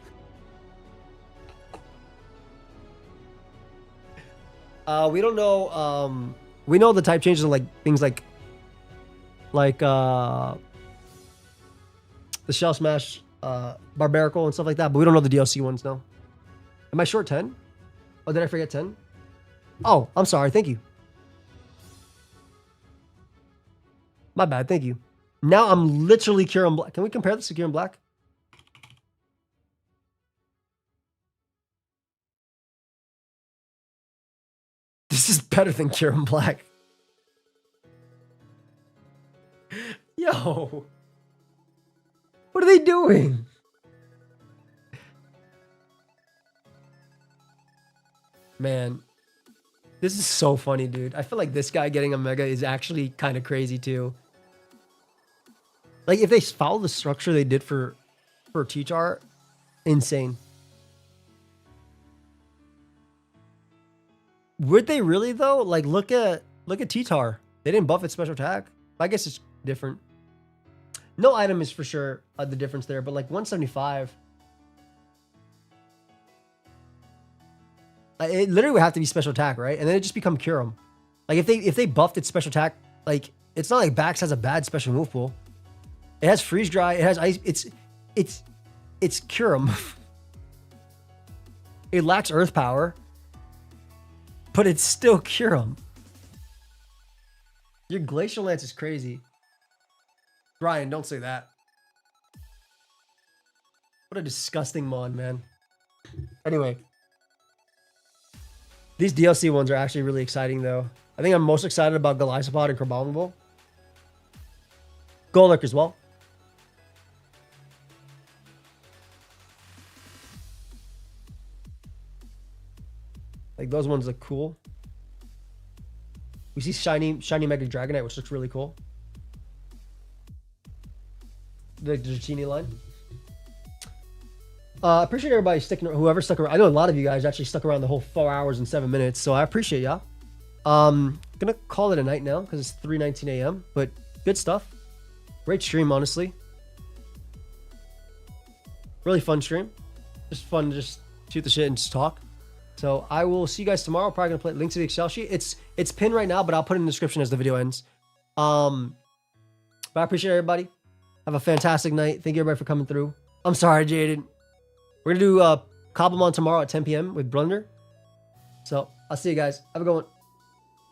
We don't know. We know the type changes are like things like the Shell Smash, Barbarical and stuff like that, but we don't know the DLC ones now. Am I short 10? Oh, did I forget 10? Oh, I'm sorry. Thank you. My bad. Thank you. Now I'm literally Kyurem Black. Can we compare this to Kyurem Black? This is better than Kyurem Black. Yo. What are they doing? Man. This is so funny, dude. I feel like this guy getting a Mega is actually kind of crazy, too. Like, if they follow the structure they did for T-Tar, insane. Would they really, though? Like, look at T-Tar. They didn't buff its special attack. I guess it's different. No item is for sure the difference there, but like 175. It literally would have to be special attack, right? And then it just become Curum. Like if they buffed its special attack, like it's not like Bax has a bad special move pool. It has freeze dry. It has ice. It's Curum. It lacks earth power, but it's still Curum. Your Glacial Lance is crazy. Ryan, don't say that. What a disgusting mod, man. Anyway. These DLC ones are actually really exciting, though. I think I'm most excited about Golisopod and Crabominable. Golurk as well. Like, those ones look cool. We see shiny Mega Dragonite, which looks really cool. The Dratini line. I appreciate everybody sticking, whoever stuck around. I know a lot of you guys actually stuck around the whole 4 hours and 7 minutes, so I appreciate y'all. Gonna call it a night now because it's 3:19 a.m. But good stuff. Great stream, honestly. Really fun stream. Just fun to just shoot the shit and just talk. So I will see you guys tomorrow. Probably gonna play link to the Excel sheet. It's pinned right now, but I'll put it in the description as the video ends. But I appreciate everybody. Have a fantastic night. Thank you everybody for coming through. I'm sorry, Jaden. We're gonna do Cobblemon tomorrow at 10 p.m. with Blunder. So I'll see you guys. Have a good one.